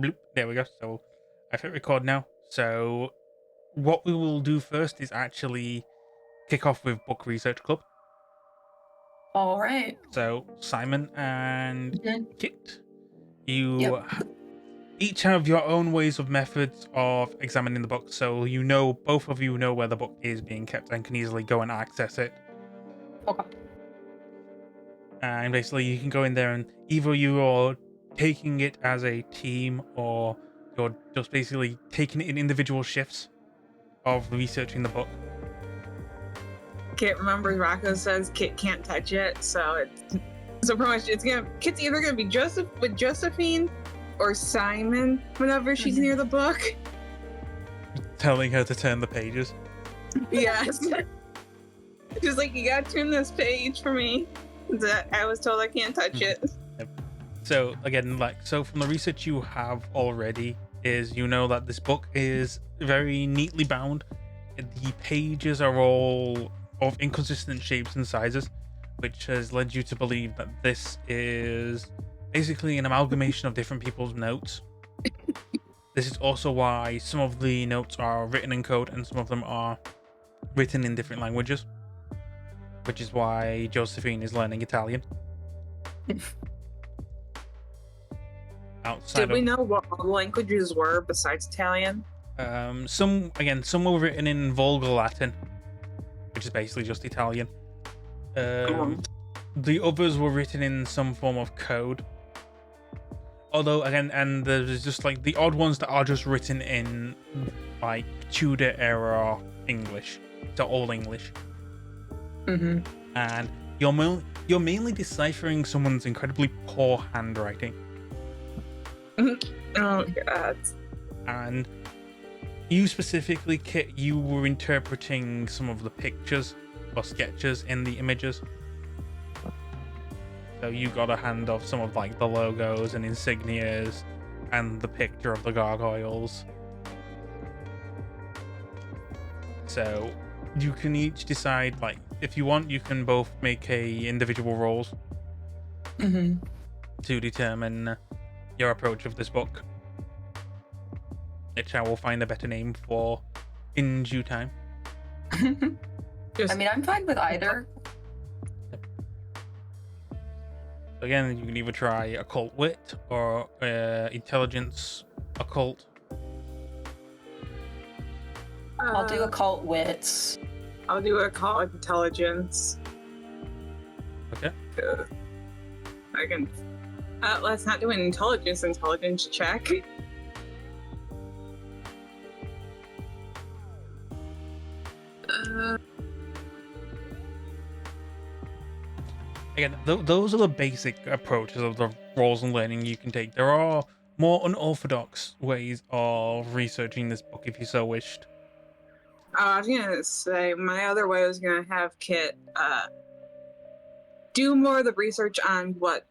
Bloop, there we go. So I've hit record now. So what we will do first is actually kick off with Book Research Club. All right. So Simon and Mhm. Kit, you Yep. each have your own ways of methods of examining the book. So both of you know where the book is being kept and can easily go and access it. Okay. And basically you can go in there and either you are taking it as a team or you're just basically taking it in individual shifts of researching the book. Kit remembers Rocco says Kit can't touch it, so pretty much Kit's either gonna be Josephine or Simon whenever she's near the book. Telling her to turn the pages. Yes. Just like, you gotta turn this page for me. I was told I can't touch it. So again, from the research you have already is that this book is very neatly bound. The pages are all of inconsistent shapes and sizes, which has led you to believe that this is basically an amalgamation of different people's notes. This is also why some of the notes are written in code and some of them are written in different languages, which is why Josephine is learning Italian. Did we know what all languages were besides Italian? Some were written in Vulgar Latin, which is basically just Italian. The others were written in some form of code. Although again, and there's just like the odd ones that are just written in like Tudor era English, so Old English. And you're mainly deciphering someone's incredibly poor handwriting. Oh god. And you specifically, Kit, you were interpreting some of the pictures or sketches in the images. So you got a hand of some of like the logos and insignias and the picture of the gargoyles. So you can each decide, like, if you want, you can both make individual rolls to determine your approach of this book, which I will find a better name for in due time. I mean, I'm fine with either. So again, you can either try occult wit or intelligence occult. I'll do occult wits. I'll do occult intelligence. Okay. I can. Let's not do an intelligence check. Again, those are the basic approaches of the roles and learning you can take. There are more unorthodox ways of researching this book if you so wished. I was gonna say, my other way was gonna have Kit do more of the research on what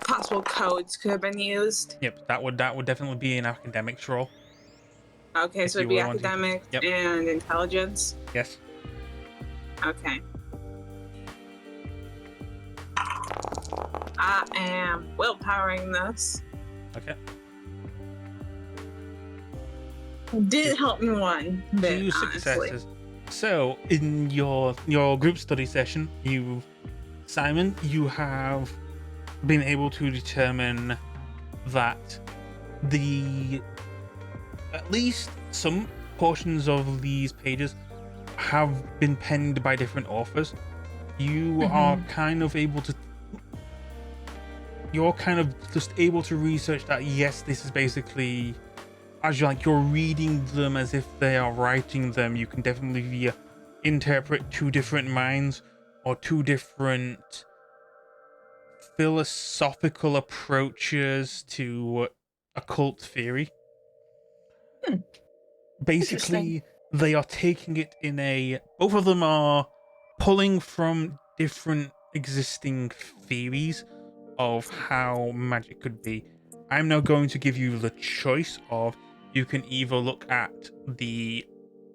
possible codes could have been used. Yep, that would definitely be an academics role. Okay, so it'd be academic and intelligence? Yes. Okay. I am willpowering this. Okay. Did help me one bit, 2 successes. So in your group study session, Simon, you have been able to determine that at least some portions of these pages have been penned by different authors. You are kind of able to just able to research that, yes, this is basically, as you're reading them as if they are writing them, you can definitely interpret 2 different minds or 2 different philosophical approaches to occult theory. Basically, they are taking it both of them are pulling from different existing theories of how magic could be. I'm now going to give you the choice of, you can either look at the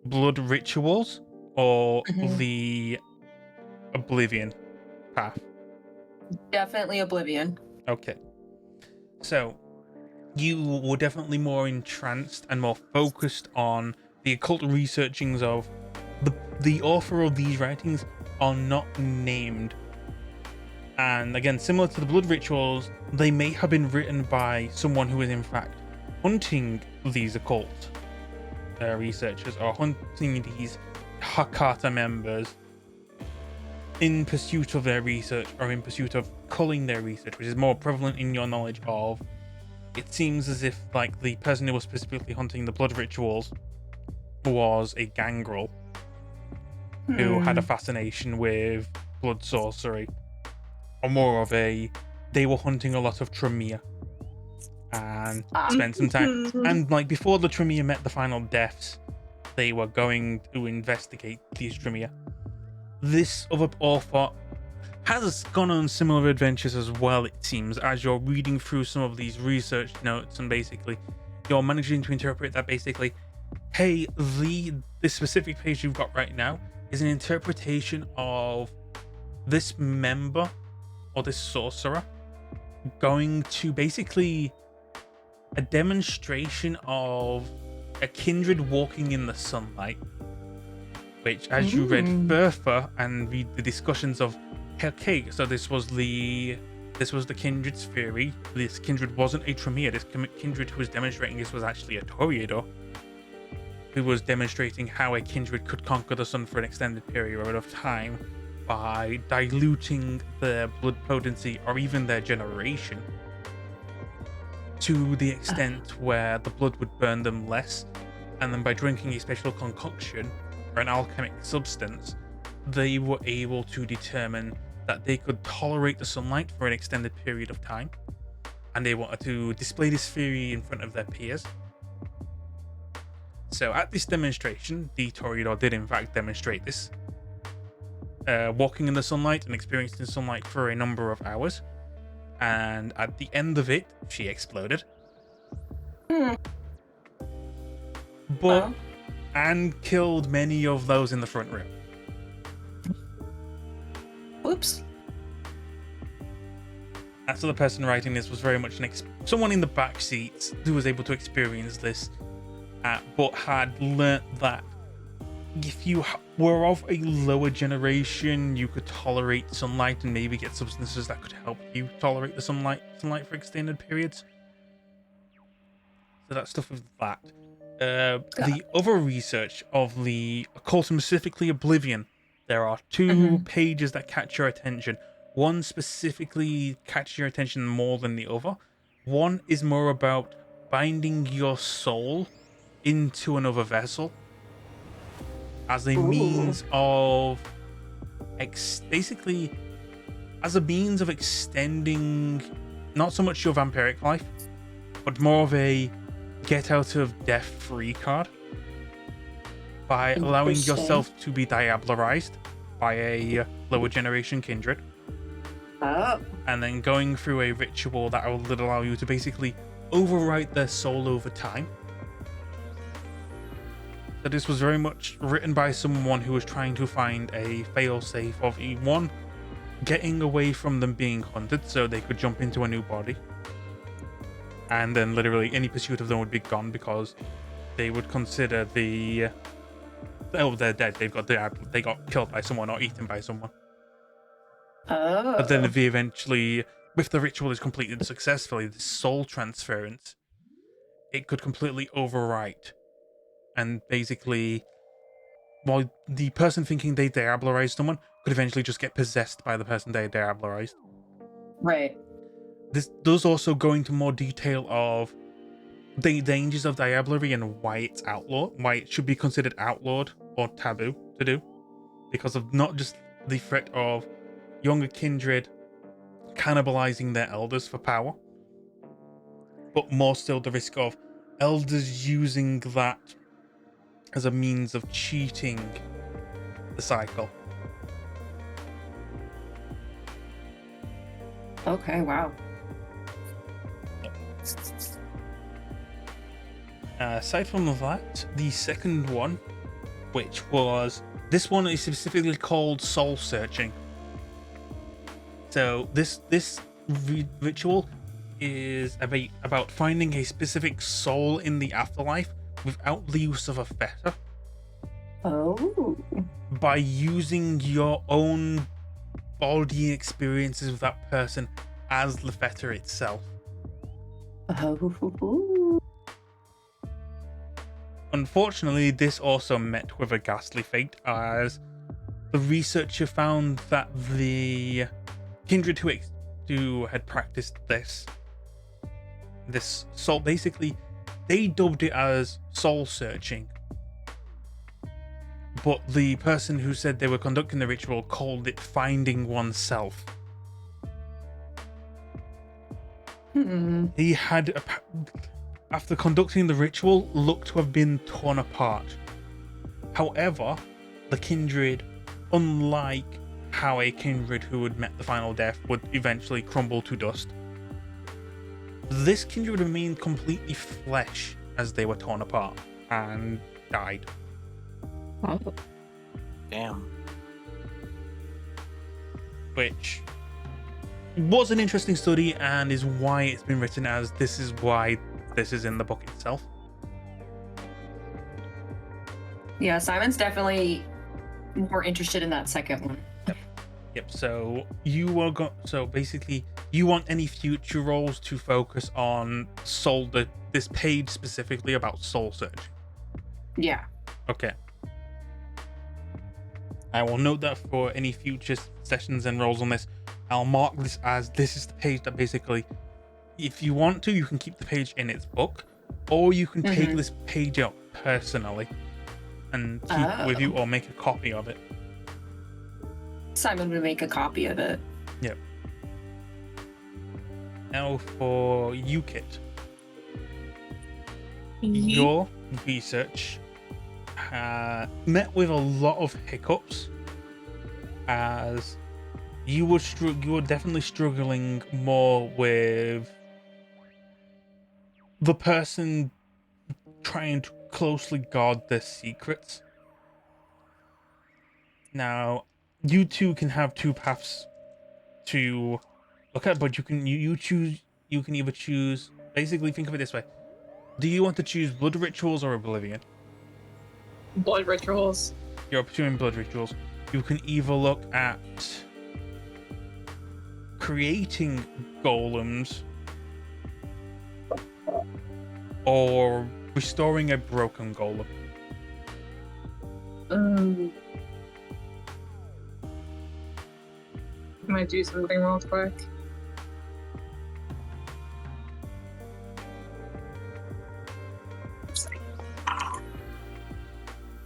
blood rituals or the oblivion path. Definitely oblivion. Okay. So you were definitely more entranced and more focused on the occult researchings of the author of these writings are not named. And again, similar to the blood rituals, they may have been written by someone who is in fact hunting these occult researchers or hunting these Hakata members in pursuit of their research or in pursuit of culling their research, which is more prevalent in your knowledge of. It seems as if like the person who was specifically hunting the blood rituals was a gangrel who had a fascination with blood sorcery, or more of a, they were hunting a lot of Tremere and spent some time, and like before the Tremere met the final deaths, they were going to investigate these Tremere. This other author has gone on similar adventures as well, it seems, as you're reading through some of these research notes, and basically you're managing to interpret that basically, hey, this specific page you've got right now is an interpretation of this member or this sorcerer going to basically a demonstration of a kindred walking in the sunlight, which as you read further and read the discussions of, okay, so this was the kindred's theory. This kindred wasn't a Tremere. This kindred who was demonstrating this was actually a Toreador who was demonstrating how a kindred could conquer the sun for an extended period of time by diluting their blood potency or even their generation to the extent where the blood would burn them less, and then by drinking a special concoction or an alchemic substance, they were able to determine that they could tolerate the sunlight for an extended period of time, and they wanted to display this theory in front of their peers. So at this demonstration, the Toreador did in fact demonstrate this, walking in the sunlight and experiencing sunlight for a number of hours, and at the end of it, she exploded. But and killed many of those in the front row. Oops. So the person writing this was very much someone in the back seats who was able to experience this, but had learnt that if you were of a lower generation, you could tolerate sunlight and maybe get substances that could help you tolerate the sunlight for extended periods. So that stuff of that. The other research of the occult, and specifically Oblivion, there are two pages that catch your attention. One specifically catches your attention more than the other. One is more about binding your soul into another vessel as a means of basically as a means of extending not so much your vampiric life, but more of a get out of death free card by allowing yourself to be diablerized by a lower generation kindred, and then going through a ritual that will allow you to basically overwrite their soul over time. So this was very much written by someone who was trying to find a failsafe of one, getting away from them being hunted so they could jump into a new body, and then literally any pursuit of them would be gone because they would consider they're dead. They got killed by someone or eaten by someone. But then if they eventually, if the ritual is completed successfully, the soul transference, it could completely overwrite, and basically, while the person thinking they diablerized someone could eventually just get possessed by the person they diablerized. Right. This does also go into more detail of the dangers of diablerie and why it's outlawed, why it should be considered outlawed or taboo to do, because of not just the threat of younger kindred cannibalizing their elders for power, but more still the risk of elders using that as a means of cheating the cycle. Okay, wow. Aside from that, the second one, this one is specifically called soul searching. So this ritual is about finding a specific soul in the afterlife without the use of a fetter. Oh. By using your own body experiences with that person as the fetter itself. Oh. Unfortunately, this also met with a ghastly fate, as the researcher found that the Kindred who had practiced this soul, basically, they dubbed it as soul searching. But the person who said they were conducting the ritual called it finding oneself. He had, after conducting the ritual, looked to have been torn apart. However, the Kindred, unlike how a Kindred who had met the final death would eventually crumble to dust, this Kindred remained completely flesh as they were torn apart and died. Oh. Damn. Which was an interesting study and is why it's been written as this is why this is in the book itself. Yeah, Simon's definitely more interested in that second one. Yep. So so basically, you want any future roles to focus on this page specifically about soul searching. Yeah. Okay. I will note that for any future sessions and roles on this, I'll mark this as this is the page that basically, if you want to, you can keep the page in its book, or you can take this page out personally and keep it with you or make a copy of it. Simon would make a copy of it. Yep. Now for you, Kit. Your research met with a lot of hiccups, as you were definitely struggling more with the person trying to closely guard their secrets. Now, you two can have two paths to look at, but you can either choose. Basically, think of it this way: do you want to choose blood rituals or oblivion? Blood rituals. You're pursuing blood rituals. You can either look at creating golems or restoring a broken golem. I'm gonna do something real quick.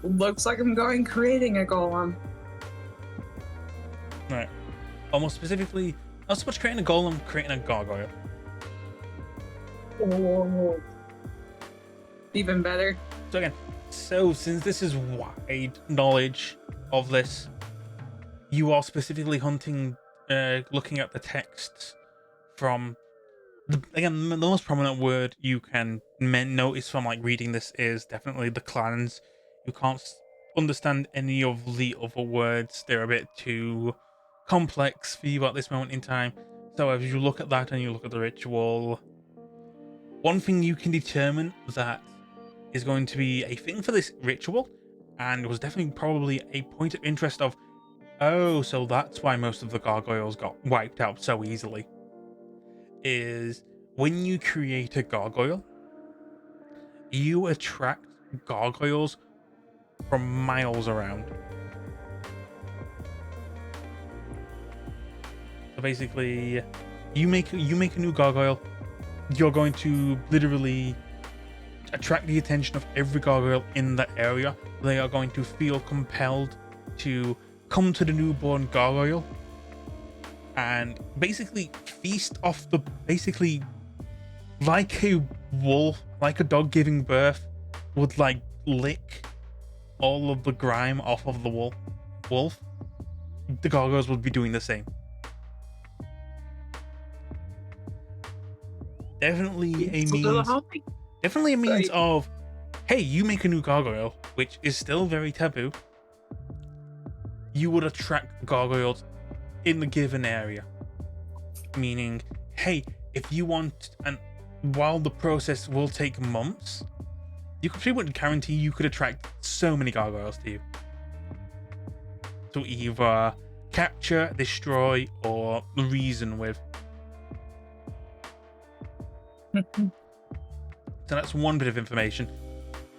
Looks like I'm going creating a golem. Right. Almost specifically, not so much creating a golem, creating a gargoyle. Oh. Even better. So again, since this is wide knowledge of this, you are specifically hunting, looking at the texts from the most prominent word you can notice from like reading this is definitely the clans. You can't understand any of the other words; they're a bit too complex for you at this moment in time. So as you look at that and you look at the ritual, one thing you can determine that is going to be a thing for this ritual, and was definitely probably a point of interest of, oh, so that's why most of the gargoyles got wiped out so easily, is when you create a gargoyle, you attract gargoyles from miles around. So basically, you make a new gargoyle, you're going to literally attract the attention of every gargoyle in that area. They are going to feel compelled to come to the newborn gargoyle and basically feast off basically like a wolf, like a dog giving birth would like lick all of the grime off of the wolf. The gargoyles would be doing the same. Definitely a means of, hey, you make a new gargoyle, which is still very taboo. You would attract gargoyles in the given area. Meaning, hey, if you want, and while the process will take months, you could pretty much guarantee you could attract so many gargoyles to you to either capture, destroy, or reason with. So that's one bit of information.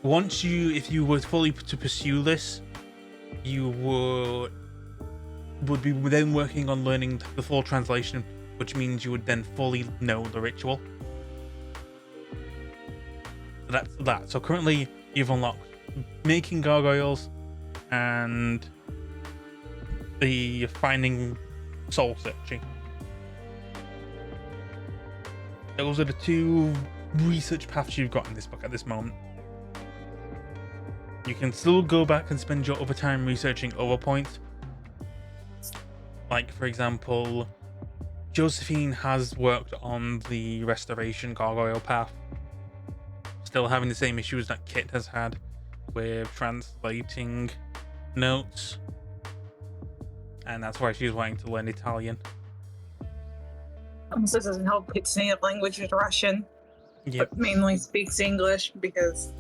Once if you were fully to pursue this, you would be then working on learning the full translation, which means you would then fully know the ritual. So that's that. So currently you've unlocked making gargoyles and the finding soul searching. Those are the two research paths you've got in this book at this moment. You can still go back and spend your other time researching other points. Like, for example, Josephine has worked on the restoration gargoyle path, still having the same issues that Kit has had with translating notes, and that's why she's wanting to learn Italian. This doesn't help. Its native language is Russian, Yep. but mainly speaks English because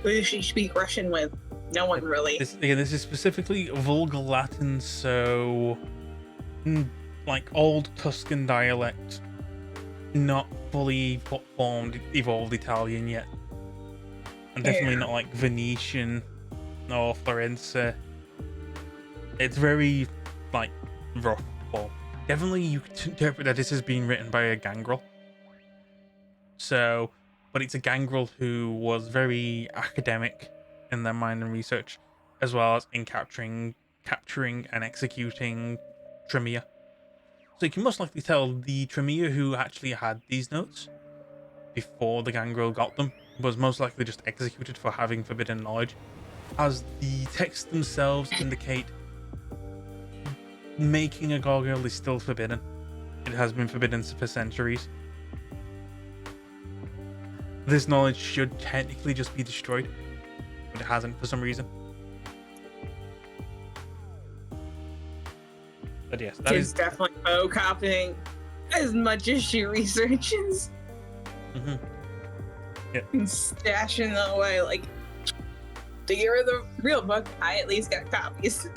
who does she speak Russian with? No one really. This is specifically Vulgar Latin, so like old Tuscan dialect, not fully formed, evolved Italian yet, and definitely not like Venetian or Florence. It's very like rough form. Definitely, you could interpret that this has been written by a gangrel. So, but it's a gangrel who was very academic in their mind and research, as well as in capturing and executing Tremere. So you can most likely tell the Tremere who actually had these notes before the gangrel got them was most likely just executed for having forbidden knowledge, as the texts themselves indicate making a gargoyle is still forbidden. It has been forbidden for centuries. This knowledge should technically just be destroyed, but it hasn't for some reason. But yes, that She's is definitely copying as much as she researches and and stashing it away. Like, to get rid of the real book, I at least got copies.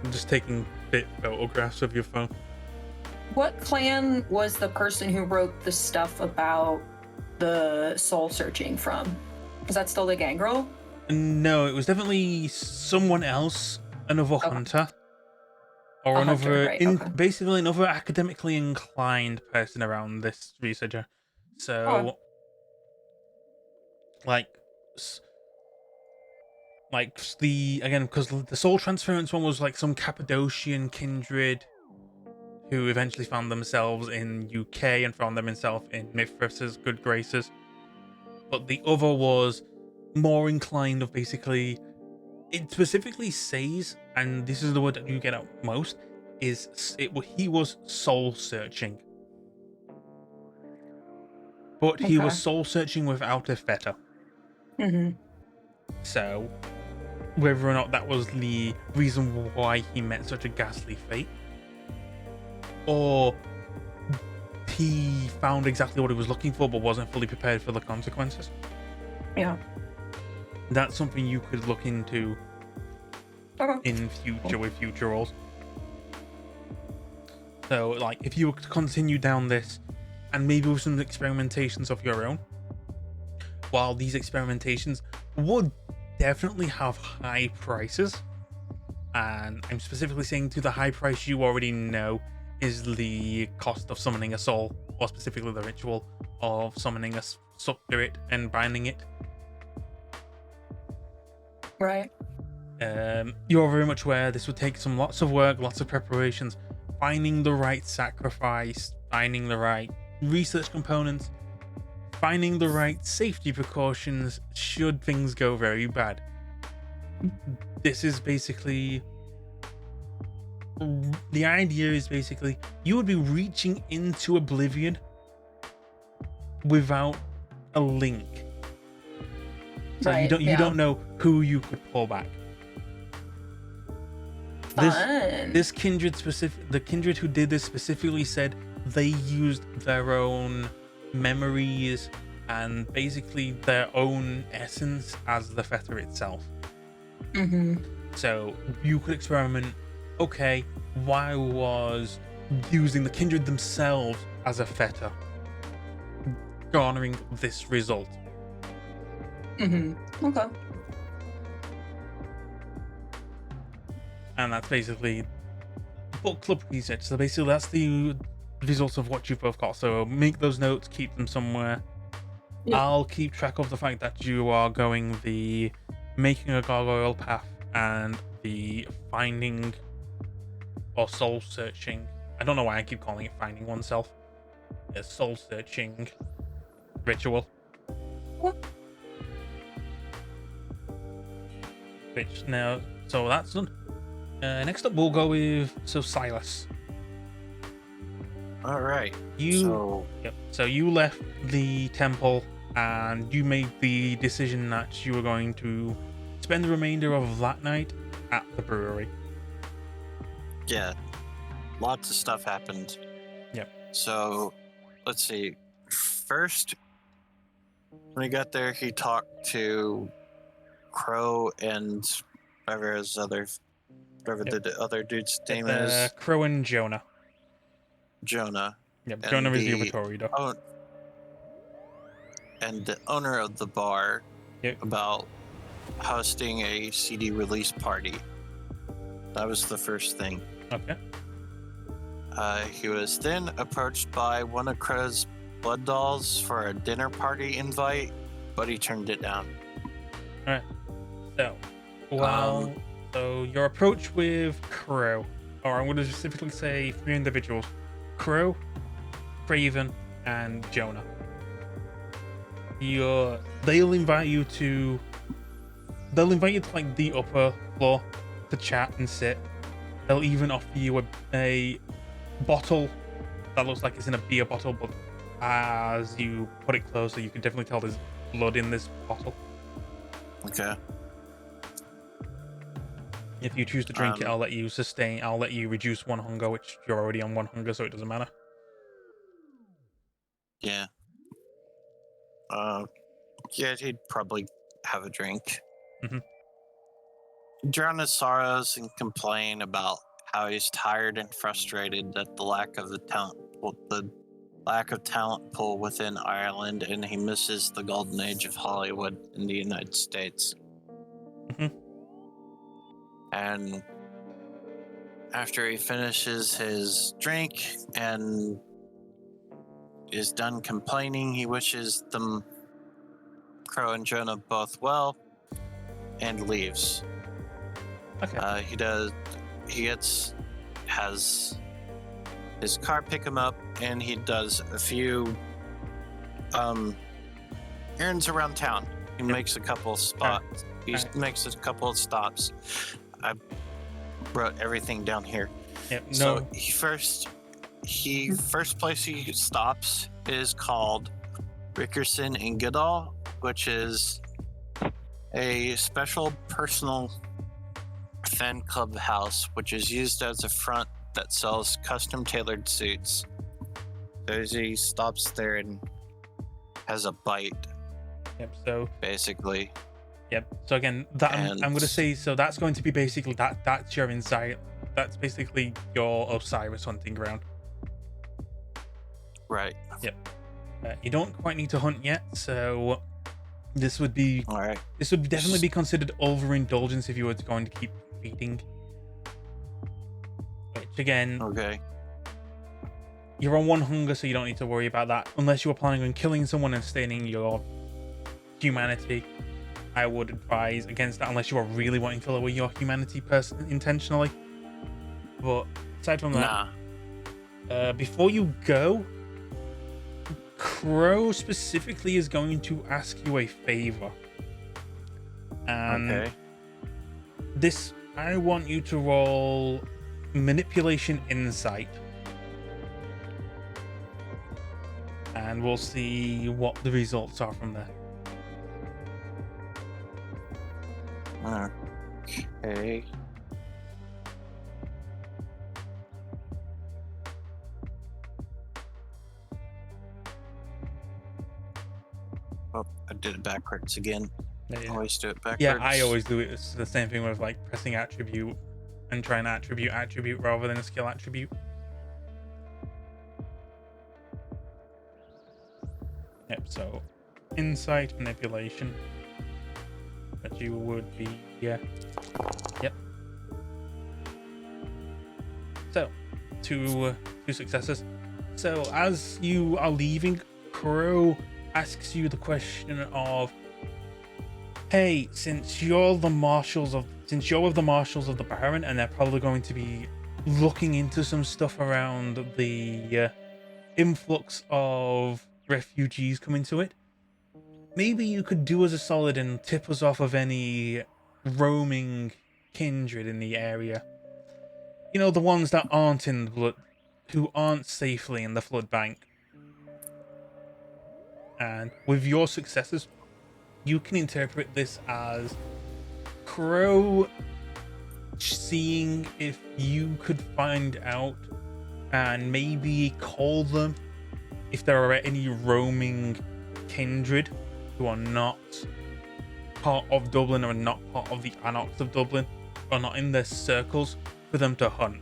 just taking bit photographs of your phone. What clan was the person who wrote the stuff about the soul searching from? Is that still the gangrel? No, it was definitely someone else, another hunter, or A hunter, another, right, okay. basically another academically inclined person around this researcher. So, like because the soul transference one was like some Cappadocian kindred who eventually found themselves in UK and found themselves in Mithras' good graces. But the other was more inclined of basically, it specifically says, and this is the word that you get out most, he was soul searching. But he was soul searching without a fetter. So, whether or not that was the reason why he met such a ghastly fate, or he found exactly what he was looking for but wasn't fully prepared for the consequences. Yeah. That's something you could look into in future with future roles. So, like, if you were to continue down this, and maybe with some experimentations of your own, while these experimentations would definitely have high prices, and I'm specifically saying to the high price you already know is the cost of summoning a soul, or specifically the ritual of summoning a spirit and binding it. Right. You're very much aware this would take lots of work, lots of preparations, finding the right sacrifice, finding the right research components, finding the right safety precautions should things go very bad. This is basically, the idea is basically you would be reaching into oblivion without a link. So you don't know who you could pull back. Fun. This kindred the kindred who did this specifically said they used their own memories and basically their own essence as the fetter itself. Mm-hmm. So you could experiment, okay, why was using the Kindred themselves as a fetter garnering this result? Mm-hmm. Okay. And that's basically book club research. So basically that's the result of what you've both got. So make those notes, keep them somewhere. Yep. I'll keep track of the fact that you are going the making a gargoyle path and the finding or soul searching. I don't know why I keep calling it finding oneself. A soul searching ritual. What? Which now, so that's done. Next up, we'll go with Silas. All right. You, yep. So you left the temple and you made the decision that you were going to spend the remainder of that night at the brewery. Yeah, lots of stuff happened. Yep. So, let's see. First, when he got there, he talked to Crow and whatever the other dude's name is. Crow and Jonah. Jonah. Yep, And Jonah is the other Torido. Oh, and the owner of the bar about hosting a CD release party. That was the first thing. Okay. He was then approached by one of Crow's blood dolls for a dinner party invite, but he turned it down. Alright. So, so your approach with Crow, or I'm going to specifically say 3 individuals: Crow, Craven, and Jonah. They'll invite you to like the upper floor to chat and sit. They'll even offer you a bottle that looks like it's in a beer bottle, but as you put it closer, you can definitely tell there's blood in this bottle. Okay. If you choose to drink it, I'll let you reduce 1 hunger, which you're already on 1 hunger, so it doesn't matter. Yeah. Yeah, he'd probably have a drink. Mm-hmm. Drown his sorrows and complain about how he's tired and frustrated at the lack of talent pool within Ireland, and he misses the golden age of Hollywood in the United States. Mm-hmm. And after he finishes his drink and is done complaining, he wishes them, Crow and Jonah, both well, and leaves. Okay. He has his car pick him up, and he does a few errands around town. He makes a couple spots. He makes a couple of stops. I wrote everything down here. Yep. No. So first place he stops is called Rickerson and Goodall, which is a special personal fan club house, which is used as a front that sells custom tailored suits. So he stops there and has a bite. Yep. So basically. Yep. So again, I'm going to say, so that's going to be basically that's your insight. That's basically your Osiris hunting ground. Right. Yep. You don't quite need to hunt yet, so this would be all right. This would definitely be considered overindulgence if you were going to keep feeding. Which again, okay. You're on 1 hunger, so you don't need to worry about that unless you were planning on killing someone and staining your humanity. I would advise against that unless you are really wanting to lower your humanity intentionally. But aside from that, before you go, Crow specifically is going to ask you a favor. And this, I want you to roll manipulation insight. And we'll see what the results are from there. Okay. Oh, I did it backwards again. Yeah. Always do it backwards. Yeah, I always do it. It's the same thing with like pressing attribute and trying attribute rather than a skill attribute. Yep, so insight manipulation. That you would be, yeah. Yep. So, two successes. So as you are leaving, Crow asks you the question of, hey, since you're with the marshals of the Baron, and they're probably going to be looking into some stuff around the influx of refugees coming to it, maybe you could do us a solid and tip us off of any roaming kindred in the area. You know, the ones that aren't in the blood, who aren't safely in the flood bank. And with your successes, you can interpret this as Crow seeing if you could find out and maybe call them if there are any roaming kindred who are not part of Dublin or not part of the Anarchs of Dublin or not in their circles for them to hunt.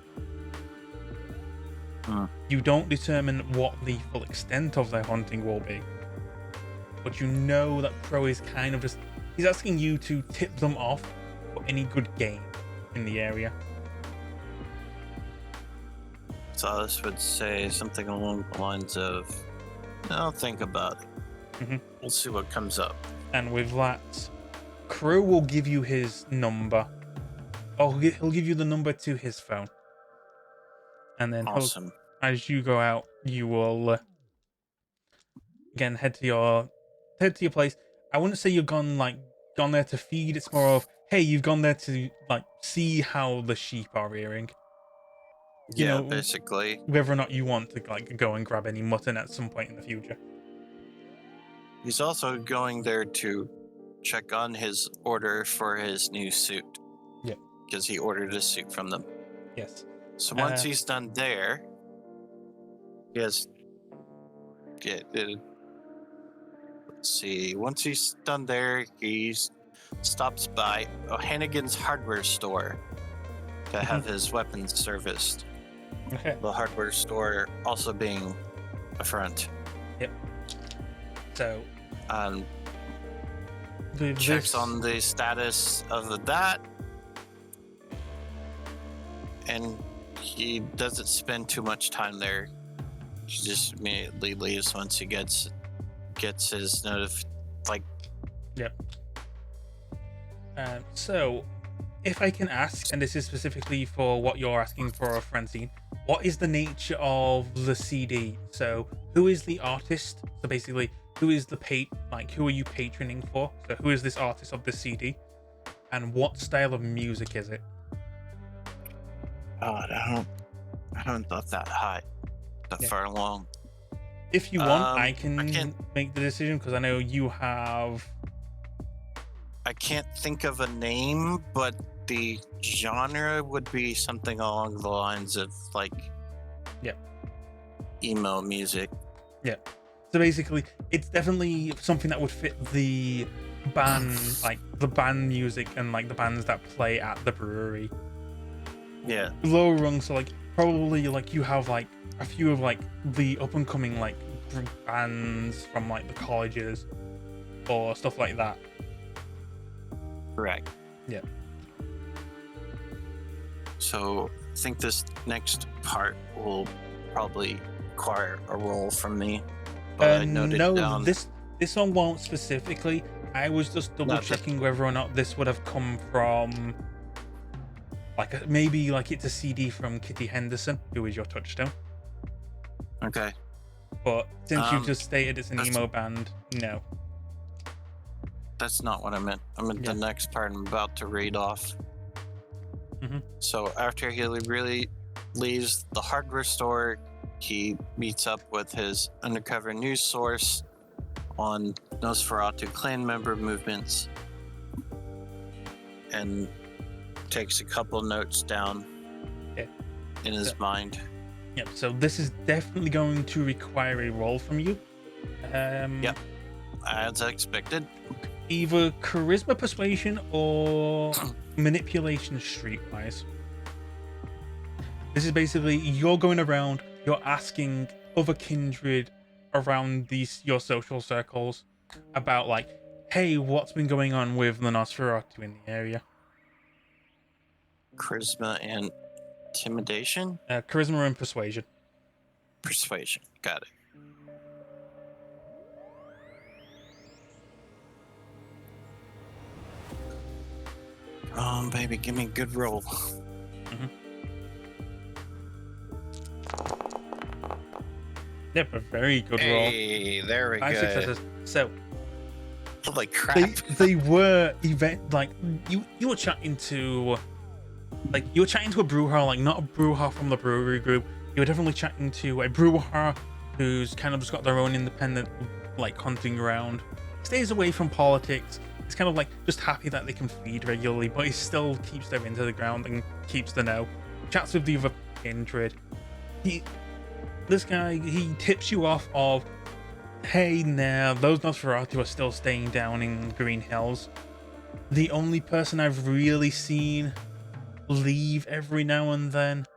You don't determine what the full extent of their hunting will be, but you know that Crow is kind of just, he's asking you to tip them off for any good game in the area. So this would say something along the lines of, I'll think about it. We'll see what comes up. And with that, Crow will give you his number. Oh, he'll give you the number to his phone. And then Awesome. as you go out, you will again head to your place. I wouldn't say you've gone there to feed. It's more of, hey, you've gone there to like see how the sheep are rearing. You Yeah, know, basically. whether or not you want to like go and grab any mutton at some point in the future. He's also going there to check on his order for his new suit. Yeah. Because he ordered a suit from them. Yes. So once he's done there, he has. Let's see. Once he's done there, he stops by O'Hannigan's hardware store to have his weapons serviced. Okay. The hardware store also being a front. Yep. So. Checks on the status of that, and he doesn't spend too much time there. He just immediately leaves once he gets his Yep. So, if I can ask, and this is specifically for what you're asking for, Francine, what is the nature of the CD? So, who is the artist? So basically, who is who are you patroning for? So, who is this artist of the CD? And what style of music is it? Oh, I haven't thought that far along. If you want, I can I can't make the decision because I know you have. I can't think of a name, but the genre would be something along the lines of emo music. Yeah. So basically, it's definitely something that would fit the band, like the band music and like the bands that play at the brewery. Yeah. Low rung, so like probably like you have like a few of like the up and coming like bands from like the colleges or stuff like that. Correct. Yeah. So I think this next part will probably require a roll from me. But I noted down. this one won't specifically. I was just double checking whether or not this would have come from maybe it's a CD from Kitty Henderson, who is your touchstone. Okay. But since you just stated it's an emo band, no. That's not what I meant. I meant the next part I'm about to read off. So after he really leaves the hardware store, he meets up with his undercover news source on Nosferatu clan member movements and takes a couple notes down in his mind. Yep, so this is definitely going to require a roll from you. Yep. As expected. Either charisma, persuasion, or manipulation streetwise. This is basically you're going around, you're asking other kindred around your social circles about like, hey, what's been going on with the Nosferatu in the area? Charisma and intimidation? Charisma and persuasion. Persuasion. Got it. Baby, give me a good roll. Yep, a very good roll. Hey, there we 5 go. successes. So Holy crap. they were like you were chatting to a brewer, like not a brewer from the brewery group. You were definitely chatting to a brewer who's kind of just got their own independent like hunting ground. Stays away from politics. It's kind of like just happy that they can feed regularly, but he still keeps their into the ground and keeps the know. Chats with the other kindred. This guy, he tips you off of, hey, now those Nosferatu are still staying down in Green Hills. The only person I've really seen leave every now and then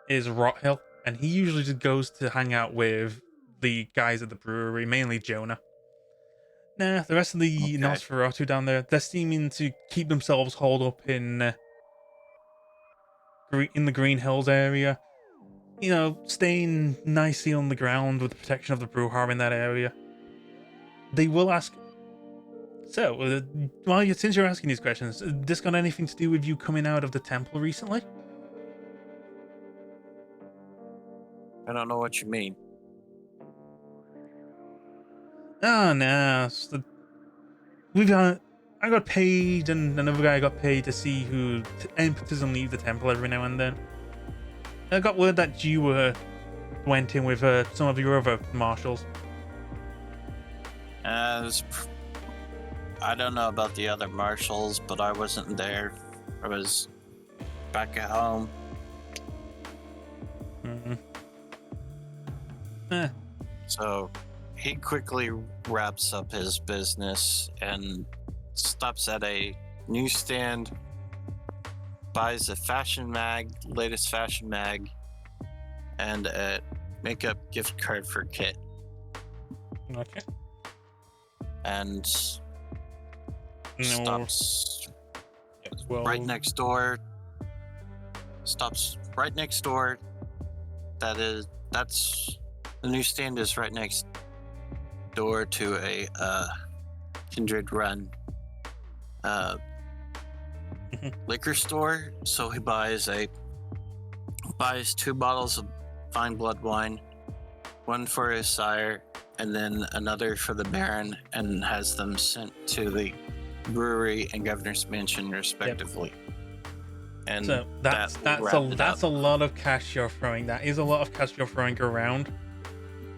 is Rothill, and he usually just goes to hang out with the guys at the brewery, mainly Jonah. Nah, the rest of the Nosferatu down there, they're seeming to keep themselves holed up in the Green Hills area. You know, staying nicely on the ground with the protection of the Brewhar in that area. They will ask. So, since you're asking these questions, this got anything to do with you coming out of the temple recently? I don't know what you mean. Oh, no. I got paid, and another guy got paid to see who enters and leave the temple every now and then. I got word that you went in with some of your other marshals. I don't know about the other marshals, but I wasn't there. I was back at home. So he quickly wraps up his business and stops at a newsstand, buys a latest fashion mag, and a makeup gift card for Kit. Okay. And stops right next door. Stops right next door. That's the newsstand is right next door to a Kindred run liquor store. So he buys 2 bottles of fine blood wine, one for his sire, and then another for the Baron, and has them sent to the brewery and Governor's Mansion respectively. Yep. And so that's a lot of cash you're throwing. That is a lot of cash you're throwing around,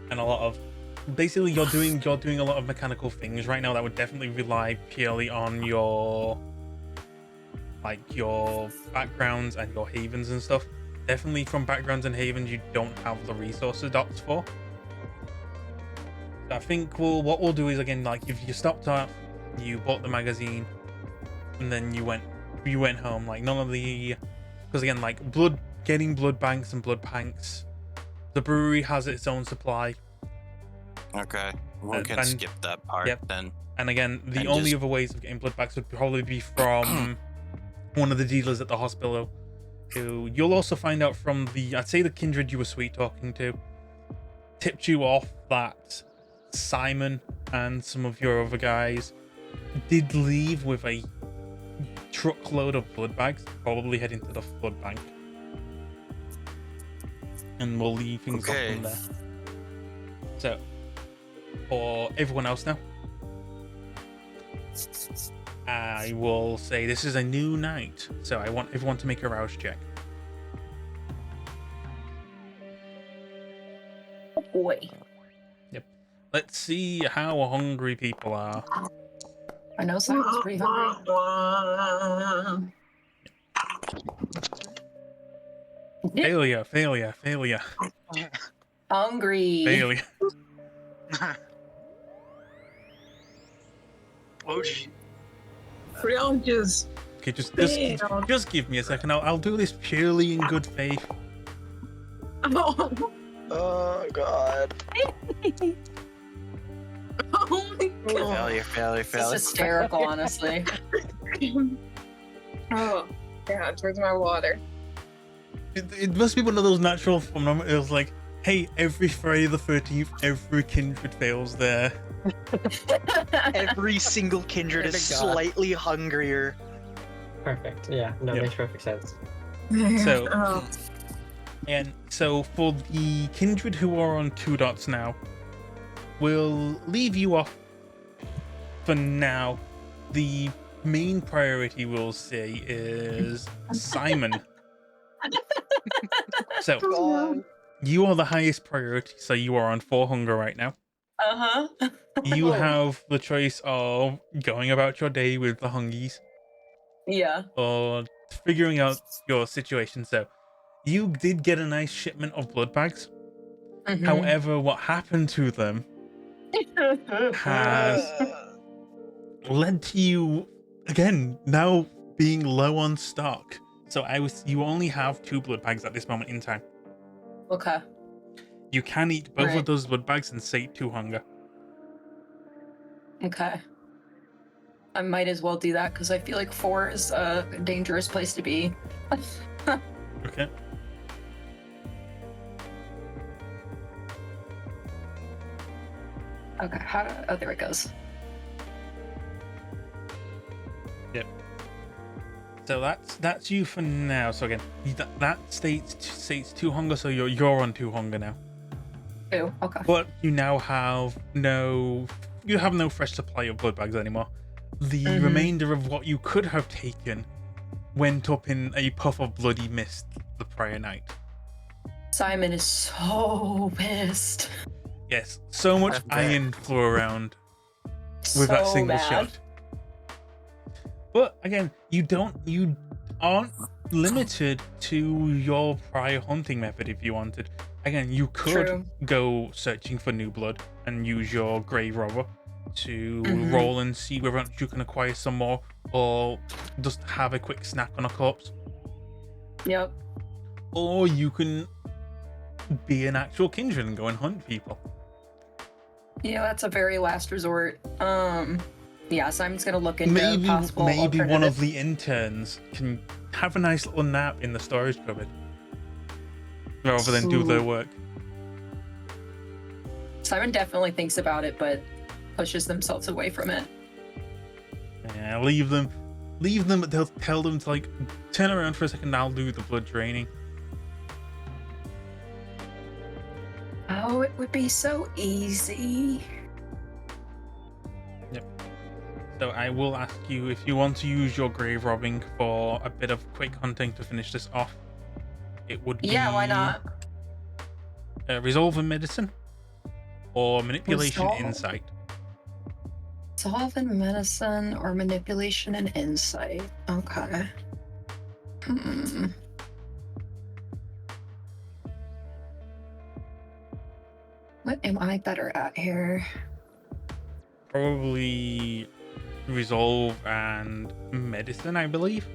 and a lot of basically you're doing a lot of mechanical things right now that would definitely rely purely on your backgrounds and your havens and stuff. Definitely from backgrounds and havens you don't have the resources dots for. So I think what we'll do is, again, like if you stopped off, you bought the magazine, and then you went home, like none of the, because again, like getting blood banks and blood panks, the brewery has its own supply. Okay, we can skip that part then. And again, the only other ways of getting blood banks would probably be from one of the dealers at the hospital, who you'll also find out from I'd say the kindred you were sweet talking to, tipped you off that Simon and some of your other guys did leave with a truckload of blood bags, probably heading to the blood bank. And we'll leave things up from there. So, for everyone else now, I will say this is a new night, so I want everyone to make a rouse check. Oh boy. Yep. Let's see how hungry people are. I know Simon's pretty hungry. Failure. Hungry. Failure. Whoosh. We all just. Okay, Damn. just give me a second. I'll do this purely in good faith. Oh, Oh god. oh my god. Failure. It's hysterical, honestly. Oh, yeah, towards my water. It must be one of those natural phenomena. It was like, hey, every Friday the 13th, every kindred fails there. Every single kindred is Swear to God. slightly hungrier. Perfect. Yeah, no, Yep. makes perfect sense. So- Oh. And so for the kindred who are on 2 dots now, we'll leave you off for now. The main priority we'll say is Simon. So God. you are the highest priority, so you are on 4 hunger right now. Uh-huh. You have the choice of going about your day with the hungies Yeah. or figuring out your situation. So you did get a nice shipment of blood bags. Mhm. However, what happened to them has led to you again now being low on stock. So you only have 2 blood bags at this moment in time. Okay. You can eat both of Right. those blood bags and sate 2 hunger. Okay. I might as well do that because I feel like 4 is a dangerous place to be. Okay. Okay. Oh, there it goes. So that's you for now. So again, that states 2 hunger. So you're on 2 hunger now. 2. Okay. But you now have no fresh supply of blood bags anymore. The Mhm. remainder of what you could have taken went up in a puff of bloody mist the prior night. Simon is so pissed. Yes, so much I bet. iron flew around with that So single mad. shot. But again, you aren't limited to your prior hunting method if you wanted. Again, you could True. go searching for new blood and use your grave robber to Mhm. roll and see whether or not you can acquire some more, or just have a quick snack on a corpse. Yep. Or you can be an actual kindred and go and hunt people. Yeah, that's a very last resort. Yeah, Simon's gonna look into Maybe possible one of alternatives. the interns can have a nice little nap in the storage cupboard rather than do their Ooh. work. Simon definitely thinks about it, but pushes themselves away from it. Yeah, leave them. But they'll tell them to like turn around for a second. I'll do the blood draining. Oh, it would be so easy. So I will ask you if you want to use your grave robbing for a bit of quick hunting to finish this off. It would be Yeah, why not? Resolve in medicine or manipulation Resolve. insight. Solve in medicine or manipulation and insight. Okay. What am I better at here? Probably resolve and medicine, I believe.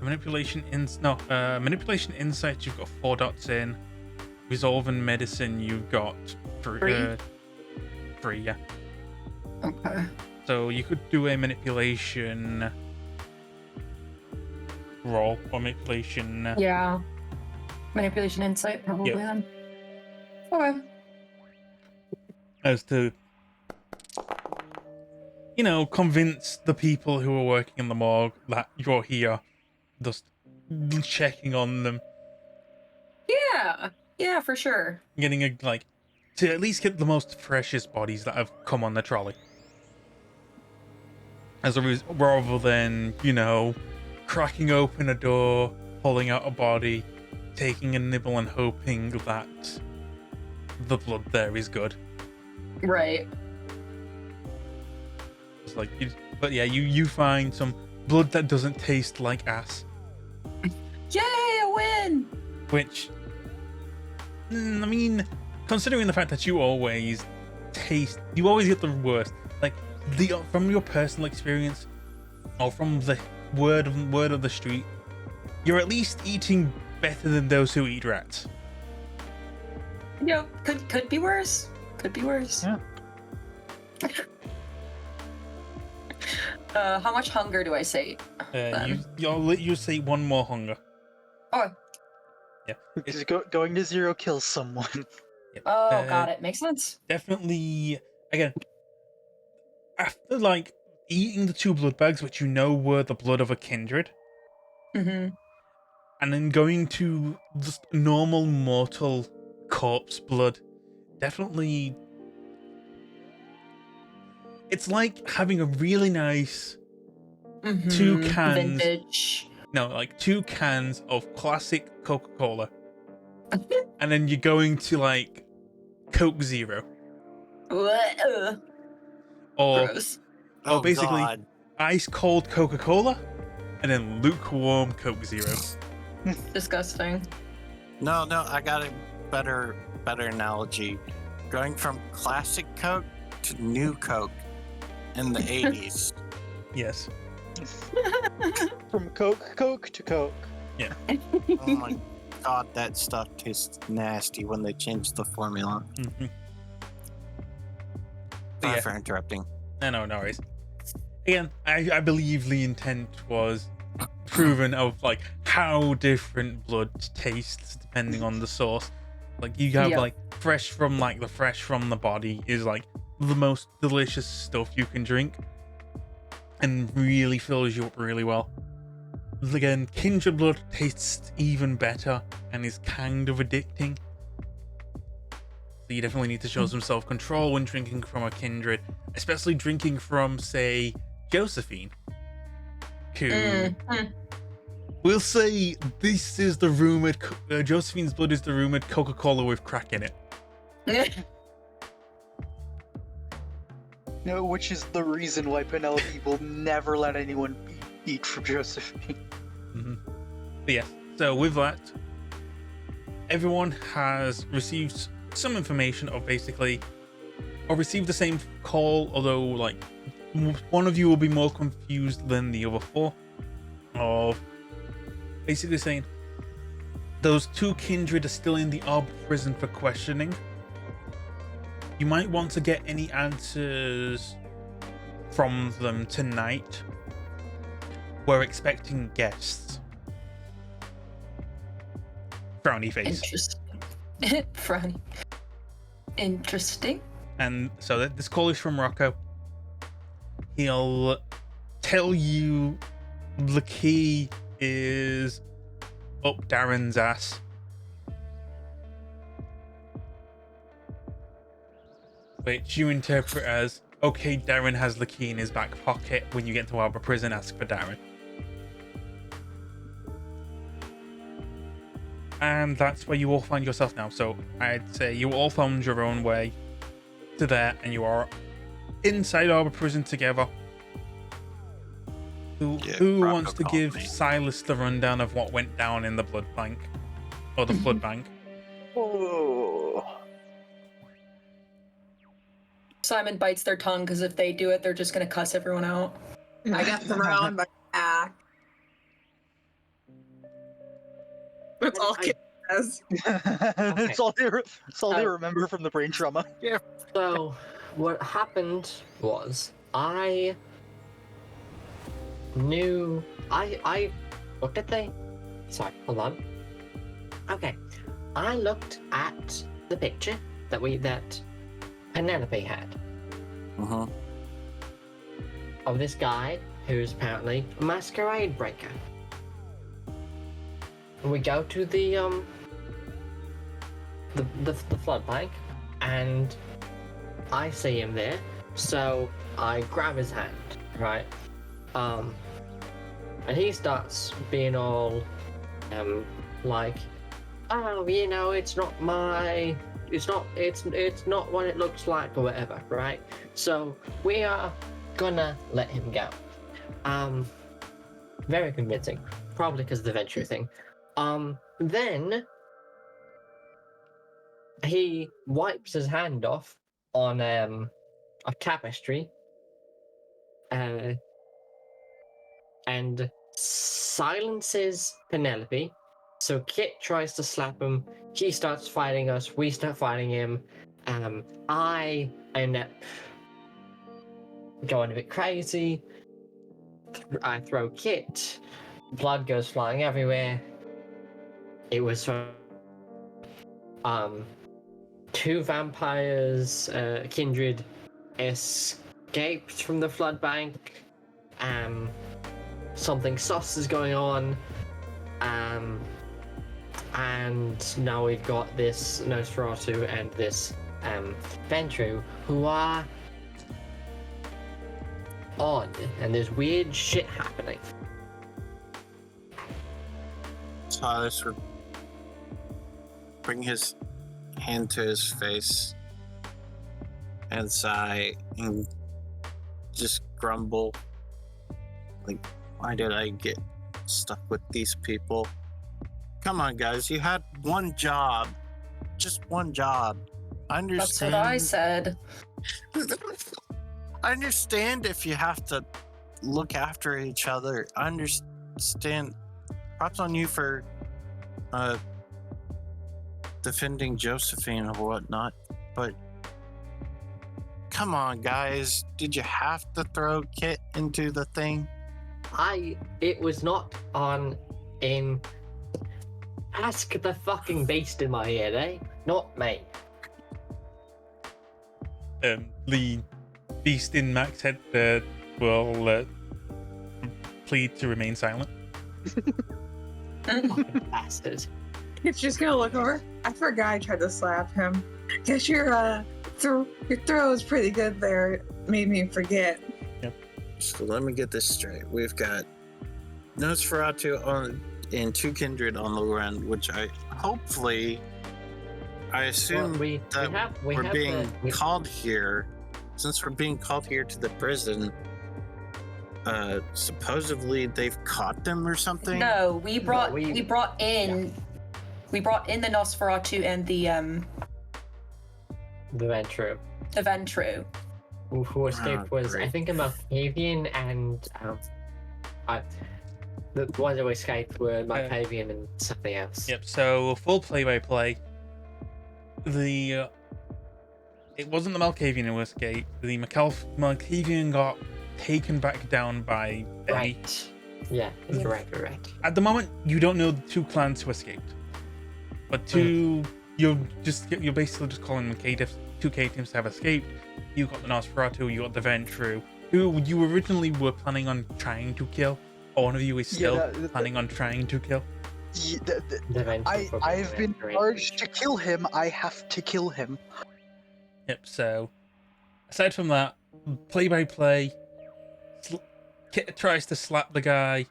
Manipulation insight. You've got 4 dots in. Resolve and medicine. You've got 3. 3, yeah. Okay. So you could do a manipulation roll or manipulation. Yeah. Manipulation insight, probably Yep. then. Okay. As to, convince the people who are working in the morgue that you're here, just checking on them, Yeah. Yeah, for sure. getting to at least get the most precious bodies that have come on the trolley. Rather than, cracking open a door, pulling out a body, taking a nibble and hoping that the blood there is good. Right. It's like, but yeah, you find some blood that doesn't taste like ass, Yay, a win! which, I mean, considering the fact that you always get the worst. Like, from your personal experience, or from the word of the street, you're at least eating better than those who eat rats. Could be worse. Could be worse. Yeah. How much hunger do I say? You say one more hunger. Oh, Yeah. Just going to 0 kills someone. Yeah. got it. Makes sense. Definitely. Again, after like eating the 2 blood bags, which you know were the blood of a kindred, Mm-hmm. and then going to just normal mortal corpse blood, definitely. It's like having a really nice 2 cans. Vintage. No, like 2 cans of classic Coca-Cola, and then you're going to like Coke Zero, or Gross. Oh, basically God. ice cold Coca-Cola, and then lukewarm Coke Zero. Disgusting. No, I got a better analogy. Going from classic Coke to new Coke in the 80s. Yes. From Coke to Coke. Oh my God, that stuff tastes nasty when they changed the formula. Mm-hmm. Sorry Yeah. for interrupting. No worries. Again, I believe the intent was proven of like how different blood tastes depending on the source. Like you have Yeah. like fresh from the body is like the most delicious stuff you can drink, and really fills you up really well. Again, kindred blood tastes even better and is kind of addicting. So you definitely need to show some self-control when drinking from a kindred, especially drinking from, say, Josephine, who we'll say this is the rumored Josephine's blood is the rumored Coca-Cola with crack in it. No, which is the reason why Penelope will never let anyone eat from Josephine. Mm-hmm. But yeah, so with that, everyone has received some information of basically, or received the same call, although like one of you will be more confused than the other 4, of basically saying those 2 kindred are still in the Arbor prison for questioning. You might want to get any answers from them tonight. We're expecting guests. Frowny face. Interesting. Frowny. Interesting. And so this call is from Rocco. He'll tell you the key is up Darren's ass. Which you interpret as, okay, Darren has the key in his back pocket. When you get to Arbor Prison, ask for Darren. And that's where you all find yourself now. So I'd say you all found your own way to there, and you are inside Arbor Prison together. Who Rocco wants to called give me. Silas the rundown of what went down in the blood bank? Or the blood bank? Oh. Simon bites their tongue because if they do it, they're just gonna cuss everyone out. I got thrown by back. That's all Kit says. It's all they remember from the brain trauma. So, what happened was I knew I looked at the. Sorry, hold on. Okay, I looked at the picture that Penelope had Uh-huh. of this guy who's apparently a masquerade breaker. We go to the flood bank, and I see him there, so I grab his hand, right? And he starts being all like, oh, you know, it's not what it looks like or whatever, right? So we are gonna let him go. Very convincing, probably because of the venture thing. Then he wipes his hand off on a tapestry and silences Penelope. So Kit tries to slap him. He starts fighting us. We start fighting him. I end up going a bit crazy. I throw Kit. Blood goes flying everywhere. It was from two vampires, Kindred, escaped from the flood bank. Something sus is going on. And now we've got this Nosferatu and this Ventru, who are on, and there's weird shit happening. Silas would bring his hand to his face and sigh and just grumble, like, why did I get stuck with these people? Come on, guys, you had one job. Just one job. I understand. That's what I said. I understand if you have to look after each other. I understand. Props on you for defending Josephine or whatnot, but come on, guys. Did you have to throw Kit into the thing? It was not on in. Ask the fucking beast in my head, eh? Not me. The beast in Mac's head will plead to remain silent. Fucking bastard. It's just gonna look over. I forgot I tried to slap him. Guess your throw is pretty good there. It made me forget. So let me get this straight. We've got Nosferatu and two Kindred on the run, which I assume we're being called here. Since we're being called here to the prison, supposedly they've caught them or something. No, we brought in the Nosferatu and the Ventru. The Ventru. Who escaped was, great. I think, a Malkavian and the ones who escaped were Malkavian and something else. Yep. So full play-by-play. It wasn't the Malkavian who escaped. The Malkavian got taken back down by Benny. Right. Yeah, correct. At the moment, you don't know the two clans who escaped, but you're basically just calling them two K-teams have escaped. You got the Nosferatu, you got the Ventru, who you originally were planning on trying to kill, or one of you is still planning on trying to kill. I've been charged to kill him. I have to kill him. Yep. So, aside from that, play-by-play. Kit tries to slap the guy.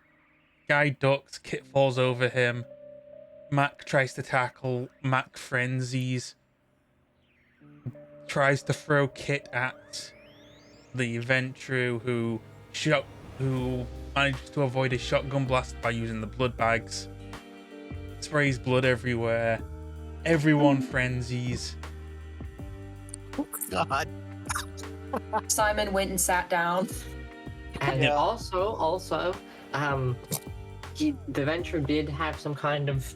Guy ducks. Kit falls over him. Mac tries to tackle. Mac frenzies. Tries to throw Kit at the Ventru, who manages to avoid a shotgun blast by using the blood bags. Sprays blood everywhere. Everyone frenzies. Oh God. Simon went and sat down. And Yeah. also, the Ventru did have some kind of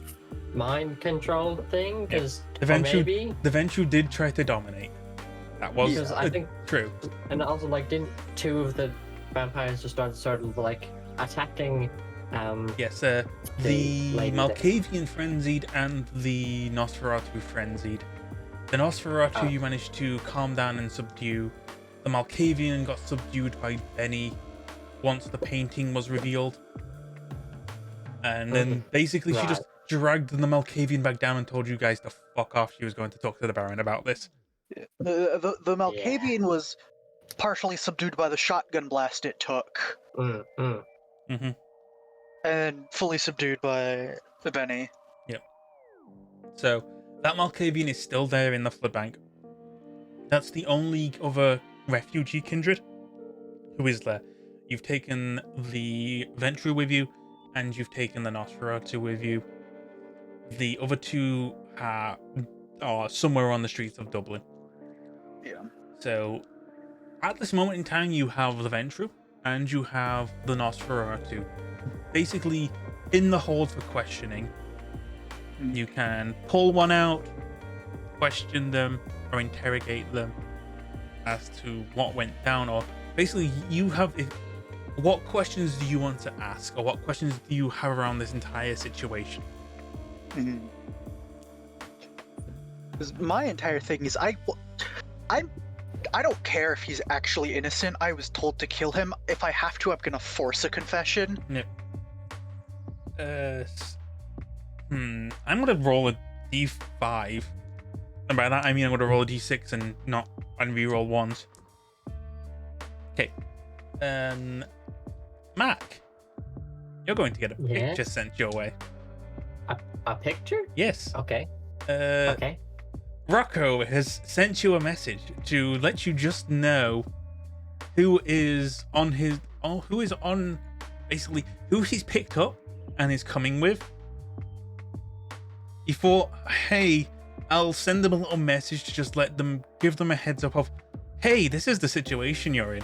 mind control thing, because The Ventru did try to dominate. That was because I think, true. and also didn't two of the vampires just sort of attacking? Yes, the lady Malkavian frenzied and the Nosferatu frenzied. The Nosferatu you managed to calm down and subdue. The Malkavian got subdued by Benny once the painting was revealed. And then basically she just dragged the Malkavian back down and told you guys to fuck off. She was going to talk to the Baron about this. The Malkavian was partially subdued by the shotgun blast it took, and fully subdued by the Benny. Yep. So that Malkavian is still there in the flood bank. That's the only other refugee Kindred who is there. You've taken the Ventru with you, and you've taken the Nosferatu with you. The other two are somewhere on the streets of Dublin. Yeah. So, at this moment in time, you have the Ventru, and you have the Nosferatu. Basically, in the hold for questioning, you can pull one out, question them, or interrogate them as to what went down, or basically you have what questions do you want to ask, or what questions do you have around this entire situation? Because my entire thing is I don't care if he's actually innocent. I was told to kill him. If I have to, I'm gonna force a confession. Yep. I'm gonna roll a d5, and by that I mean I'm gonna roll a d6 and not re-roll ones. Okay. Mac, you're going to get a picture sent your way. A picture? Yes. Okay. Okay. Rocco has sent you a message to let you just know who is on basically who he's picked up and is coming with. He thought, hey, I'll send them a little message to just give them a heads up of, hey, this is the situation you're in.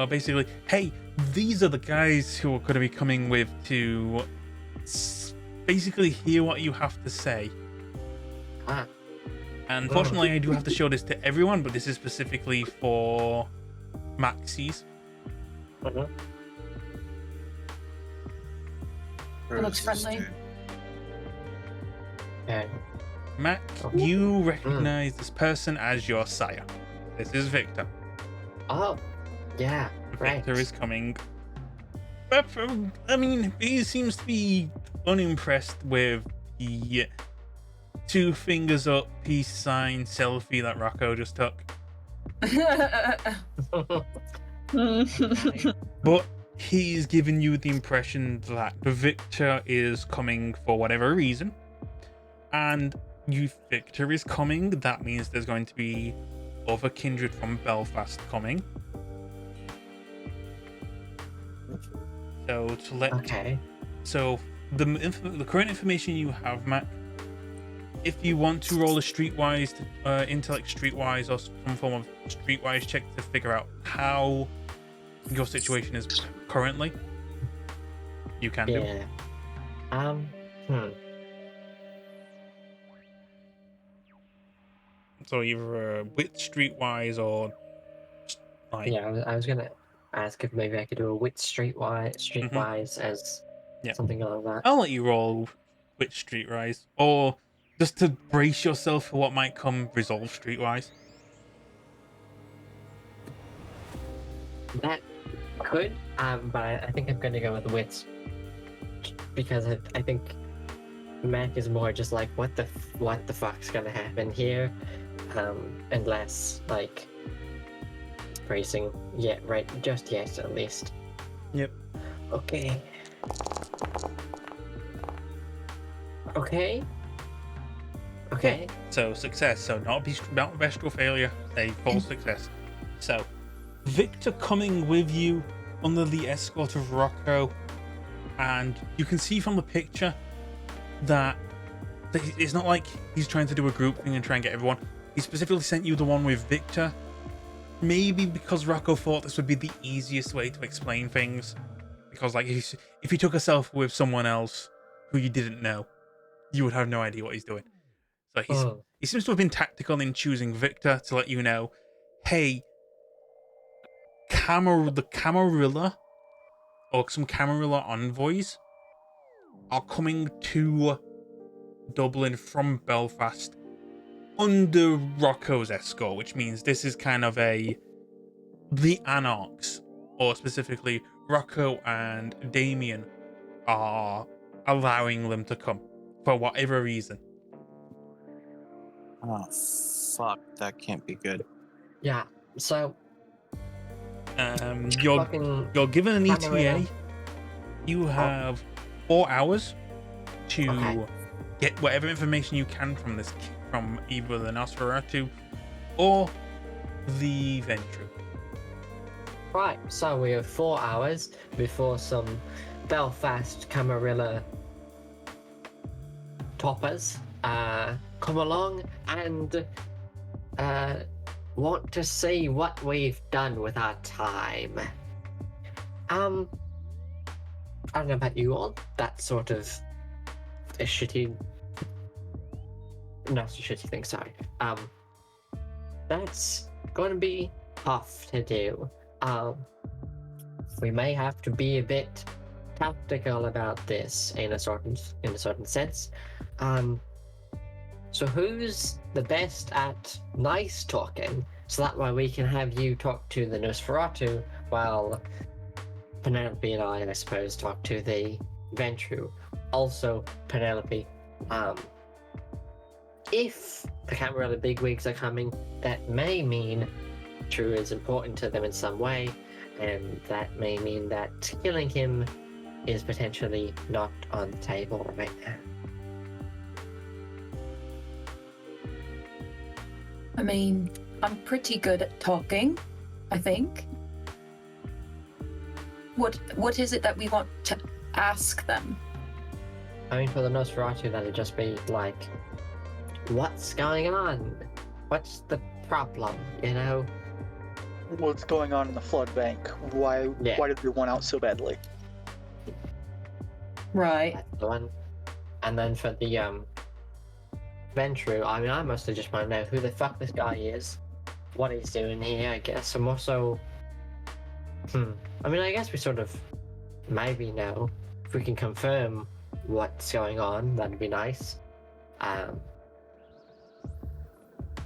Basically, hey, these are the guys who are going to be coming with to basically hear what you have to say. And fortunately, I do have to show this to everyone, but this is specifically for Maxis. It looks friendly. Mac, you recognize this person as your sire. This is Victor. Oh, yeah, right. Victor is coming. But, I mean, he seems to be unimpressed with the 2 fingers up, peace sign selfie that Rocco just took. But he's given you the impression that Victor is coming for whatever reason. And Victor is coming, that means there's going to be other Kindred from Belfast coming. So so the current information you have, Mac, if you want to roll a streetwise intellect streetwise or some form of streetwise check to figure out how your situation is currently, you can do. So either wit streetwise or like... Yeah, I was gonna ask if maybe I could do a wit streetwise as something like that. I'll let you roll wit streetwise, or just to brace yourself for what might come, resolve streetwise. That could, but I think I'm gonna go with wits because I think Mac is more just like what the fuck's gonna happen here, and less like bracing. Yeah, right. Just yes, at least. Yep. Okay. Okay. Okay. So success. So not bestial failure. A full success. So Victor coming with you under the escort of Rocco, and you can see from the picture that it's not like he's trying to do a group thing and try and get everyone. He specifically sent you the one with Victor. Maybe because Rocco thought this would be the easiest way to explain things. Because like if you took a selfie with someone else who you didn't know, you would have no idea what he's doing. So he seems to have been tactical in choosing Victor to let you know, hey, the Camarilla or some Camarilla envoys are coming to Dublin from Belfast under Rocco's escort, which means this is kind of the Anarchs, or specifically Rocco and Damien, are allowing them to come for whatever reason. Oh, fuck. That can't be good. Yeah, so... You're given an ETA. You have 4 hours to get whatever information you can from either the Nosferatu or the Ventru. Right, so we have 4 hours before some Belfast Camarilla toppers come along and want to see what we've done with our time. I don't know about you all. That sort of a shitty, not a shitty thing. Sorry. That's going to be tough to do. We may have to be a bit tactical about this in a certain sense. So who's the best at nice talking? So that way we can have you talk to the Nosferatu while Penelope and I suppose, talk to the Ventru. Also, Penelope, if the Camarilla bigwigs are coming, that may mean True is important to them in some way, and that may mean that killing him is potentially not on the table right now. I mean, I'm pretty good at talking, I think. What is it that we want to ask them? I mean, for the Nosferatu, that'd just be like, what's going on? What's the problem, you know? What's going on in the flood bank? Why did we want out so badly? Right. That's the one. And then for the Ventru, I mean, I mostly just want to know who the fuck this guy is, what he's doing here, I guess. I'm also, I mean, I guess we sort of maybe know. If we can confirm what's going on, that'd be nice.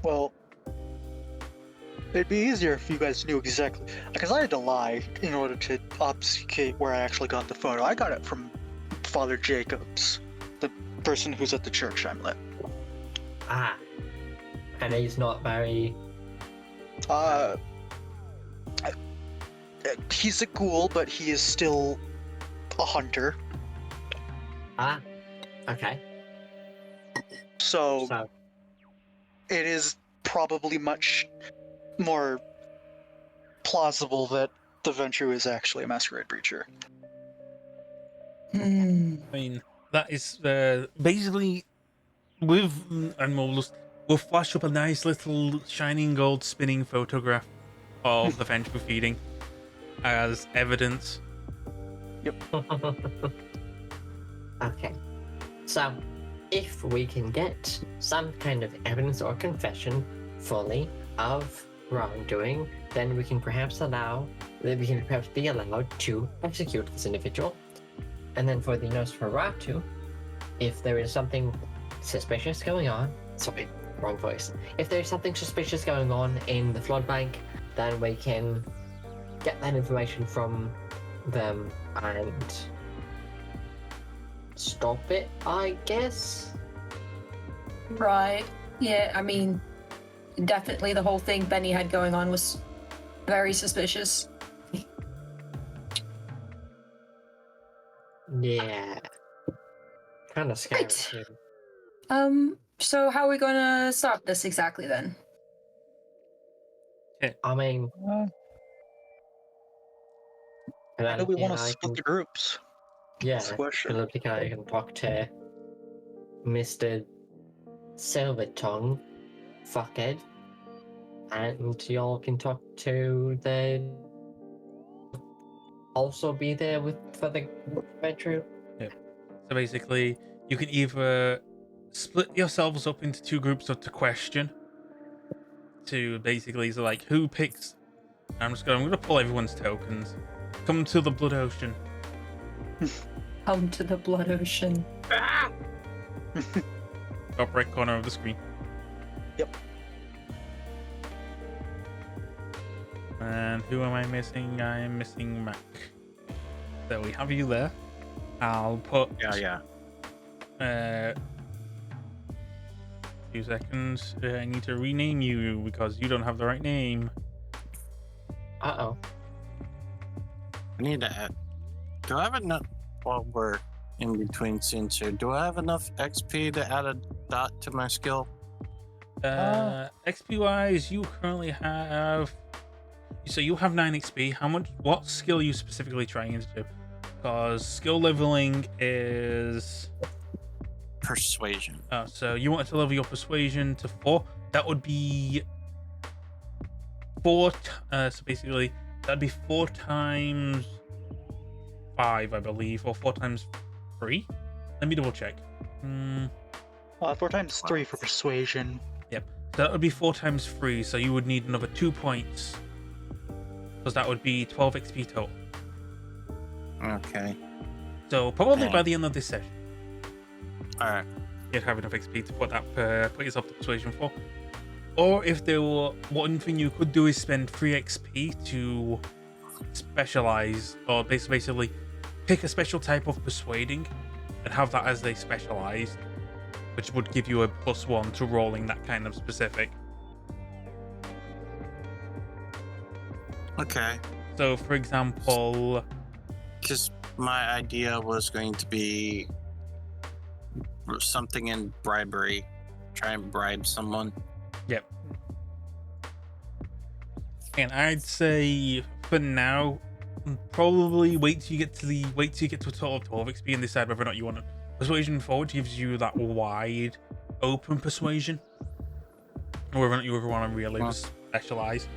Well, it'd be easier if you guys knew exactly, because I had to lie in order to obfuscate where I actually got the photo. I got it from Father Jacobs, the person who's at the church I'm at. And he's not very... He's a ghoul, but he is still a hunter. Okay. So it is probably much more plausible that the Ventru is actually a Masquerade breacher. I mean, that is basically and we'll flash up a nice little shining gold spinning photograph of the Ventru feeding as evidence. Yep. Okay. So, if we can get some kind of evidence or confession fully of wrongdoing, then we can perhaps be allowed to execute this individual. And then for the Nosferatu, if there is something suspicious going on, sorry, wrong voice. If there's something suspicious going on in the flood bank, then we can get that information from them and stop it, I guess. Right. Yeah, I mean, definitely the whole thing Benny had going on was very suspicious. Yeah. Kind of scary. Right. Too. So how are we gonna stop this exactly then? I mean, How do we want to split the groups? Yeah, That's the question. Philip, I can talk to Mr. Silvertongue, fuckhead, and y'all can talk to the. Also be there for the Ventru. Yeah. So basically, you can either split yourselves up into two groups to question. To basically, so like, who picks? I'm gonna pull everyone's tokens. Come to the Blood Ocean. Come to the Blood Ocean. Top right corner of the screen. Yep. And who am I missing? I'm missing Mac. So we have you there. I'll put. Yeah. 2 seconds. I need to rename you because you don't have the right name. Uh-oh. I need to add. Do I have enough? While we're in between scenes here, do I have enough XP to add a dot to my skill? XP wise, you currently have. So you have 9 XP. What skill are you specifically trying to do? Because skill leveling is Persuasion. so you wanted to level your persuasion to 4. That would be So basically, that'd be 4 times 5, I believe, or 4 times 3. Let me double check. 4 times 3 for persuasion. Yep. So that would be 4 times 3. So you would need another 2 points, because that would be 12 XP total. Okay. So probably Yeah. by the end of this session, All right. you'd have enough XP to put yourself to persuasion for. Or if there were, one thing you could do is spend 3 XP to specialize, or basically pick a special type of persuading and have that as a specialized, which would give you a +1 to rolling that kind of specific. Okay. So for example, Because my idea was going to be something in bribery. Try and bribe someone. yep. And I'd say for now, probably wait till you get to a total of 12 XP and decide whether or not you want to. Persuasion forward gives you that wide open persuasion, or whether or not you ever want to really specialize.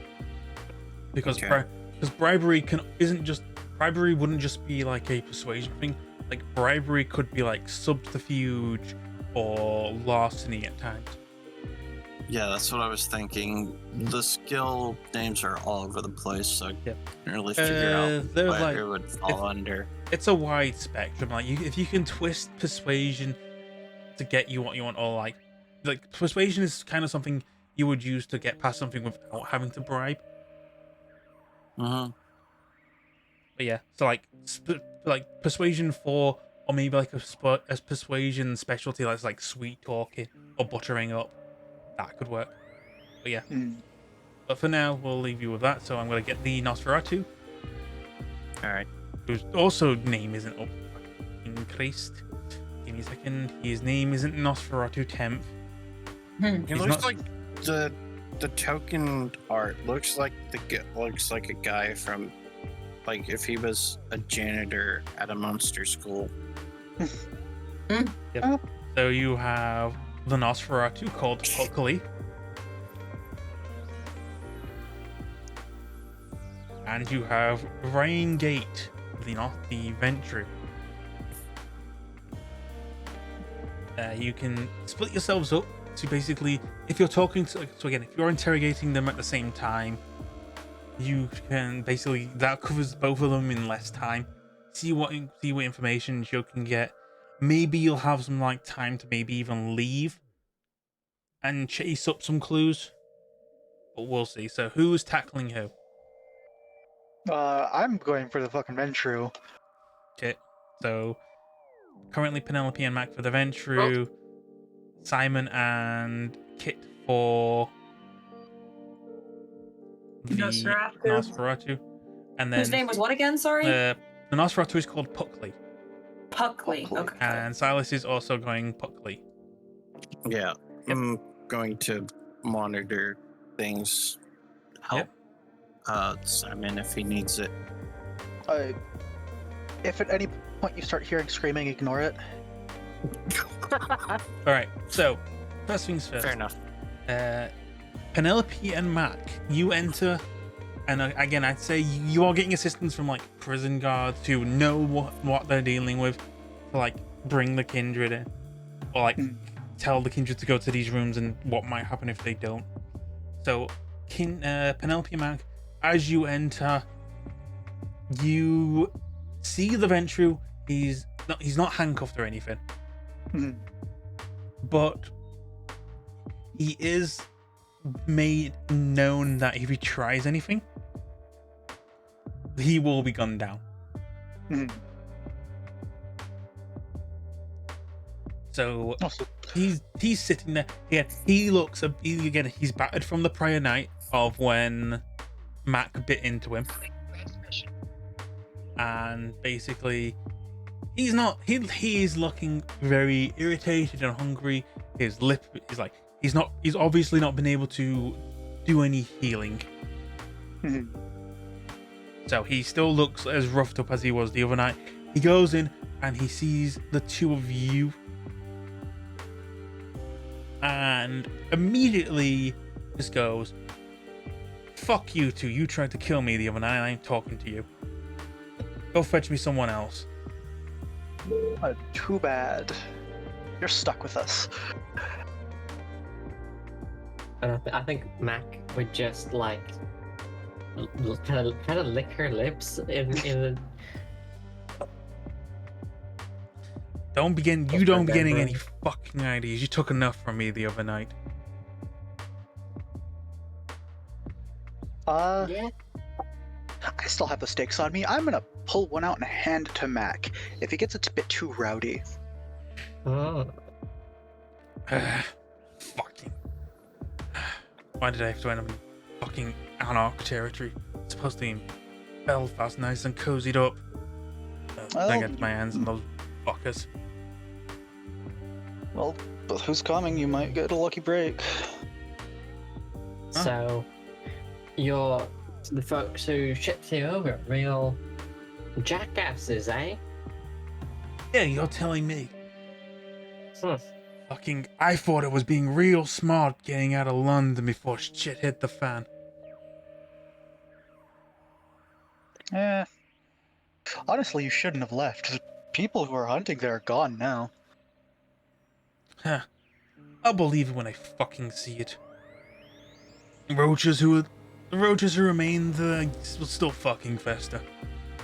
Because Okay. because bribery bribery wouldn't just be like a persuasion thing. Like bribery could be like subterfuge or larceny at times. Yeah, that's what I was thinking. The skill names are all over the place, so I Yep. can't really figure out they're what like- it would fall under. It's a wide spectrum. Like if you can twist persuasion to get you what you want, or like persuasion is kind of something you would use to get past something without having to bribe. Mm-hmm. But yeah, so like persuasion 4, or maybe like a persuasion specialty that's like sweet talking or buttering up. That could work. But yeah. But for now, we'll leave you with that. So I'm gonna get the Nosferatu, All right. whose also name isn't up increased. Give me a second. His name isn't Nosferatu 10th. It He's looks not- like the token art looks like looks like a guy from, like, if he was a janitor at a monster school. So you have the Nosferatu called Coterie. And you have Rain Gate, the Ventru. You can split yourselves up. So basically, if you're talking to, so again, if you're interrogating them at the same time, you can basically, that covers both of them in less time. See what information you can get. Maybe you'll have some like time to maybe even leave and chase up some clues, but we'll see. So who's tackling who? I'm going for the fucking Ventru. Okay, so currently Penelope and Mac for the Ventru, Simon and Kit for the Nosferatu. And then Whose name was what again? Sorry. the Nosferatu is called Puckley, Puckley. Okay. and Silas is also going Puckley. Yeah, I'm going to monitor things. Help Simon if he needs it. If at any point you start hearing screaming, ignore it. All right, so first things first. Fair enough. Penelope and Mac, you enter, and again, I'd say you are getting assistance from like prison guards who know what they're dealing with, to like bring the Kindred in, or like tell the Kindred to go to these rooms and what might happen if they don't. So, Penelope and Mac, as you enter, you see the Ventru. He's not handcuffed or anything, but he is made known that if he tries anything, he will be gunned down. So he's sitting there. Yeah, he looks again. He's battered from the prior night of when Mac bit into him, and basically he's not. He is looking very irritated and hungry. His lip is like he's obviously not been able to do any healing. So he still looks as roughed up as he was the other night. He goes in and he sees the two of you, and immediately just goes, fuck you two. You tried to kill me the other night. I ain't talking to you. Go fetch me someone else. Too bad. You're stuck with us. And I think Mac would just like kind of lick her lips in the. Don't be getting any fucking ideas. You took enough from me the other night. Yeah. I still have the stakes on me. I'm gonna pull one out and hand it to Mac. If he gets a bit too rowdy. Oh. Fucking. Why did I have to end up in fucking Anarch territory? It's supposed to be in Belfast, nice and cozied up. I got my hands on those fuckers. Well, but who's coming? You might get a lucky break. So, you're the folks who shipped you over, real jackasses, eh? Yeah, you're telling me. Hmm. Fucking, I thought it was being real smart getting out of London before shit hit the fan. Honestly, you shouldn't have left. The people who are hunting there are gone now. Huh. I'll believe it when I fucking see it. The roaches who remain there will still fucking fester.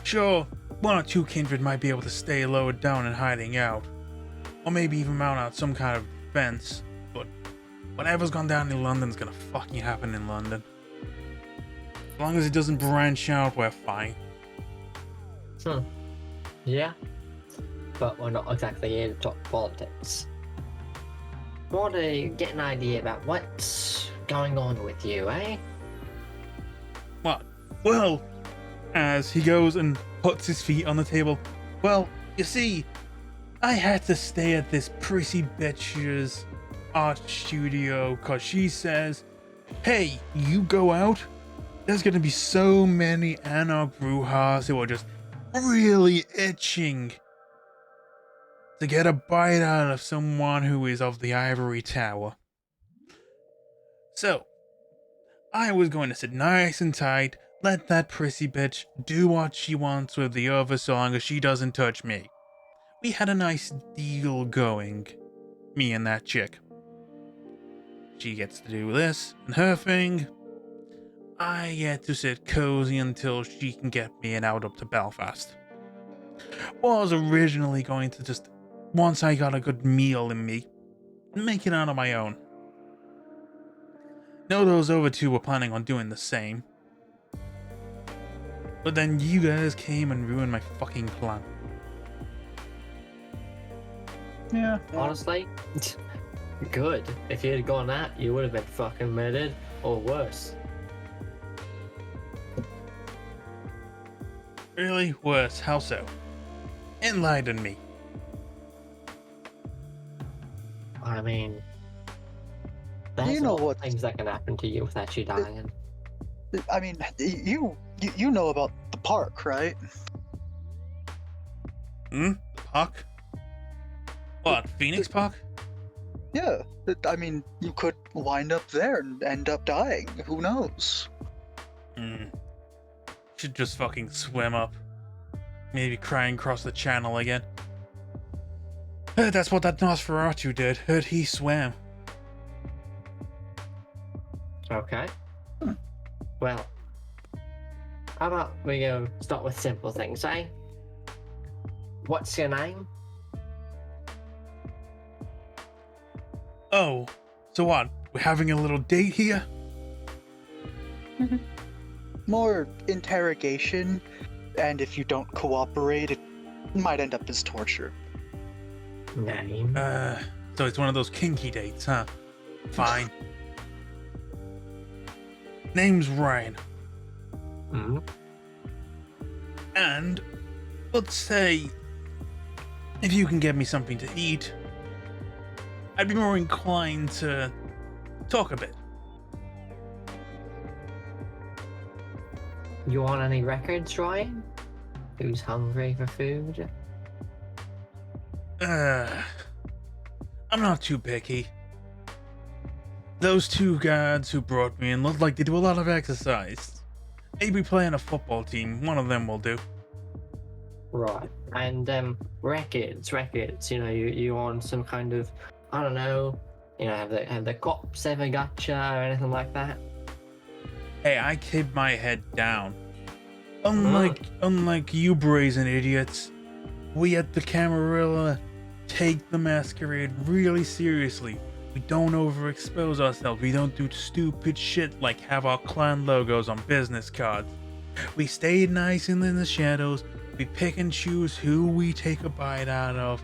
Sure, one or two kindred might be able to stay lowered down and hiding out. Or maybe even mount out some kind of defense. But whatever's gone down in London's gonna fucking happen in London. As long as it doesn't branch out, we're fine. Yeah. But we're not exactly here to talk politics. More to get an idea about what's going on with you, eh? What? Well, as he goes and puts his feet on the table. Well, you see, I had to stay at this prissy bitch's art studio because she says, hey, you go out, there's gonna be so many Anarch Brujas who are just really itching to get a bite out of someone who is of the Ivory Tower. So, I was going to sit nice and tight, let that prissy bitch do what she wants with the other so long as she doesn't touch me. We had a nice deal going, me and that chick. She gets to do this and her thing. I get to sit cozy until she can get me and out up to Belfast. Was originally going to just, once I got a good meal in me, make it out on my own. Know those other two were planning on doing the same. But then you guys came and ruined my fucking plan. Yeah. Honestly, good. If you had gone that, you would have been fucking murdered, or worse. Really? Worse? How so? Enlighten me. I mean, there's You know a lot of what- things that can happen to you without you dying. I mean, you know about the park, right? Park? What, Phoenix Park? Yeah. I mean, you could wind up there and end up dying. Who knows? Should just fucking swim up. Maybe crying across the channel again. That's what that Nosferatu did. Heard he swam. Okay. Well, how about we go start with simple things, eh? What's your name? Oh, so what? We're having a little date here? More interrogation, and if you don't cooperate, it might end up as torture. Name. So it's one of those kinky dates, huh? Fine. Name's Ryan. Hmm. And let's say if you can get me something to eat, I'd be more inclined to talk a bit. You want any records, Ryan? Who's hungry for food? I'm not too picky. Those two guards who brought me in look like they do a lot of exercise. Maybe playing a football team, one of them will do. Right. And records. You know, you on some kind of, I don't know. You know, have the cops ever got you or anything like that? Hey, I keep my head down. Unlike you brazen idiots, we at the Camarilla take the Masquerade really seriously. We don't overexpose ourselves. We don't do stupid shit like have our clan logos on business cards. We stay nice and in the shadows. We pick and choose who we take a bite out of.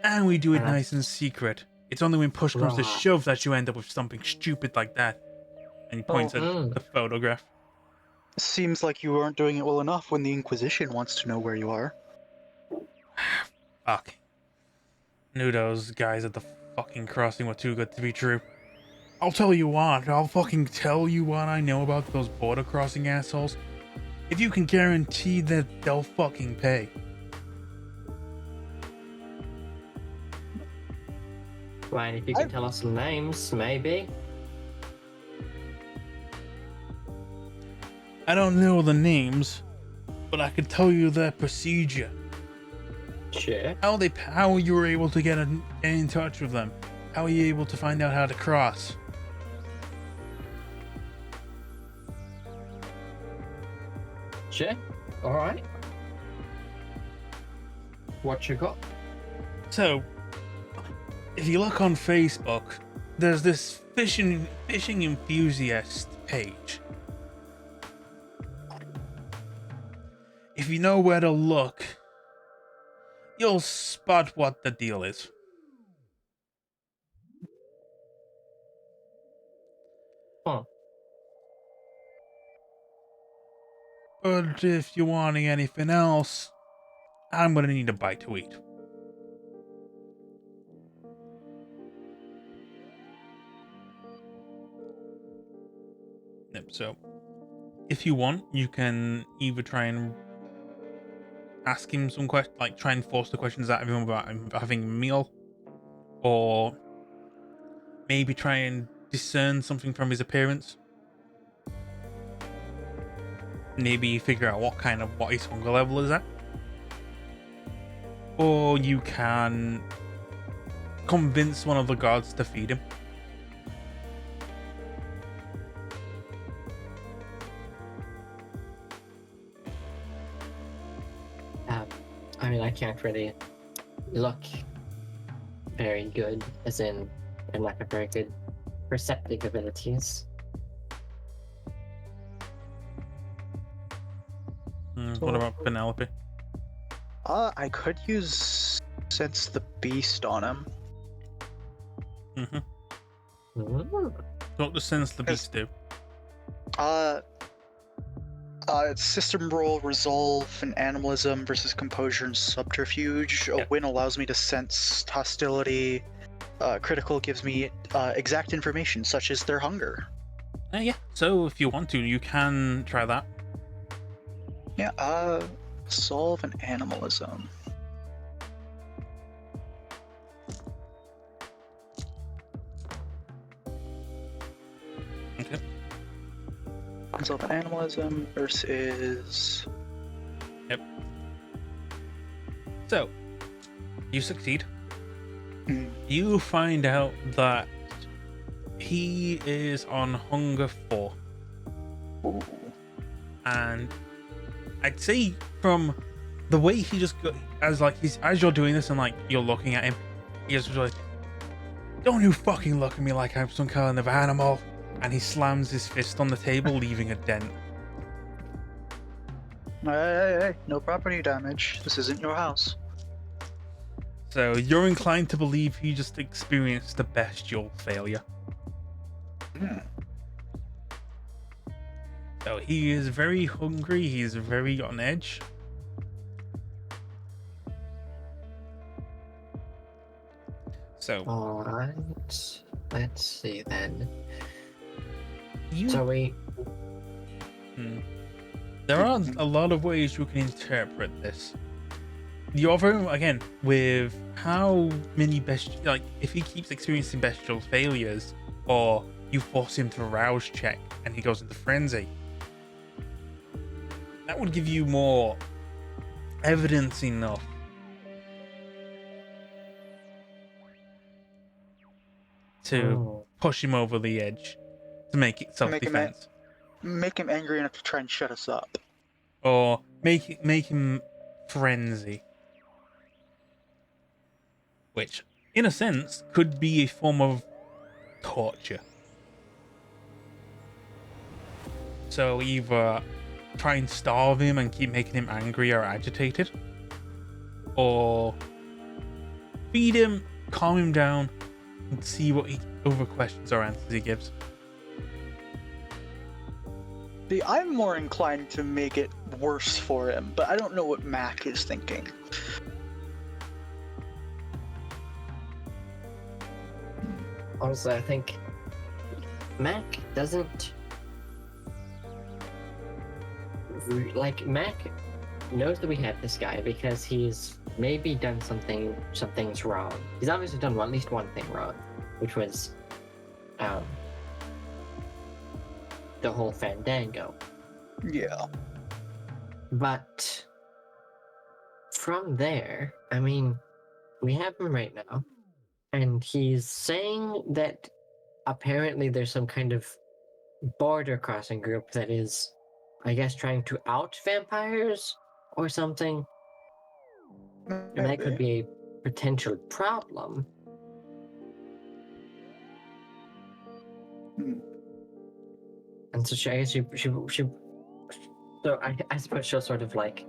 And we do it nice and secret. It's only when push comes to shove that you end up with something stupid like that. And he points at the photograph. Seems like you aren't doing it well enough when the Inquisition wants to know where you are. Fuck. Knew those guys at the fucking crossing were too good to be true. I'll tell you what, I'll fucking tell you what I know about those border crossing assholes. If you can guarantee that they'll fucking pay. Right, if you can tell us some names, maybe. I don't know the names, but I can tell you their procedure. Sure. How you were able to get in touch with them. How are you able to find out how to cross? Sure. Alright. What you got? So, if you look on Facebook, there's this fishing enthusiast page. If you know where to look, you'll spot what the deal is. Huh. But if you're wanting anything else, I'm gonna need a bite to eat. Yep, so if you want, you can either try and ask him some questions, like try and force the questions out of him about him having a meal, or maybe try and discern something from his appearance. Maybe figure out what his hunger level is at. Or you can convince one of the guards to feed him. I mean, I can't really look very good, as in like a very good perceptive abilities. What about Penelope? I could use Sense the Beast on him. What does Sense the Beast do? System roll, resolve, and animalism versus composure and subterfuge. A win allows me to sense hostility. Critical gives me exact information, such as their hunger. Yeah, so if you want to, you can try that. Yeah, solve and animalism. Okay. Solve and animalism versus... Yep. So, you succeed. You find out that he is on hunger 4. Ooh. And I'd say from the way he just as you're doing this and like you're looking at him, he just like, don't you fucking look at me like I'm some kind of animal. And he slams his fist on the table, leaving a dent. Hey, no property damage. This isn't your house. So you're inclined to believe he just experienced a bestial failure. So he is very hungry, he's very on edge. So alright, let's see then. You... So we... There are a lot of ways you can interpret this. you're very again with how many like if he keeps experiencing bestial failures, or you force him to rouse check and he goes into frenzy, that would give you more evidence enough to push him over the edge to make it self-defense, Make him angry enough to try and shut us up. or make him frenzy, which in a sense could be a form of torture. So either try and starve him and keep making him angry or agitated, or feed him, calm him down, and see what other questions or answers he gives. See, I'm more inclined to make it worse for him, but I don't know what Mac is thinking. Honestly, I think Mac doesn't Mac knows that we have this guy because he's maybe done some things wrong. He's obviously done at least one thing wrong, which was the whole Fandango. Yeah. But from there, I mean, we have him right now, and he's saying that apparently there's some kind of border crossing group that is, I guess, trying to out vampires or something. And that could be a potential problem. And so I guess she so I suppose she'll sort of like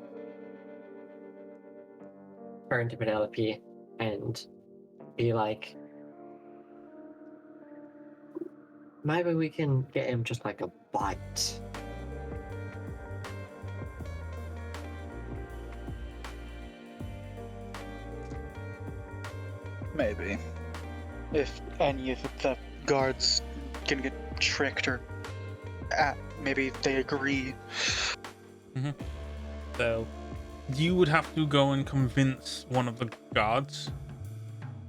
turn to Penelope and be like, maybe we can get him just like a bite. Maybe. If any of the guards can get tricked or maybe they agree. Mm-hmm. So you would have to go and convince one of the guards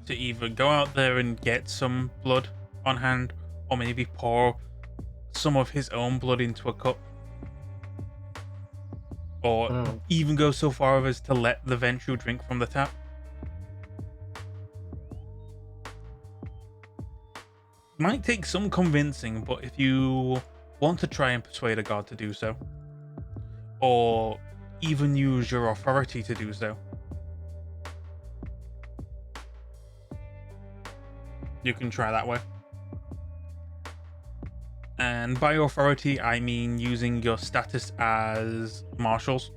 to either go out there and get some blood on hand, or maybe pour some of his own blood into a cup, or even go so far as to let the Ventrue drink from the tap. Might take some convincing, but if you want to try and persuade a guard to do so, or even use your authority to do so, you can try that way. And by authority, I mean using your status as marshals,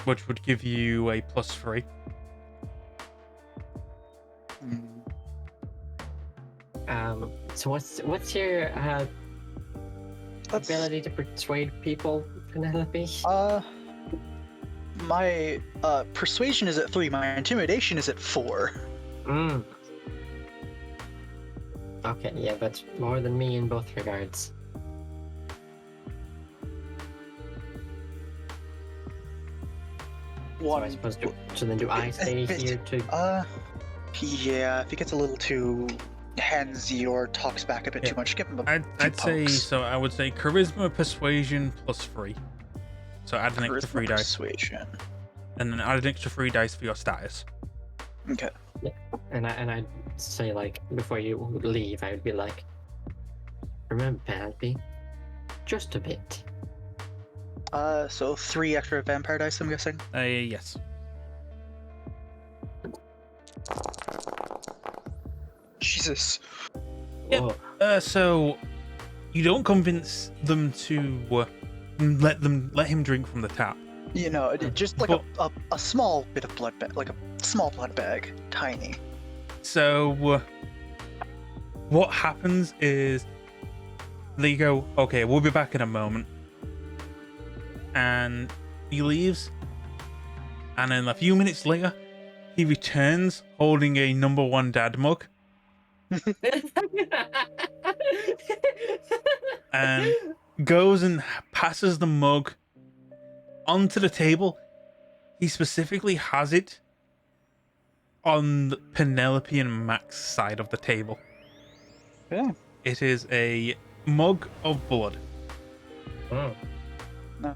which would give you a +3. So what's your ability to persuade people, Penelope? My persuasion is at 3. My intimidation is at 4. Okay, yeah, that's more than me in both regards. One. So I suppose so then do I stay here to? Yeah, if he gets a little too handsy or talks back a bit too much, give him a I'd say pokes. so. I would say charisma, persuasion +3. So add an extra 3 dice, persuasion. and then add an extra 3 dice for your status. Okay. Yeah. And I'd say, like, before you leave, I would be like, remember, Penelope, just a bit. So 3 extra vampire dice, I'm guessing. Yes. Jesus. Yep. So you don't convince them to let him drink from the tap. You know, just like a small bit of blood bag, like a small blood bag, tiny. So what happens is they go, okay, we'll be back in a moment, and he leaves, and then a few minutes later he returns holding a number 1 dad mug and goes and passes the mug onto the table. he specifically has it on Penelope and Mac's side of the table. Yeah. It is a mug of blood. Mm. No.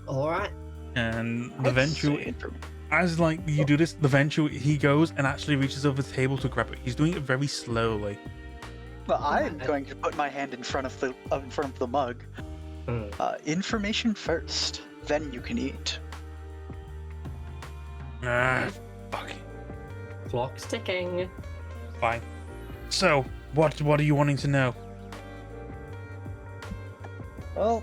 All right. And the I'd Venture, say for- as like you do this, the Venture, he goes and actually reaches over the table to grab it. He's doing it very slowly. Well, I'm going to put my hand in front of the mug. Mm. Information first, then you can eat. Ah, fuck. Clock's ticking. Fine. So, what are you wanting to know? Well,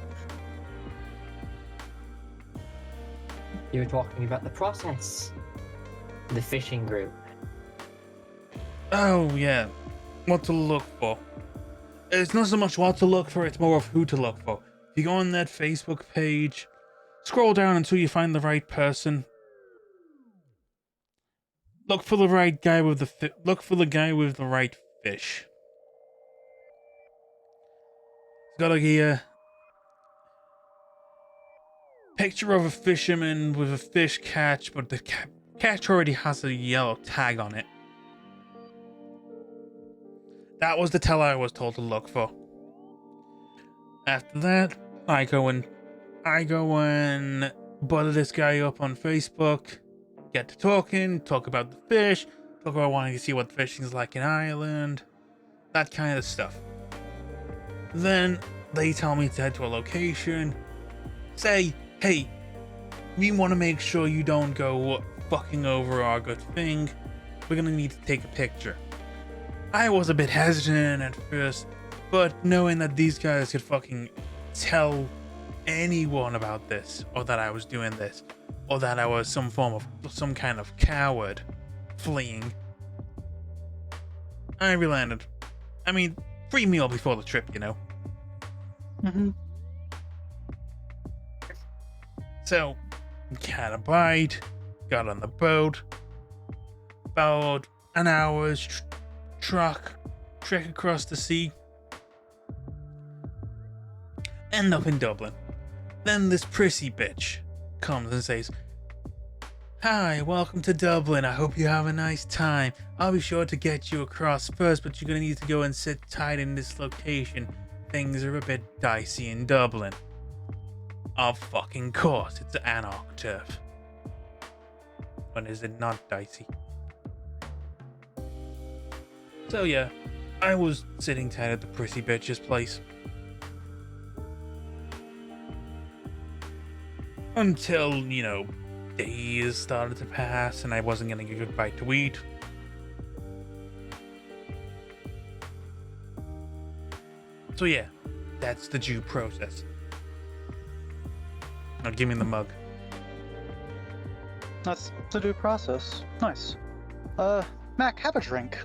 You were talking about the process. The fishing group. Oh yeah, what to look for. It's not so much what to look for; it's more of who to look for. If you go on that Facebook page, scroll down until you find the right person. Look for the right guy with the look for the guy with the right fish. It's got a picture of a fisherman with a fish catch, but the catch already has a yellow tag on it. That was the teller I was told to look for. After that, I go and butter this guy up on Facebook, get to talking, talk about the fish, talk about wanting to see what fishing's like in Ireland, that kind of stuff. Then they tell me to head to a location, say, hey, we want to make sure you don't go fucking over our good thing. We're gonna need to take a picture. I was a bit hesitant at first, but knowing that these guys could fucking tell anyone about this, or that I was doing this, or that I was some kind of coward fleeing, I relented. I mean, free meal before the trip, you know. mm-hmm. So, had a bite, got on the boat, about an hour's trek across the sea, end up in Dublin. Then this prissy bitch comes and says, "Hi, welcome to Dublin. I hope you have a nice time. I'll be sure to get you across first, but you're gonna need to go and sit tight in this location. Things are a bit dicey in Dublin." Of fucking course, it's an octave. When is it not dicey? So yeah, I was sitting tight at the prissy bitch's place. Until, you know, days started to pass and I wasn't getting a good bite to eat. So yeah, that's the due process. Now give me the mug. That's the due process. Nice. Mac, have a drink.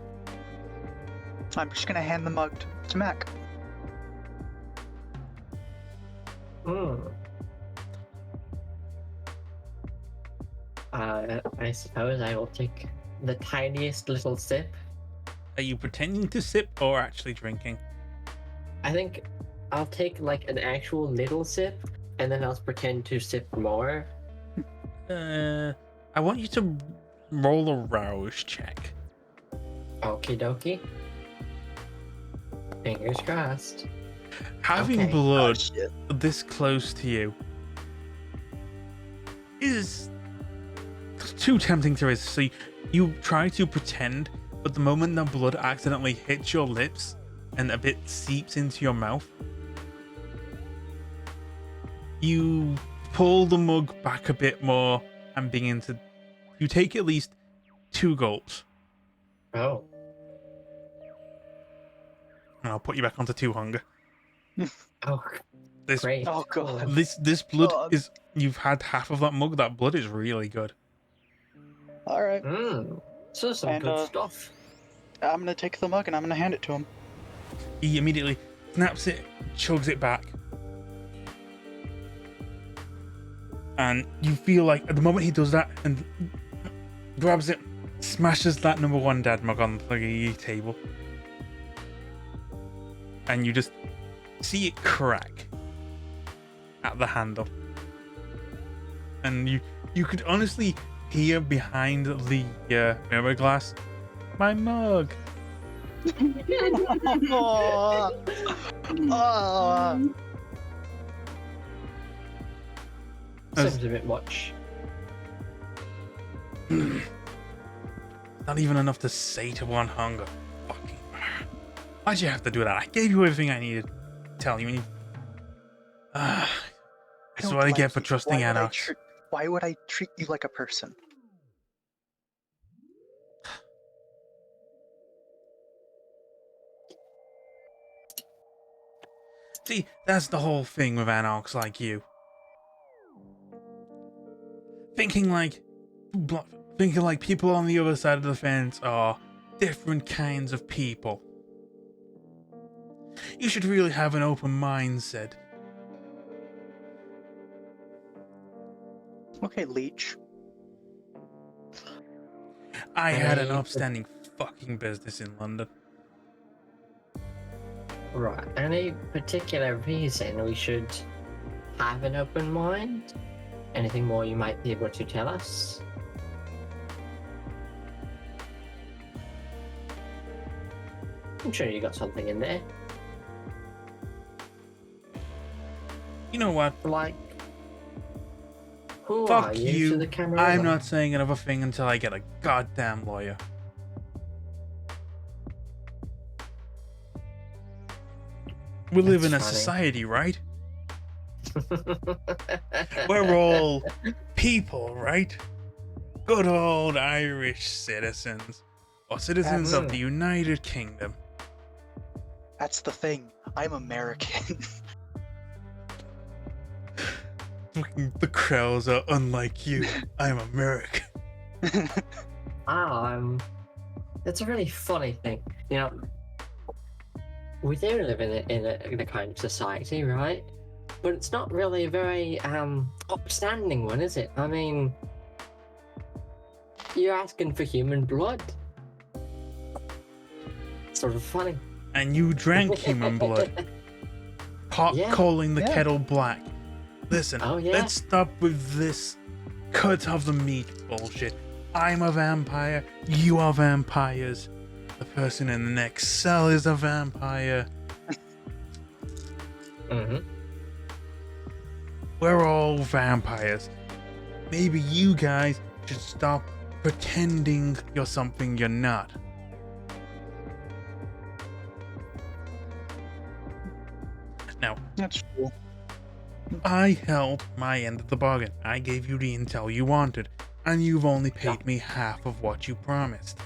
I'm just gonna hand the mug to Mac. I suppose I will take the tiniest little sip. Are you pretending to sip or actually drinking? I think I'll take like an actual little sip, and then I'll pretend to sip more. I want you to roll a rouse check. Okie dokie. Fingers crossed. Having Okay. blood shit. this close to you is too tempting to resist. So you try to pretend, but the moment the blood accidentally hits your lips and a bit seeps into your mouth, you pull the mug back a bit more and begin to... You take at least 2 gulps. Oh. And I'll put you back onto 2 hunger. Oh, This great. Oh god. this blood God. is... You've had half of that mug. That blood is really good. Alright. So some And, good stuff. I'm gonna take the mug and I'm gonna hand it to him. He immediately snaps it, chugs it back. And you feel like at the moment he does that and grabs it, smashes that number 1 dad mug on the table. And you just see it crack at the handle. and you could honestly hear behind the mirror glass, my mug. Oh, oh. As- Seems a bit much. Not even enough to sate one hunger. Fucking. Why'd you have to do that? I gave you everything I needed to tell you. And you... I That's don't what I get like for you. trusting Why would I Anox. Why would I treat you like a person? See, that's the whole thing with Anox like you. Thinking like people on the other side of the fence are different kinds of people. You should really have an open mindset. Okay, Leech. I had an Hey. upstanding fucking business in London. Right. Any particular reason we should have an open mind? Anything more you might be able to tell us? I'm sure you got something in there. You know what? Like, who are Fuck you, you. to the camera? I'm not saying another thing until I get a goddamn lawyer. We live in a That's funny. society, right? We're all people, right? Good old Irish citizens. Or citizens of the United Kingdom. That's the thing. I'm American. Fucking the Crows are unlike you. I'm American. It's a really funny thing. You know, we do live in a kind of society, right? But it's not really a very upstanding one, is it? I mean, you're asking for human blood. Sort of funny. And you drank human blood. Pot Yeah. calling the Yeah. kettle black. Listen, Oh, yeah. let's stop with this cut of the meat bullshit. I'm a vampire, you are vampires. The person in the next cell is a vampire. Mm-hmm. We're all vampires. Maybe you guys should stop pretending you're something you're not. Now, That's true. I held my end of the bargain. I gave you the intel you wanted, and you've only paid me half of what you promised.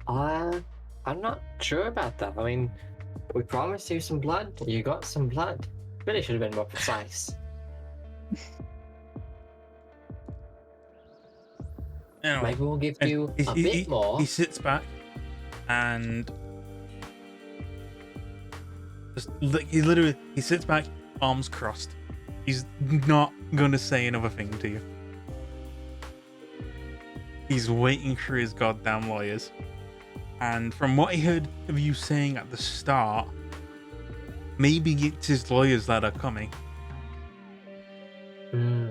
I'm not sure about that. I mean, we promised you some blood. You got some blood. Really should have been more precise. Anyway, Maybe we'll give and you a bit more. He sits back and he sits back, arms crossed. He's not gonna say another thing to you. He's waiting for his goddamn lawyers. And from what I heard of you saying at the start, maybe it's his lawyers that are coming. Hmm.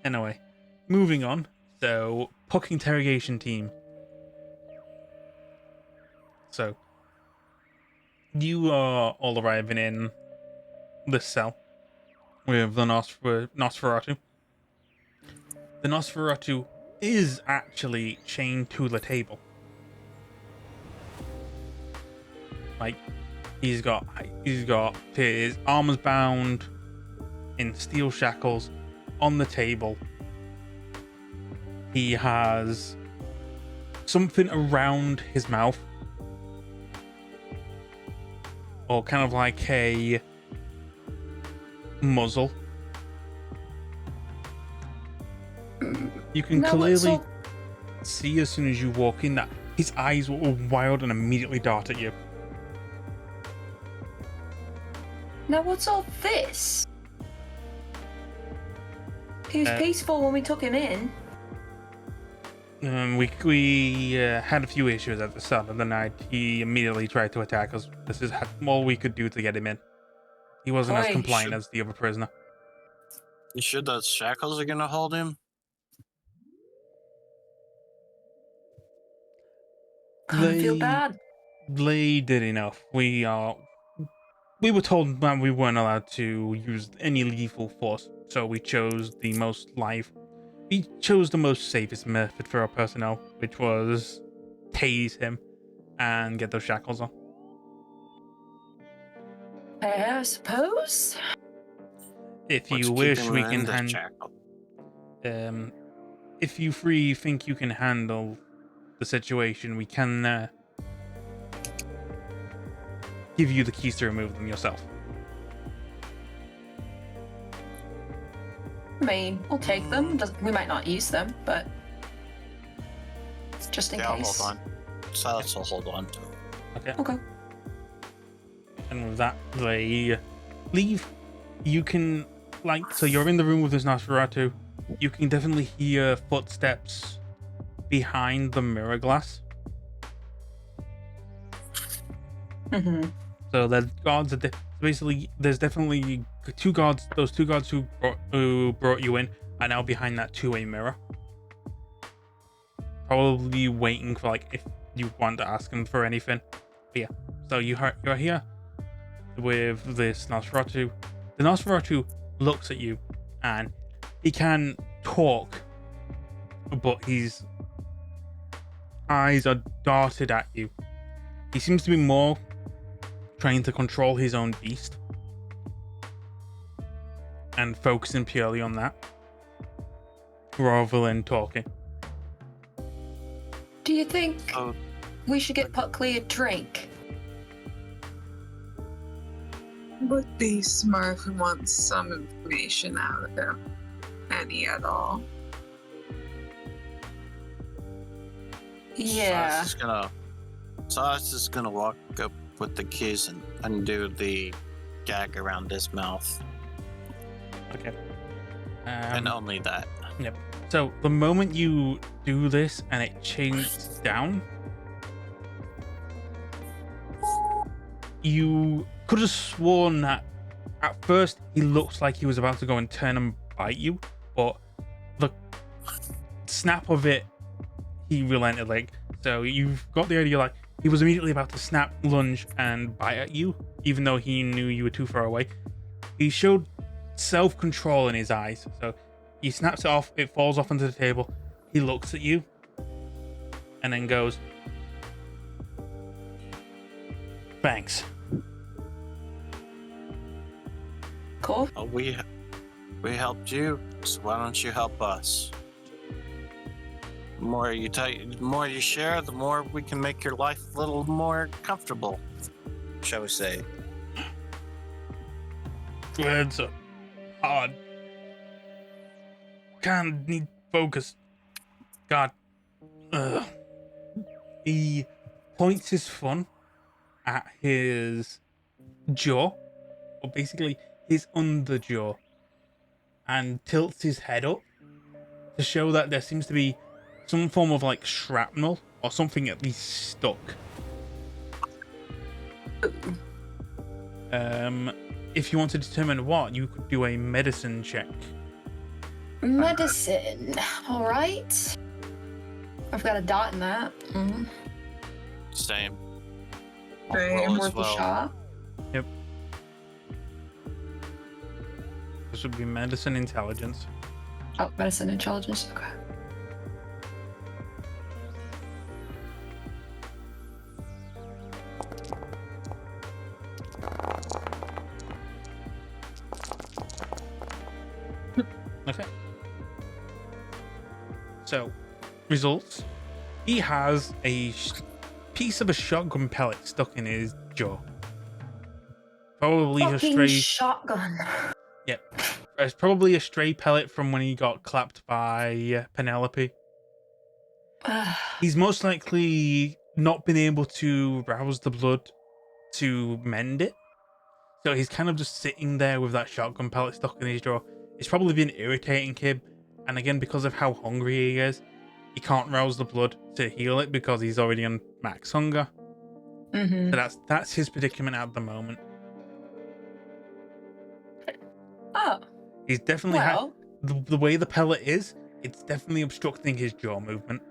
Anyway, moving on. So, Puck interrogation team. So, you are all arriving in the cell with the Nosferatu. The Nosferatu is actually chained to the table. Like, he's got his arms bound in steel shackles on the table. He has something around his mouth, or kind of like a muzzle. You can Now, what's clearly all- see as soon as you walk in that his eyes will wild and immediately dart at you. Now, what's all this? He was Uh, peaceful when we took him in. We had a few issues at the start of the night. He immediately tried to attack us. This is all we could do to get him in. He wasn't as Boy, compliant should- as the other prisoner. You sure those shackles are gonna hold him? Kind of feel They bad. did enough. We were told that we weren't allowed to use any lethal force, so we chose the most safest method for our personnel, which was tase him and get those shackles on. I suppose. If Let's you keep wish, him we in can the hand. shackle. If you three think you can handle the situation, we can give you the keys to remove them yourself. I mean, we'll take them. We might not use them, but just in Yeah, I'll case. hold on. Silas will hold on to him. Okay. And with that, they leave. You can, so you're in the room with this Nosferatu. You can definitely hear footsteps behind the mirror glass. Mm-hmm. So the guards are basically, there's definitely two guards. Those two guards who brought you in are now behind that two-way mirror, probably waiting for if you want to ask them for anything. But yeah, so you're here with this Nosferatu. The Nosferatu looks at you, and he can talk, but his eyes are darted at you. He seems to be more trying to control his own beast and focusing purely on that rather than talking. Do you think Oh, we should get Puckley a drink? Would be smart if we want some information out of him. Any at all. Yeah. Silas is gonna walk up with the keys and undo the gag around his mouth. Okay. And only that. Yep. So the moment you do this and it changes down, you could have sworn that at first he looks like he was about to go and turn and bite you, but the snap of it, he relented. So you've got the idea, he was immediately about to snap, lunge, and bite at you, even though he knew you were too far away. He showed self-control in his eyes, so he snaps it off, it falls off onto the table, he looks at you, and then goes, "Thanks." Cool. We helped you, so why don't you help us? The more you share, the more we can make your life a little more comfortable, shall we say? Words are hard. Can't need focus. God. Ugh. He points his thumb at his jaw, or basically his underjaw, and tilts his head up to show that there seems to be some form of shrapnel or something at least stuck. If you want to determine what, you could do a medicine check. Medicine. All right. I've got a dot in that. Mm-hmm. Same. Right. Roll as Worth a well. shot. Yep. This would be medicine intelligence. Oh, medicine intelligence. Okay. Okay. So, results. He has a piece of a shotgun pellet stuck in his jaw. Probably a Fucking stray. shotgun. Yep. It's probably a stray pellet from when he got clapped by Penelope. He's most likely not been able to rouse the blood to mend it. So he's kind of just sitting there with that shotgun pellet stuck in his jaw. It's probably been irritating him. And again, because of how hungry he is, he can't rouse the blood to heal it because he's already on max hunger. Mm-hmm. So that's his predicament at the moment. Oh, He's definitely Well, the way the pellet is. It's definitely obstructing his jaw movement.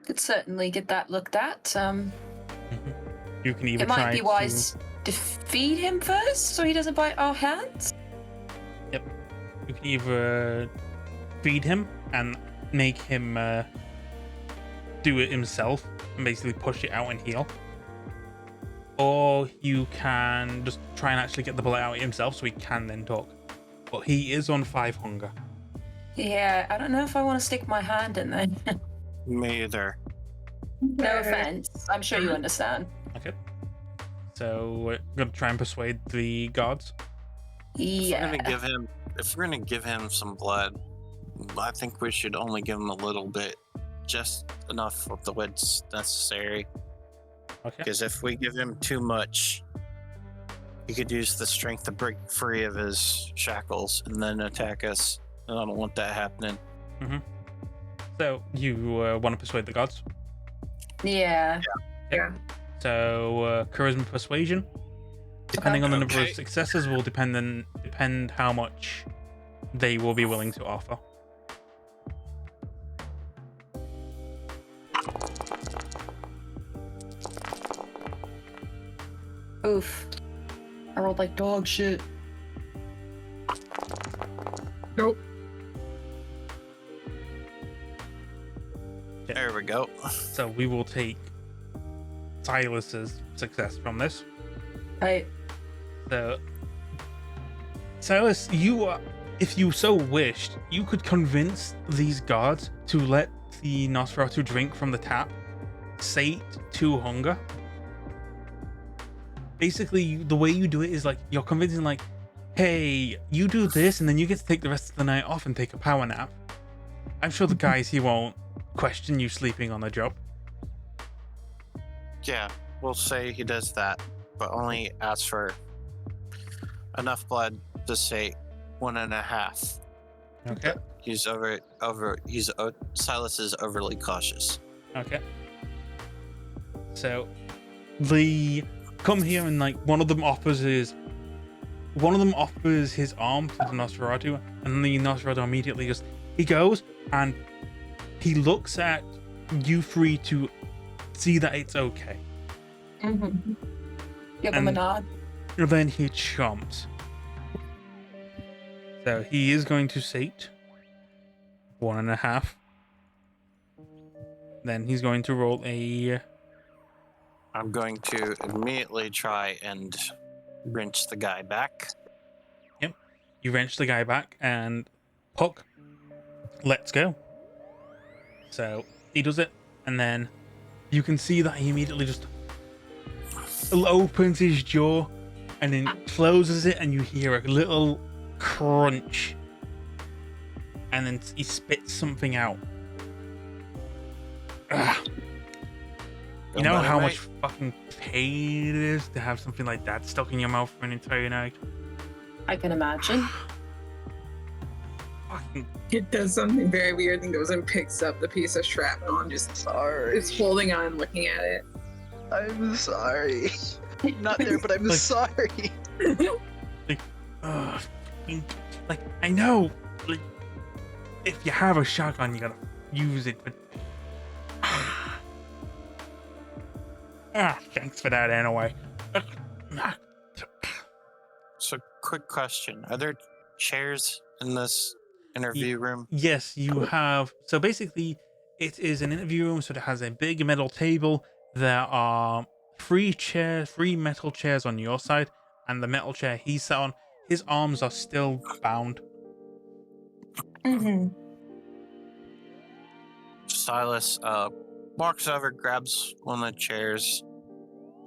could certainly get that looked at. You can either It might try be wise to feed him first so he doesn't bite our hands. You can either feed him and make him do it himself and basically push it out and heal. Or you can just try and actually get the bullet out himself so he can then talk. But he is on 5 hunger. Yeah, I don't know if I want to stick my hand in there. Me either. No offense. I'm sure you understand. Okay. So we're gonna try and persuade the guards. Yeah. If we're gonna give him some blood, I think we should only give him a little bit, just enough of the what's necessary. Okay. Because if we give him too much, he could use the strength to break free of his shackles and then attack us. And I don't want that happening. So you want to persuade the gods? Yeah. Yeah. So charisma persuasion, depending on the number of Okay. successes, will depend how much they will be willing to offer. Oof. I rolled like dog shit. Nope. There we go. So we will take Silas's success from this. Right. So, Silas, if you so wished, you could convince these guards to let the Nosferatu drink from the tap, sate to hunger. Basically, the way you do it is like you're convincing, like, hey, you do this, and then you get to take the rest of the night off and take a power nap. I'm sure the guys he won't question you sleeping on the job. Yeah, we'll say he does that, but only asks for enough blood to say 1.5. Okay. Silas is overly cautious. Okay. So they come here and like one of them offers his arm to the Nosferatu, and the Nosferatu immediately he goes and he looks at you three to see that it's okay. Mm-hmm. Give him a And- nod. And then he chomps. So he is going to sate 1.5. Then he's going to roll a. I'm going to immediately try and wrench the guy back. You wrench the guy back and Puck, let's go. So he does it, and then you can see that he immediately just opens his jaw and then closes it, and you hear a little crunch, and then he spits something out. Ugh. You know how much fucking pain it is to have something like that stuck in your mouth for an entire night? I can imagine. Fucking It does something very weird and goes and picks up the piece of shrapnel and just is holding on and looking at it. I'm sorry. I'm not there, but I'm Like- sorry. ugh, like I know, like if you have a shotgun, you gotta use it, but thanks for that anyway. So, quick question: are there chairs in this interview room? Yes, you have. So basically, it is an interview room. So it has a big metal table. There are 3 metal chairs on your side, and the metal chair he sat on. His arms are still bound. Mm-hmm. Silas walks over, grabs one of the chairs,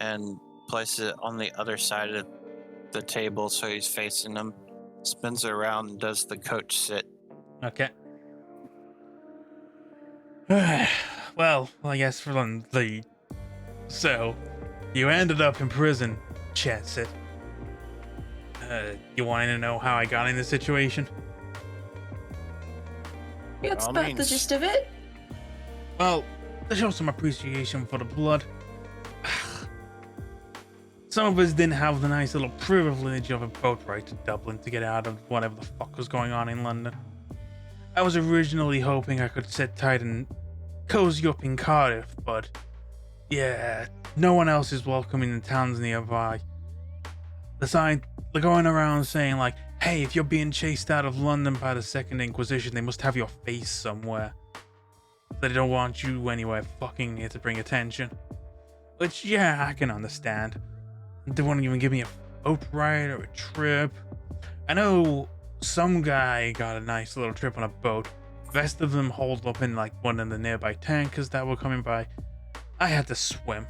and places it on the other side of the table so he's facing them. Spins it around and does the coach sit. Okay. Well, I guess for the lead. So, you ended up in prison, Chad said. You wanting to know how I got in this situation? That's all about the means. gist of it. Well, to show some appreciation for the blood, some of us didn't have the nice little privilege of a boat ride to Dublin to get out of whatever the fuck was going on in London. I was originally hoping I could sit tight and cozy up in Cardiff, but yeah, no one else is welcome in the towns nearby. They're going around saying like, hey, if you're being chased out of London by the Second Inquisition, they must have your face somewhere. They don't want you anywhere fucking near to bring attention. Which, yeah, I can understand. They won't even give me a boat ride or a trip. I know some guy got a nice little trip on a boat. The rest of them holed up in like one of the nearby tankers that were coming by. I had to swim.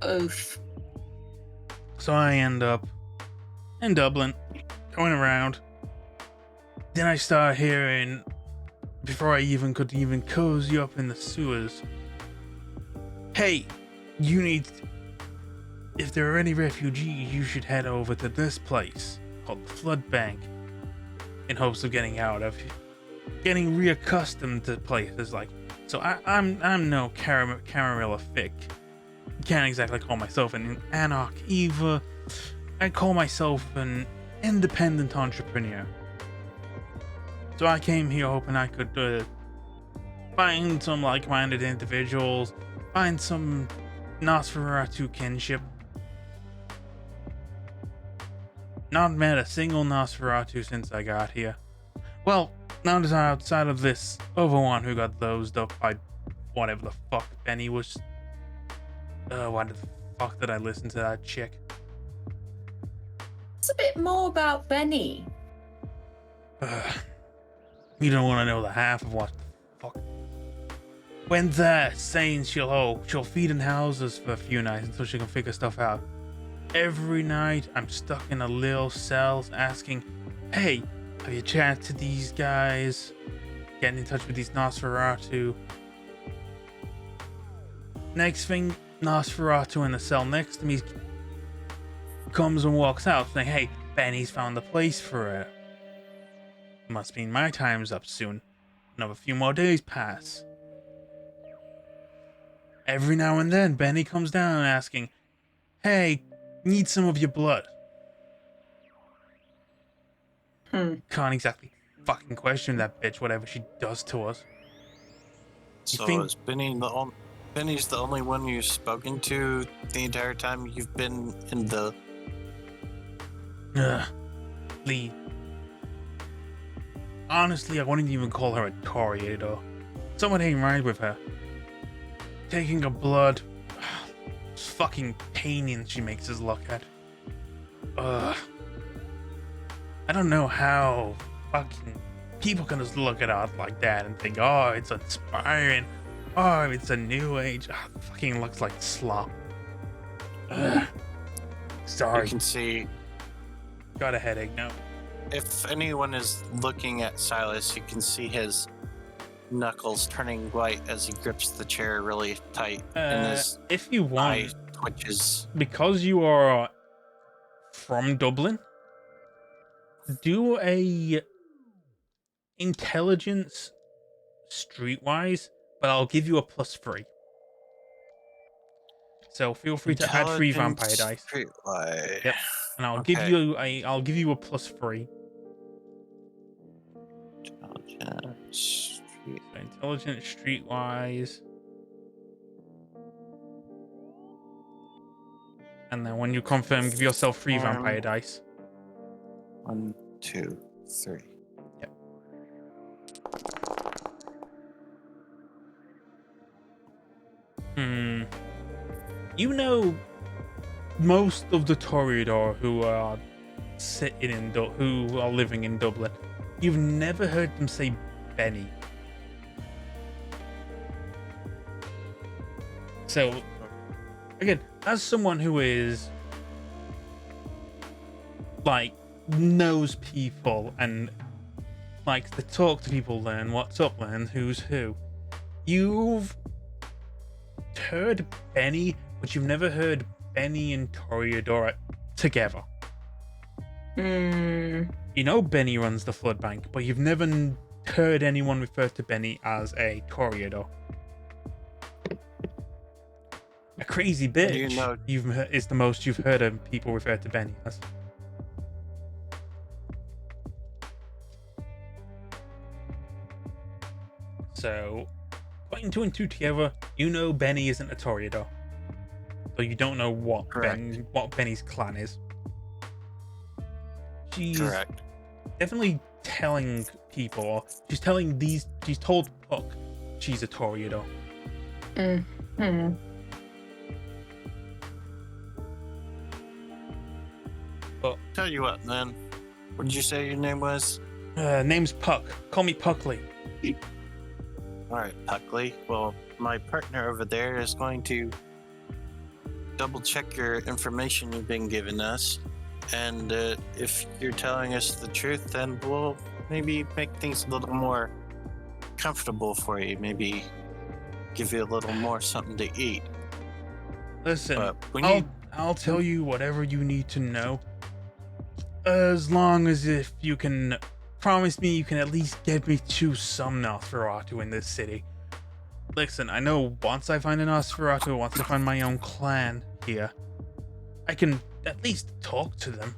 Oof. So I end up in Dublin, going around. Then I start hearing, before I could cozy up in the sewers, hey, if there are any refugees, you should head over to this place called the Flood Bank in hopes of getting reaccustomed to places like. So I'm no Caramilla Fick. Can't exactly call myself an anarch either. I call myself an independent entrepreneur. So I came here hoping I could find some like-minded individuals, find some Nosferatu kinship. Not met a single Nosferatu since I got here. Well, not outside of this other one who got dozed up by whatever the fuck Benny was. Why the fuck did I listen to that chick? It's a bit more about Benny. You don't want to know the half of what the fuck. When there, saying she'll feed and house us for a few nights until she can figure stuff out. Every night, I'm stuck in a little cell asking, hey, have you chatted to these guys? Getting in touch with these Nosferatu. Next thing, Nosferatu in the cell next to me comes and walks out saying, hey, Benny's found a place for it. Must mean my time's up soon. Another few more days pass. Every now and then, Benny comes down asking, hey, need some of your blood. Can't exactly fucking question that bitch, whatever she does to us. So is Benny's the only one you've spoken to the entire time you've been in the... Lee. Honestly, I wouldn't even call her a Toreador. Someone ain't right with her. Taking her blood. It's fucking painting she makes us look at. I don't know how fucking people can just look at art like that and think, oh, it's inspiring. Oh, it's a new age. Oh, it fucking looks like slop. Sorry. You can see... Got a headache now. If anyone is looking at Silas, you can see his knuckles turning white as he grips the chair really tight. And his if you want, eye twitches. because you are from Dublin, do a intelligence streetwise, but I'll give you a +3. So feel free to add 3 vampire dice. Streetwise. Yep. And I'll Okay. give you a +3. Intelligence. So intelligent streetwise. And then when you confirm, give yourself 3 vampire dice. 1, 2, 3. Yep. You know, most of the Toreador who are who are living in Dublin, you've never heard them say Benny. So, again, as someone who is like knows people and likes to talk to people, learn what's up, learn who's who, you've heard Benny, but you've never heard Benny and Toreador together. You know Benny runs the Flood Bank, but you've never heard anyone refer to Benny as a Toreador. A crazy bitch. You know- Is the most you've heard of people refer to Benny as. So, putting two and two together, you know Benny isn't a Toreador. So you don't know what Correct. what Benny's clan is. She's Correct. definitely telling people. She's told Puck she's a Toreador. Hmm. Tell you what, man. What did you say your name was? Name's Puck. Call me Puckley. All right, Puckley. Well, my partner over there is going to double check your information you've been giving us, and if you're telling us the truth, then we'll maybe make things a little more comfortable for you. Maybe give you a little more something to eat. Listen, But we need. I'll tell you whatever you need to know. As long as if you can promise me you can at least get me to some Nosferatu in this city. Listen, I know once I find a Nosferatu, once I find my own clan here, I can at least talk to them.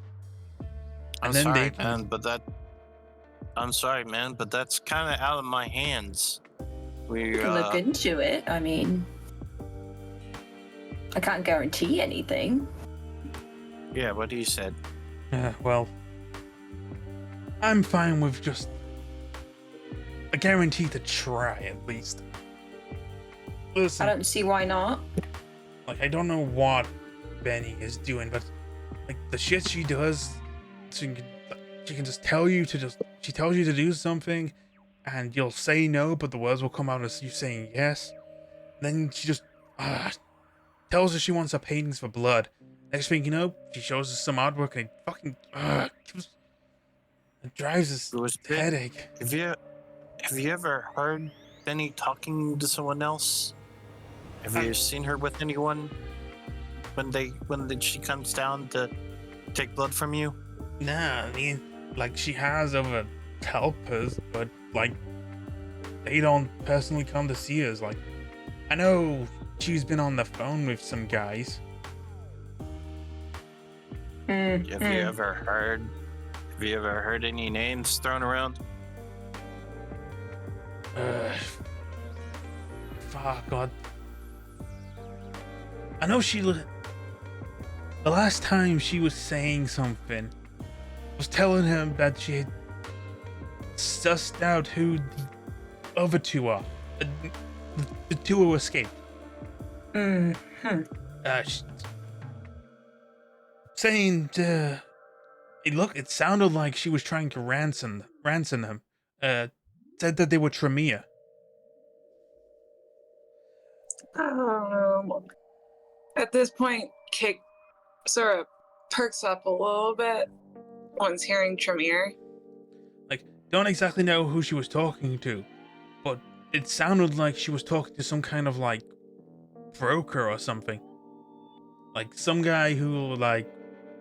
I'm then sorry, they can- man, but that. I'm sorry, man, but that's kind of out of my hands. We Look into it. I mean, I can't guarantee anything. yeah. What you said. Well, I'm fine with just a guarantee to try at least. I Listen, don't see why not. like I don't know what Benny is doing, but like the shit she does, she can just tell you to she tells you to do something, and you'll say no, but the words will come out as you saying yes. Then she just tells us she wants our paintings for blood. Next thing you know, she shows us some artwork and it fucking it drives us It was big. headache. Have you ever heard Benny talking to someone else? Have you seen her with anyone when she comes down to take blood from you? Nah, I mean, like she has other helpers, but like they don't personally come to see us. Like I know she's been on the phone with some guys. Mm, Have you ever heard any names thrown around? Fuck God. I know the last time she was saying something, I was telling him that she had sussed out who the other two are. The two who escaped. Saying, it sounded like she was trying to ransom them. Said that they were Tremere. At this point, Kick sort of perks up a little bit once hearing Tremere. Like, don't exactly know who she was talking to, but it sounded like she was talking to some kind of like broker or something. Like some guy who like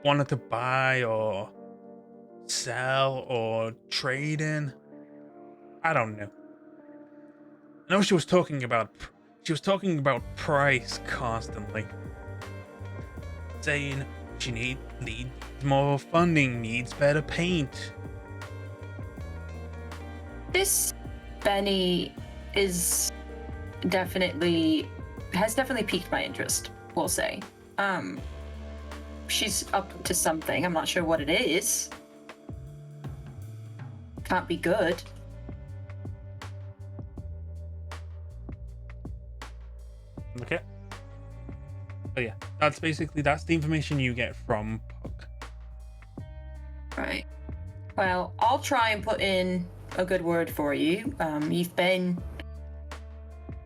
wanted to buy or sell or trade in. I don't know. I know she was talking about price constantly, saying she needs more funding, needs better paint. This Benny has definitely piqued my interest, we'll say. She's up to something. I'm not sure what it is. Can't be good. Okay. So yeah, that's the information you get from Puck. Right. Well, I'll try and put in a good word for you. You've been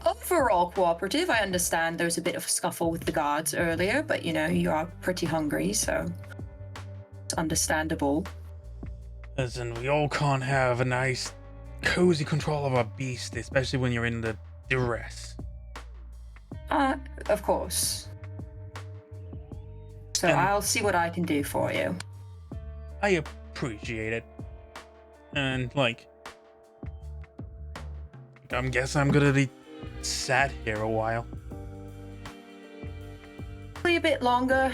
overall cooperative. I understand there was a bit of a scuffle with the guards earlier, but you are pretty hungry, so it's understandable. Listen, we all can't have a nice, cozy control of our beast, especially when you're in the duress. Of course. So And- I'll see what I can do for you. I appreciate it. And like, I guess I'm gonna be sat here a while. a bit longer.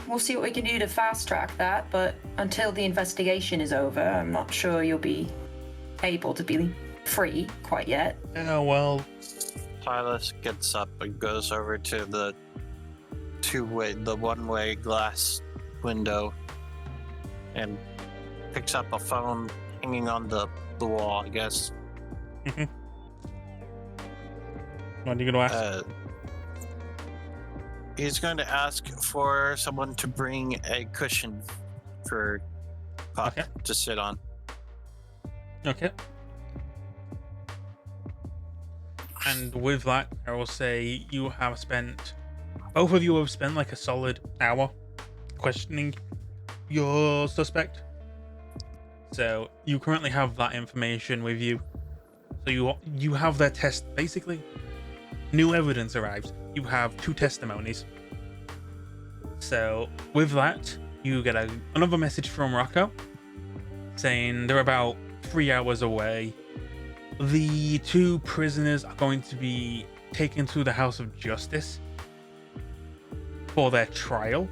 We'll see what we can do to fast track that, but until the investigation is over, I'm not sure you'll be able to be free quite yet. Yeah, well, Silas gets up and goes over to the one-way glass window and picks up a phone hanging on the wall, I guess. what are you going to ask? He's going to ask for someone to bring a cushion for Puck to sit on. Okay. And with that, I will say both of you have spent like a solid hour questioning your suspect. So you currently have that information with you. So you have their test, basically. New evidence arrives. You have 2 testimonies. So with that, you get another message from Rocco saying they're about 3 hours away. The 2 prisoners are going to be taken to the House of Justice for their trial.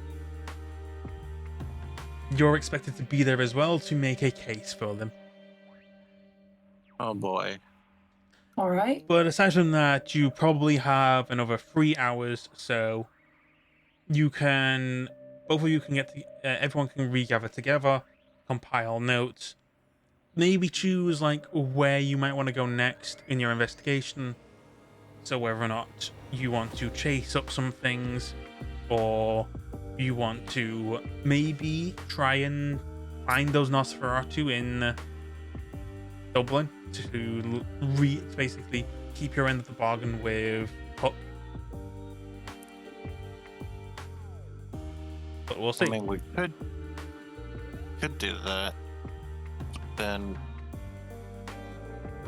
You're expected to be there as well to make a case for them. Oh boy. All right. But aside from that, you probably have another 3 hours, so both of you can everyone can regather together, compile notes, maybe choose like where you might want to go next in your investigation. So whether or not you want to chase up some things, or you want to maybe try and find those Nosferatu in Dublin to basically keep your end of the bargain with Puck. But we'll see. I mean, we could do that. Then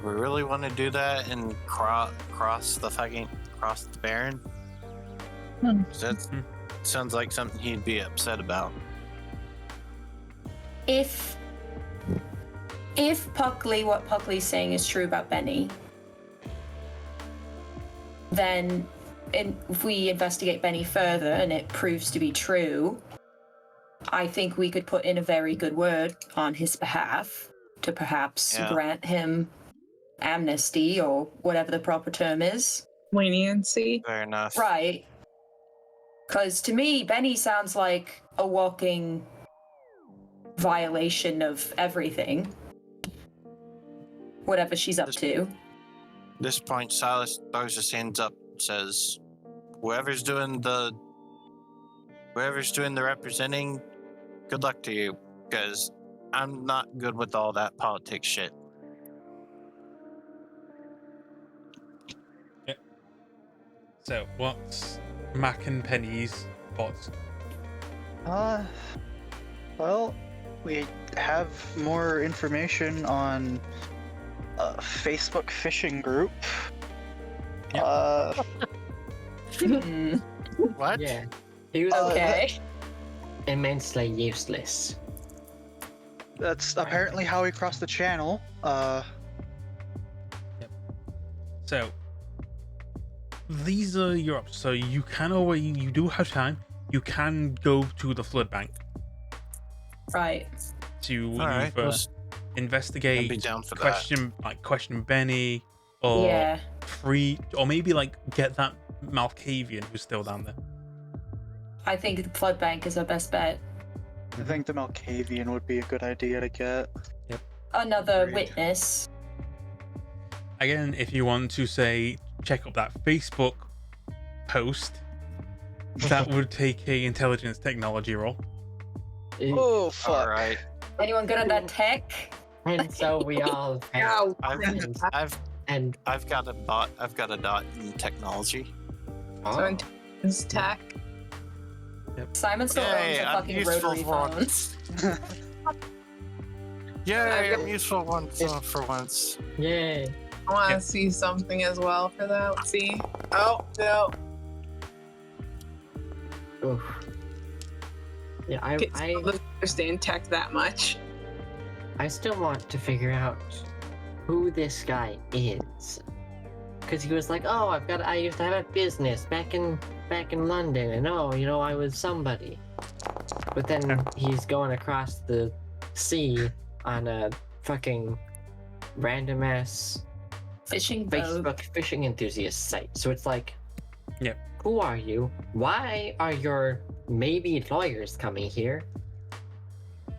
we really want to do that and cross the Baron? That sounds like something he'd be upset about. If what Puckley's saying is true about Benny, then if we investigate Benny further and it proves to be true, I think we could put in a very good word on his behalf to perhaps grant him amnesty or whatever the proper term is. Leniency. Fair enough. Right. Because to me, Benny sounds like a walking violation of everything. Whatever she's up to. At this point, Silas throws his hands up and says, whoever's doing the representing, good luck to you, because I'm not good with all that politics shit. Yeah. So, what's Mac and Penny's thoughts? Well, we have more information on a Facebook phishing group. What? Yeah. He was Okay. immensely useless. That's apparently how he crossed the channel. So, these are your options. So you do have time. You can go to the flood bank Right. to Alright, either I'd investigate, be down for question Benny, or Yeah. or maybe like get that Malkavian who's still down there. I think the flood bank is our best bet. I think the Malkavian would be a good idea to get. Another Agreed. witness. Again, if you want to say check up that Facebook post, that would take a intelligence technology roll. Oh fuck! All right. Anyone good at that tech? And so we all Ow. I've got a dot in technology. So intense tech. Simon still Yay, owns a I'm fucking useful rotary for phone. Yay, I'm useful for once. Yay. I want to see something as well for that. Let's see. Oh, no. Oof. Yeah, I don't understand tech that much. still want to figure out who this guy is. because he was like, "Oh, I used to have a business back in London, and I was somebody." But then he's going across the sea on a fucking random ass Fishing boat. Facebook fishing enthusiast site. So it's like, Yep. Who are you? Why are your maybe lawyers coming here?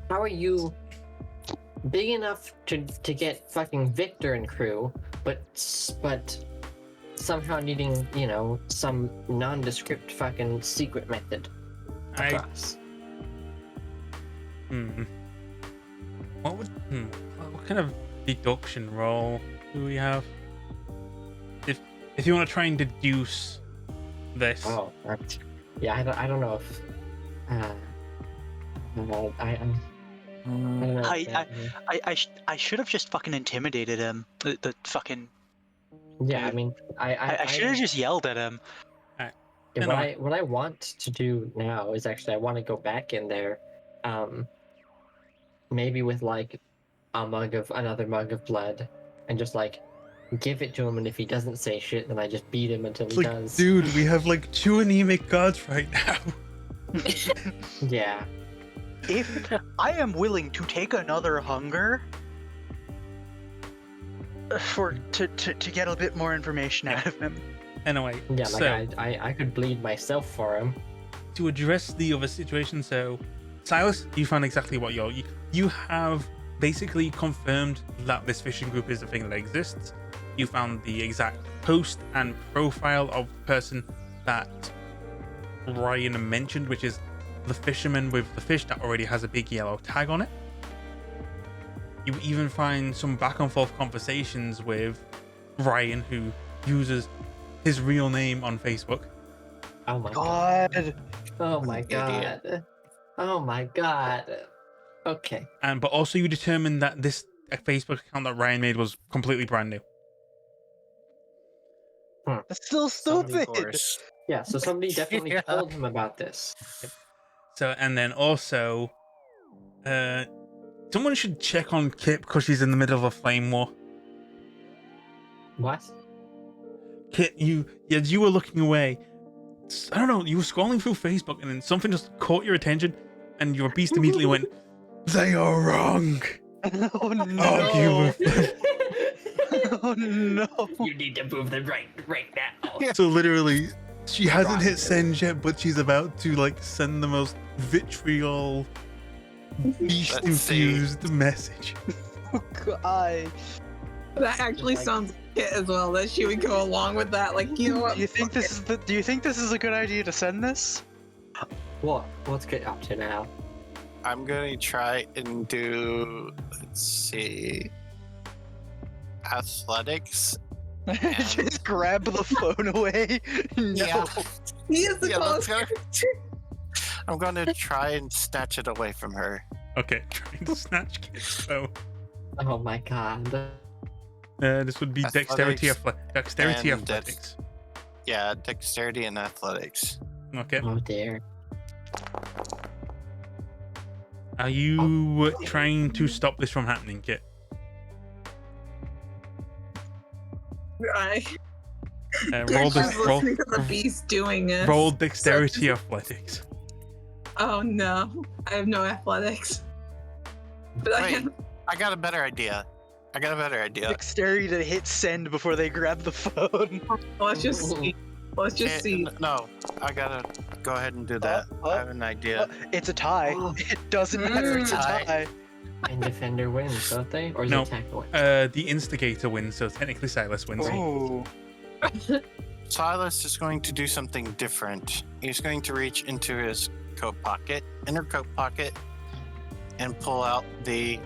How are you big enough to get fucking Victor and crew, but somehow needing, some nondescript fucking secret method across? What kind of deduction roll do we have? If you want to try and deduce this. Oh, yeah. I don't know if. I don't know. I should have just fucking intimidated him. The fucking. Yeah, I mean, I should have just yelled at him. Yeah, what I want to do now is actually I want to go back in there, maybe with like another mug of blood, and just like give it to him, and if he doesn't say shit, then I just beat him until he does. Dude, we have like 2 anemic guards right now. Yeah. If I am willing to take another hunger to get a bit more information out of him. Anyway, Yeah, so like I could bleed myself for him. to address the other situation, so Silas, you found exactly what you have basically confirmed that this fishing group is a thing that exists. You found the exact post and profile of the person that Ryan mentioned, which is the fisherman with the fish that already has a big yellow tag on it. You even find some back and forth conversations with Ryan, who uses his real name on Facebook. Oh my God. Oh my god. Oh my god. Okay. But also you determined that this Facebook account that Ryan made was completely brand new. That's still stupid. Yeah, so somebody definitely told him about this. So, and then also, someone should check on Kip because she's in the middle of a flame war. What? Kip, you were looking away. I don't know, you were scrolling through Facebook and then something just caught your attention and your beast immediately went, "They are wrong." Oh no. Argue with them. Oh no. You need to move them right now. So literally, she hasn't hit send yet, but she's about to like send the most vitriol, beast-infused message. Oh god. That actually sounds like it as well. That she would go along with that. Like, you know what? Do you think this is a good idea to send this? What? What's Kit up to now? I'm gonna try and do, let's see, athletics. Just grab the phone away. No. Yeah. He is the Yeah, let's closest. go. I'm gonna try and snatch it away from her. Okay, trying to snatch Kit's phone. Oh my god. This would be dexterity, and athletics. Yeah, dexterity and athletics. Okay. Oh dear. Are you trying to stop this from happening, Kit? Roll listening to the beast doing it. roll dexterity athletics. Oh no, I have no athletics. But Wait, I got a better idea. Dexterity to hit send before they grab the phone. let's just see. Let's just see. No, I gotta go ahead and do that. I have an idea. It's a tie. It doesn't matter. It's a tie. And defender wins, don't they? Or is No. it attacker wins? The instigator wins, so technically Silas wins. Oh. Silas is going to do something different. He's going to reach into his inner coat pocket, and pull out the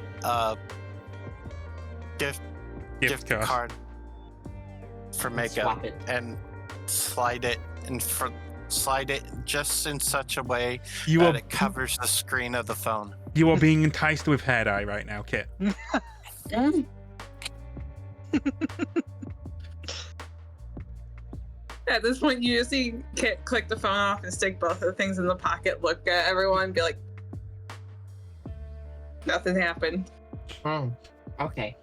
gift card for makeup Swap it. and slide it just in such a way You that are it covers the screen of the phone. you are being enticed with hair dye right now, Kit. At this point, you just see Kit click the phone off and stick both of the things in the pocket, look at everyone, and be like, nothing happened. Okay.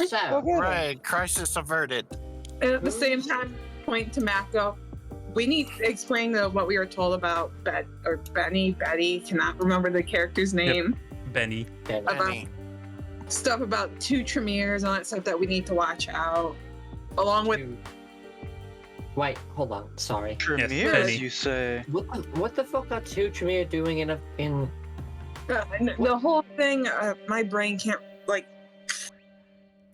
So, Okay. Right, crisis averted. And at the same time, point to Mac, go, we need to explain what we were told about Betty, cannot remember the character's name. Benny. About stuff about 2 Tremors and all that stuff that we need to watch out. Along with Wait, hold on. Sorry. Tremere, Benny. you say? What the fuck are 2 Tremere doing in the whole thing. My brain can't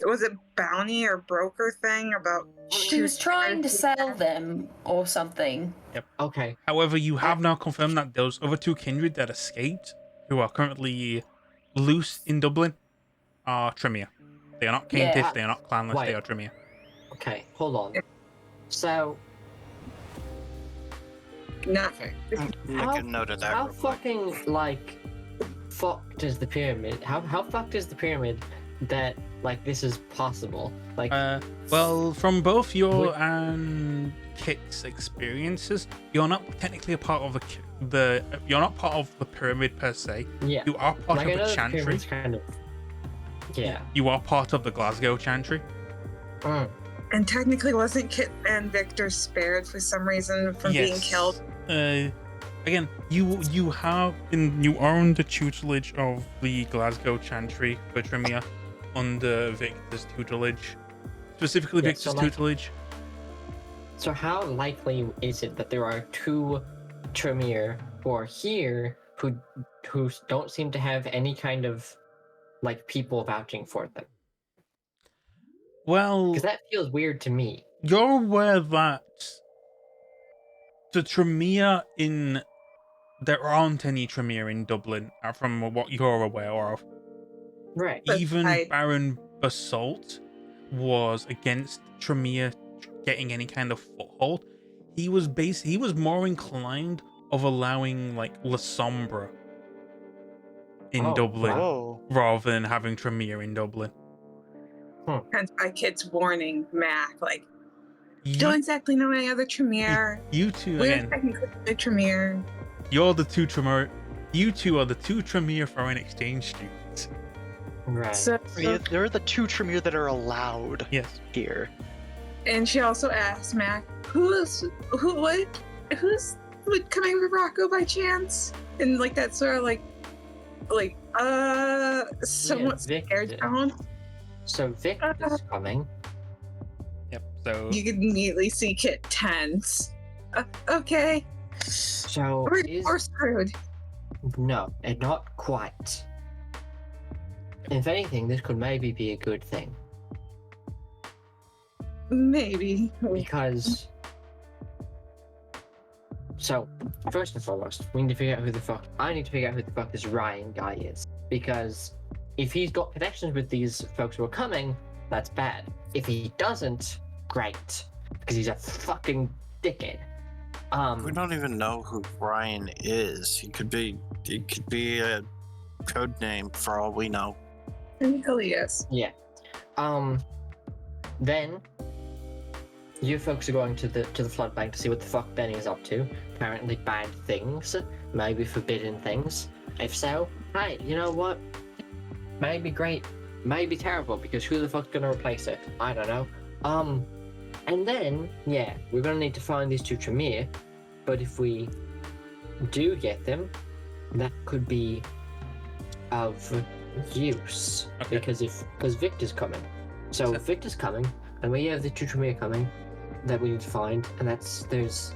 was it bounty or broker thing about? She was trying to sell them or something. Okay. However, you have now confirmed that those other 2 Kindred that escaped, who are currently loose in Dublin, are Tremere. They are not Caintish, Yeah. they are not clanless, Wait. they are Tremere. Okay, hold on. So, Not Okay. Make a note of that. how real quick. fucking, fucked is the pyramid? How fucked is the pyramid that, this is possible? Well, from both your and Kit's experiences, you're not technically a part of you're not part of the pyramid per se. Yeah. You are part I of know the the chantry. pyramid's kind of... Yeah. You are part of the Glasgow chantry. Mm. and technically wasn't Kit and Victor spared for some reason from being killed? Again, you are under tutelage of the Glasgow chantry for Tremere, under Victor's tutelage, specifically Yeah, Victor's so, tutelage. So how likely is it that there are 2 Tremere who are here who don't seem to have any kind of people vouching for them? Well, Because that feels weird to me. you're aware that the Tremere there aren't any Tremere in Dublin, from what you're aware of. Right. But Even I- Baron Basalt was against Tremere getting any kind of foothold. He was more inclined of allowing La Sombra in Oh, Dublin Whoa. rather than having Tremere in Dublin. Hence my Kit's warning Mac, You, don't exactly know any other Tremere. you two We're again. technically a Tremere. You're the 2 Tremere. You two are the 2 Tremere foreign exchange students. Right. So, There are the 2 Tremere that are allowed Yes. here. and she also asked Mac, who's coming with Rocco by chance? And that sort of somewhat Yeah, scared Victor. tone. So Victor's coming. Yep. So You could immediately see Kit tense. Okay, So we're screwed. No, and not quite. If anything, this could maybe be a good thing. Maybe. Because... So, first and foremost, we need to figure out I need to figure out who the fuck this Ryan guy is. Because if he's got connections with these folks who are coming, that's bad. If he doesn't, great. Because he's a fucking dickhead. We don't even know who Ryan is. He could be a code name for all we know. Yes. Yeah. Then you folks are going to the flood bank to see what the fuck Benny is up to. Apparently bad things, maybe forbidden things. If so, hey, you know what? Maybe great, maybe terrible, because who the fuck's gonna replace it? I don't know. And then, yeah, we're gonna need to find these 2 Tremere, but if we do get them, that could be of use. Okay. Because Victor's coming. So if Victor's coming, and we have the 2 Tremere coming that we need to find, and there's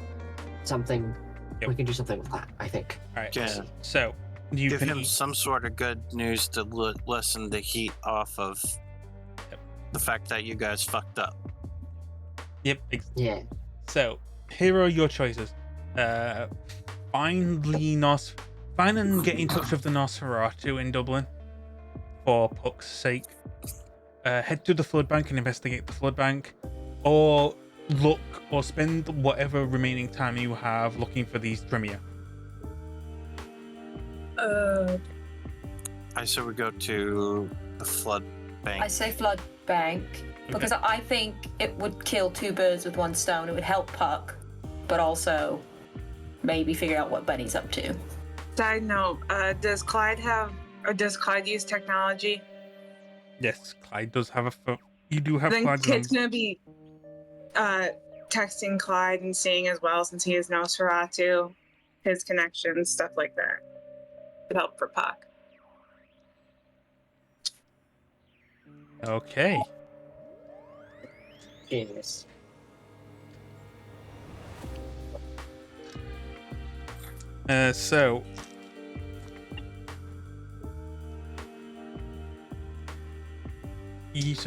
something, Yep. we can do something with that, I think. all right. Yeah. So you Give can him some sort of good news to lessen the heat off of the fact that you guys fucked up. Yep. Yeah. So here are your choices. Find and get in touch with the Nosferatu in Dublin for Puck's sake. Head to the flood bank and investigate the flood bank, or spend whatever remaining time you have looking for these Tremere. I say we go to the flood bank. I say flood bank because I think it would kill 2 birds with 1 stone. It would help Puck, but also maybe figure out what Benny's up to. Side note, does Clyde use technology? Yes, Clyde does have a phone. You do have Then Clyde's Kit's number. gonna be texting Clyde and seeing as well, since he is Nosferatu, his connections, stuff like that. Could help for Puck. Okay. Genius. So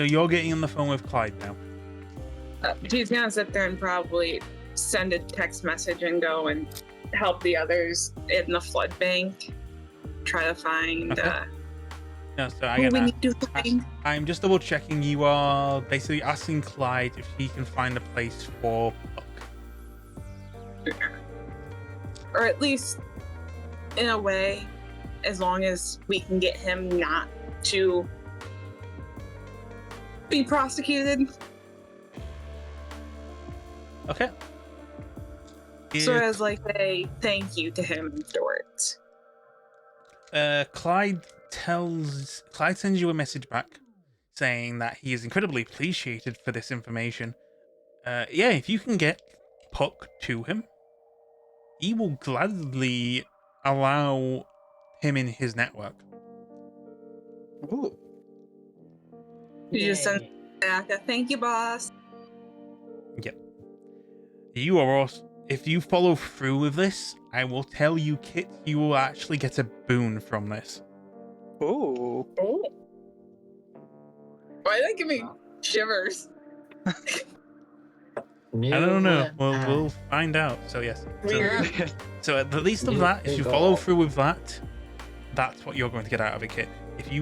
you're getting on the phone with Clyde now. She's gonna sit there and probably send a text message and go and help the others in the flood bank. Try to find Okay. No, so who we need to find. I'm just double checking. You are basically asking Clyde if he can find a place for Puck. Or at least, in a way, as long as we can get him not to be prosecuted. Okay. So as like a thank you to him afterwards. Clyde sends you a message back saying that he is incredibly appreciated for this information. Yeah, if you can get Puck to him, he will gladly allow him in his network. Ooh. You just send Yay. back a thank you, boss. You are also, if you follow through with this, I will tell you, Kit, you will actually get a boon from this. Ooh. Oh. Why did that give me shivers? I don't know. We'll find out. So yes. Weird. So at the least of You- that, if you you go follow off. through with that, that's what you're going to get out of it, Kit. If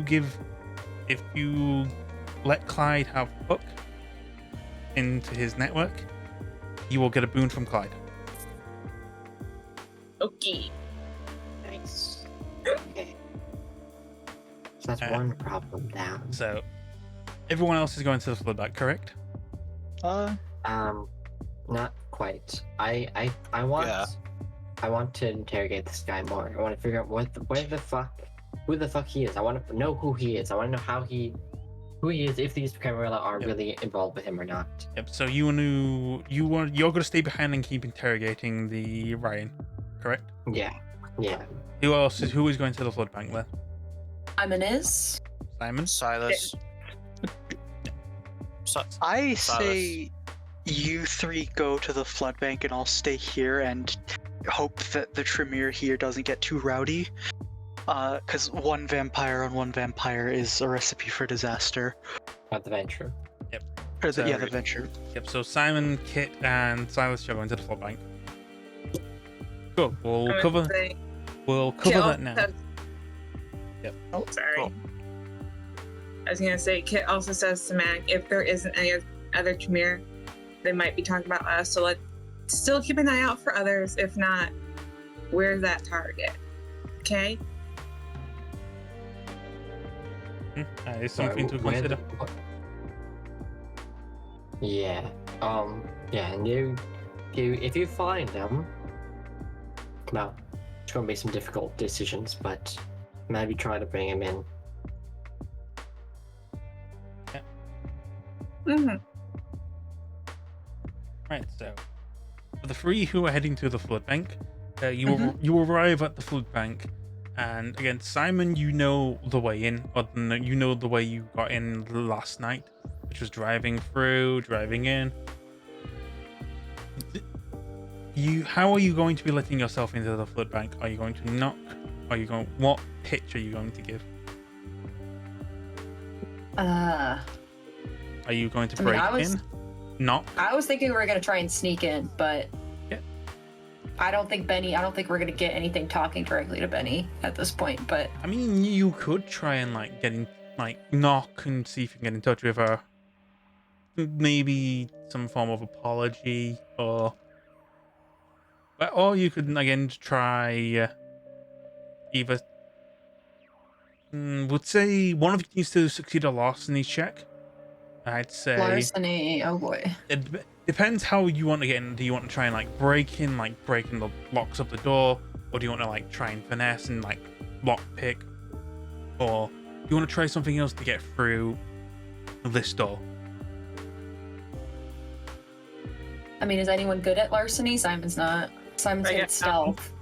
you let Clyde have Puck into his network, you will get a boon from Clyde. Okay. Nice. Okay. So that's one problem down. So everyone else is going to the floodback, correct? Not quite. I want. Yeah. I want to interrogate this guy more. I want to figure out who the fuck he is. I want to know who he is. I want to know who he is. If these Camarilla are Yep. really involved with him or not. Yep. So you're going to stay behind and keep interrogating the Ryan, correct? Yeah. Yeah. Who is going to the flood bank then? Simon is. Simon? Silas. I Silas. say you three go to the flood bank and I'll stay here and hope that the Tremere here doesn't get too rowdy. Because one vampire on one vampire is a recipe for disaster. About the venture. Or the Sorry. venture. Yep. So Simon, Kit, and Silas are going to the flood bank. Cool. We'll I'm cover gonna say, that also now. says- Yep. Oh, sorry. Cool. I was gonna say, Kit also says to Mac, if there isn't any other Tremere, they might be talking about us. So let's still keep an eye out for others. If not, where's that target? Okay. That is something to Where- consider. what- Yeah. Yeah. And if you find them, well, it's gonna be some difficult decisions, but maybe try to bring him in. Mm-hmm. Right. So for the three who are heading to the flood bank, you arrive at the flood bank, and again, Simon, you know the way in, or you know the way you got in last night, which was driving in. How are you going to be letting yourself into the flood bank? Are you going to knock? What pitch are you going to give? Are you going to I mean, break in? Knock? I was thinking we were gonna try and sneak in, but Yeah. I don't think we're gonna get anything talking directly to Benny at this point. But I mean, you could try and knock and see if you can get in touch with her. Maybe some form of apology, or you could again try either. Would say one of you needs to succeed a larceny check. I'd say larceny, oh boy. it depends how you want to get in. Do you want to try and break in the locks of the door, or do you want to try and finesse and lock pick, or do you want to try something else to get through this door? I mean, is anyone good at larceny? Simon's not. Simon's I good at guess stealth.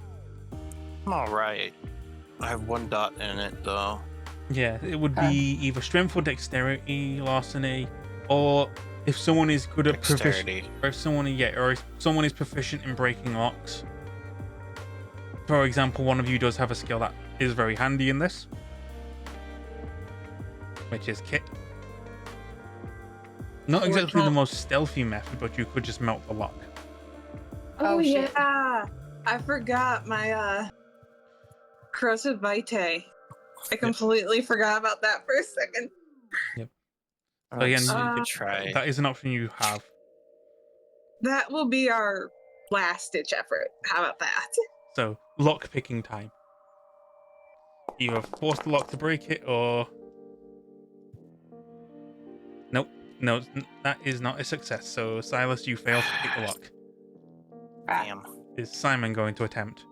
I'm alright. I have 1 dot in it though. Yeah, it would be either strength or dexterity, larceny, or if someone is good at proficient, Dexterity. or if someone is proficient in breaking locks. For example, one of you does have a skill that is very handy in this, which is Kit. Not Which exactly the one? most stealthy method, but you could just melt the lock. Oh, shit. yeah. I forgot my corrosive vitae. I completely forgot about that for a second. Again, So you Uh, could try. That is an option you have. That will be our last ditch effort. How about that? So, lock picking time. Either force the lock to break it, or nope, no, that is not a success. So, Silas, you fail to pick the lock. Damn. Is Simon going to attempt?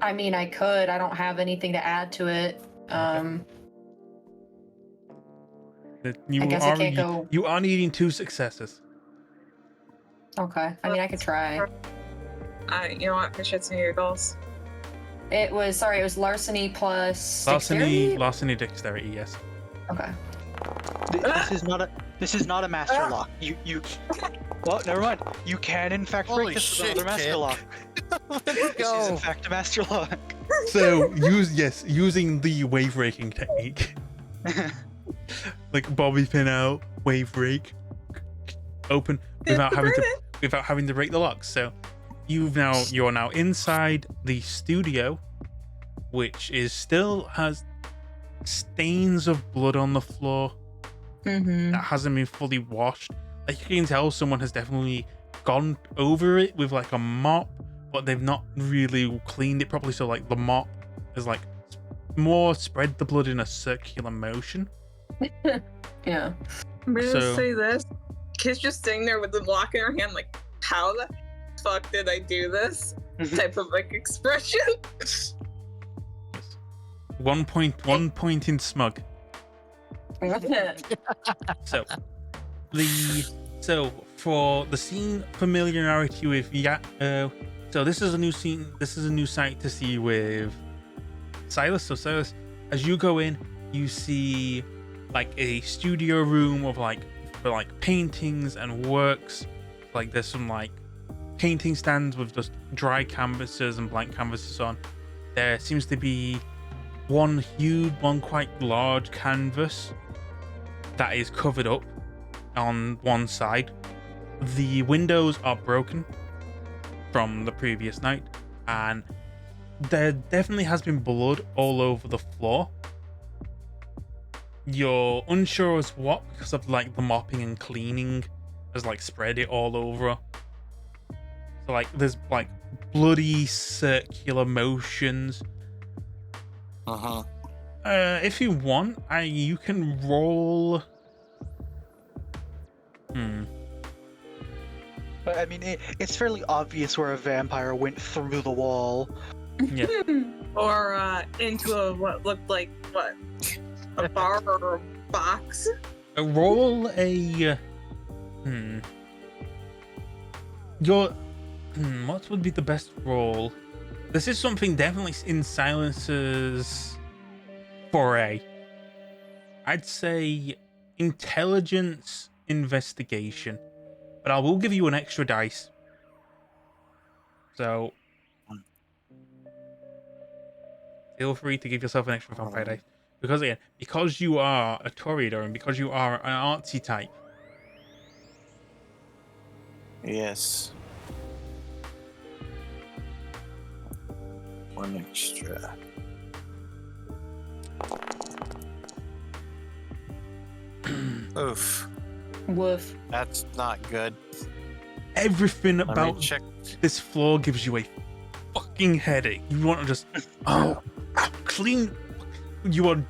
I mean, I could. I don't have anything to add to it. You I guess I can't go. You are needing 2 successes. Okay. I mean, I could try. You know what? For shits and giggles. It was larceny plus dexterity? Larceny, dexterity, yes. Okay. This is not a master lock. You. Well, never mind. You can in fact Holy break this shit, with another master kid. lock. Let's This is go. in fact a master lock. So using the wave raking technique, like bobby pin out, wave rake, open without having to break the locks. So you're now inside the studio, which is still has stains of blood on the floor Mm-hmm. that hasn't been fully washed. Like you can tell someone has definitely gone over it with like a mop, but they've not really cleaned it properly. So like the mop is like more spread the blood in a circular motion. Yeah. I'm gonna So- say this. Kit's just sitting there with the block in her hand, like, how the fuck did I do this? Type of like expression. One point in smug. So for the scene familiarity with so this is a new scene. This is a new sight to see with Silas. So Silas, as you go in, you see like a studio room of for paintings and works. Like there's some like painting stands with just dry canvases and blank canvases on. There seems to be one quite large canvas that is covered up on one side. The windows are broken from the previous night, and there definitely has been blood all over the floor. You're unsure as what because of like the mopping and cleaning has like spread it all over. So like there's like bloody circular motions. Uh-huh. If you want, you can roll. But I mean, it's fairly obvious where a vampire went through the wall. Yeah. Or into a what looked like a bar or a box. Roll a. What would be the best roll? This is something definitely in Silence's foray. I'd say intelligence investigation, but I will give you an extra dice. So feel free to give yourself an extra vampire dice. Because again, because you are a Toreador and because you are an artsy type, Yes. One extra. Oof. Woof. That's not good. everything Let me about check. this floor gives you a fucking headache. You want to just clean. You are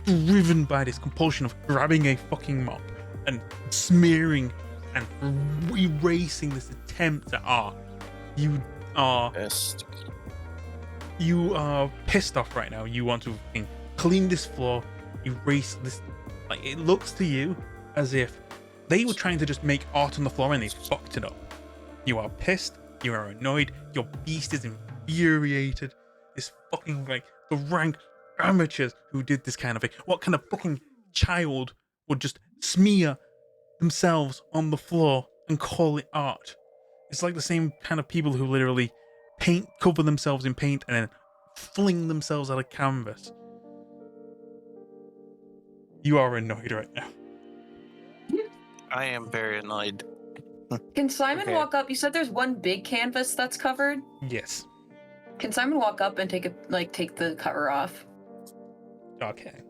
driven by this compulsion of grabbing a fucking mop and smearing and erasing this attempt at art. You are Best. pissed off right now. You want to clean this floor, erase this. Like, it looks to you as if They were trying to just make art on the floor and they fucked it up. You are pissed. You are annoyed. Your beast is infuriated. This fucking, like, the rank amateurs who did this kind of thing. What kind of fucking child would just smear themselves on the floor and call it art? It's like the same kind of people who literally cover themselves in paint and then fling themselves at a canvas. You are annoyed right now. I am very annoyed. Can Simon Okay. walk up? You said there's one big canvas that's covered. Yes. Can Simon walk up and take the cover off? Okay.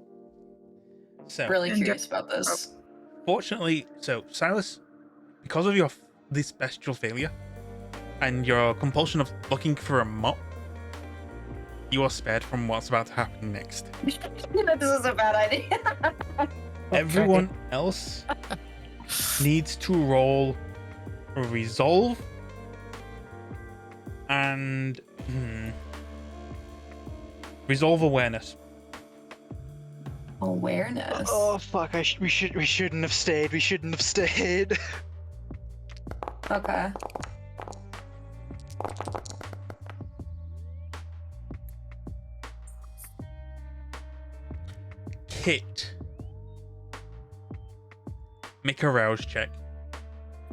So, Really And curious about this. fortunately, Silas, because of this bestial failure and your compulsion of looking for a mop, you are spared from what's about to happen next. This is a bad idea. Everyone else needs to roll a resolve and resolve awareness. Awareness. Oh fuck! We shouldn't have stayed. We shouldn't have stayed. Okay. Kit, make a rouse check.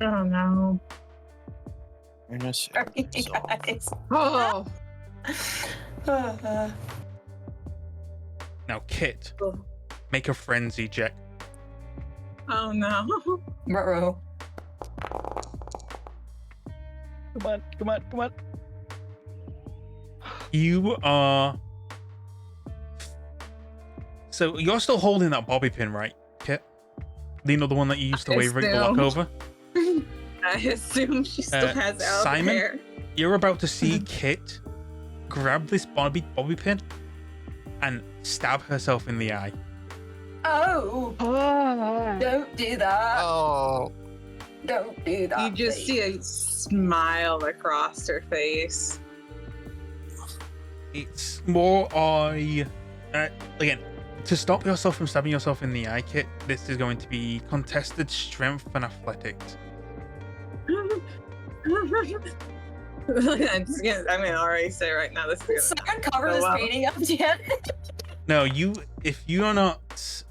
Oh no. Awareness Sorry, and resolve. guys. Oh. Now, Kit, make a frenzy check. Oh no. Ruh-roh. Come on. You are. So you're still holding that bobby pin, right, Kit? You know, the one that you used to wave the lock over? I assume she still has out Simon? hair. You're about to see Kit grab this bobby pin and stab herself in the eye. Oh! Don't do that. Oh, Don't do that. You just please. see a smile across her face. It's more again, to stop yourself from stabbing yourself in the eye, Kit, this is going to be contested strength and athletics. I'm gonna already say right now this is gonna Someone cover Oh, this wow. painting up yet? No, if you are not.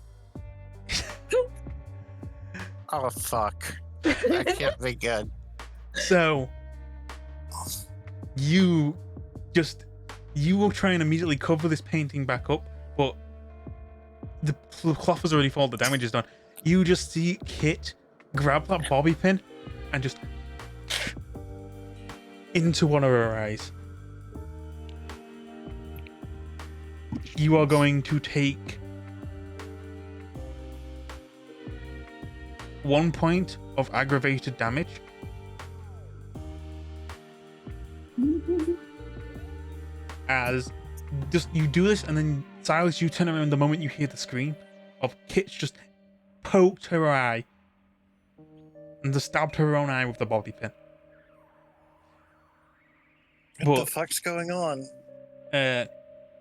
oh fuck. That can't be good. So, you will try and immediately cover this painting back up, but the cloth has already fallen, the damage is done. You just see Kit grab that bobby pin and just into one of her eyes. You are going to take 1 point of aggravated damage. As just you do this, and then Silas, you turn around the moment you hear the scream of Kit's just poked her eye and just stabbed her own eye with the bobby pin. What But the fuck's going on?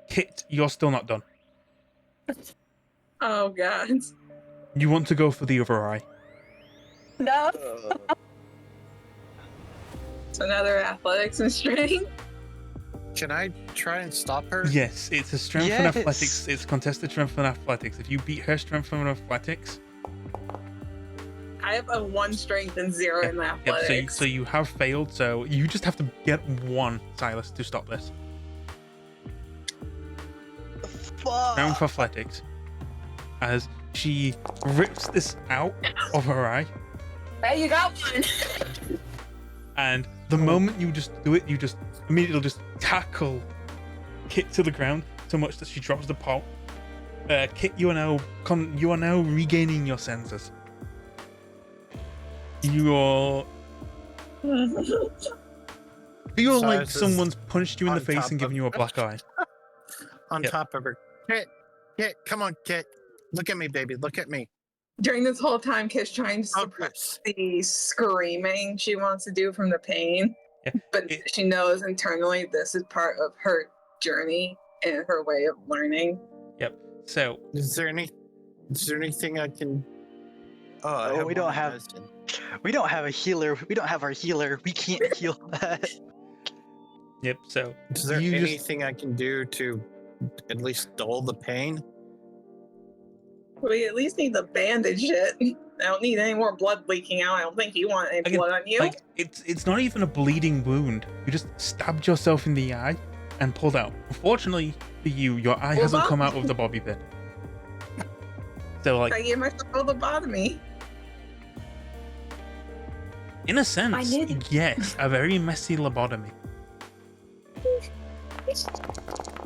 Kit, you're still not done. Oh god. You want to go for the other eye. No. So another athletics and strength. Can I try and stop her? Yes, it's a strength and Yes. athletics. It's contested strength and athletics. If you beat her strength and athletics, I have a 1 strength and 0 in yep, athletics. so you have failed. So you just have to get 1, Silas, to stop this. Strength for athletics. As she rips this out of her eye, Hey, you got one. and the moment you just do it, you just immediately just tackle Kit to the ground so much that she drops the pot. Kit, you are now regaining your senses. You are feel like Silas is someone's punched you in the on face top and given of- you a black eye. On Yep. top of her. Kit, come on, Kit. Look at me, baby. Look at me. During this whole time, Kit's trying to Oh, suppress the screaming she wants to do from the pain. Yeah, But it- she knows internally this is part of her journey and her way of learning. So Is there anything I can I Oh, have we don't one have- medicine. We don't have a healer. We don't have our healer. We can't heal that. Yep. So Is there you just anything I can do to at least dull the pain? We at least need to bandage it. I don't need any more blood leaking out. I don't think you want any Again, blood on you. like it's not even a bleeding wound. You just stabbed yourself in the eye and pulled out. Unfortunately for you, your eye Well, hasn't that- come out of the bobby pin. So like I gave myself a lobotomy. in a sense, need- yes, a very messy lobotomy.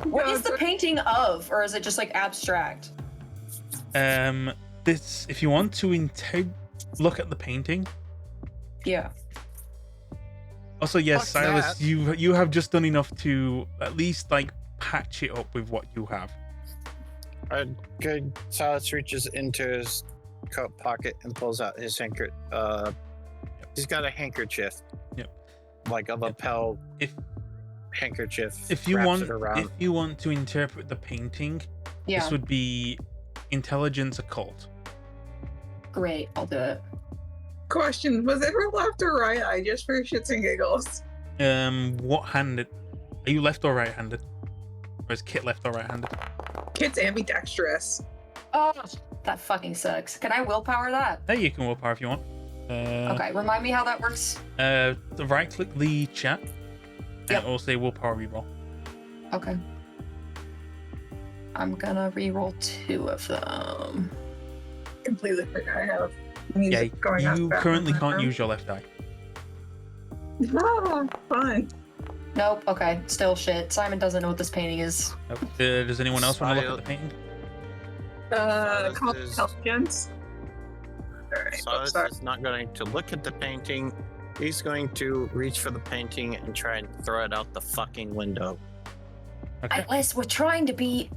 What is the painting of, or is it just like abstract? This if you want to look at the painting. Yeah. Also, yes, Fuck Silas, that. you have just done enough to at least like patch it up with what you have. Good. Silas reaches into his coat pocket and pulls out his he's got a handkerchief. Yep. Like a lapel If handkerchief. if you wraps want it around. if you want to interpret the painting, Yeah. this would be intelligence occult. Great. I'll do it. Question: was it her left or right eye, just for shits and giggles? What handed? Are you left or right handed? Or is Kit left or right handed? Kid's ambidextrous. Oh, that fucking sucks. Can I willpower that? Hey, you can willpower if you want. Okay. Remind me how that works. The right click the chat. Yep. And also say willpower reroll. Okay. I'm gonna reroll 2 of them. Completely forgot I have Yeah, music going on. you currently can't use your left eye. Ah, fun. Nope. Okay. Still shit. Simon doesn't know what this painting is. Nope. Does anyone else want to look at the painting? Call is- intelligence. Alright, Silas sorry. is not going to look at the painting. He's going to reach for the painting and try and throw it out the fucking window. Okay. Atlas, we're trying to be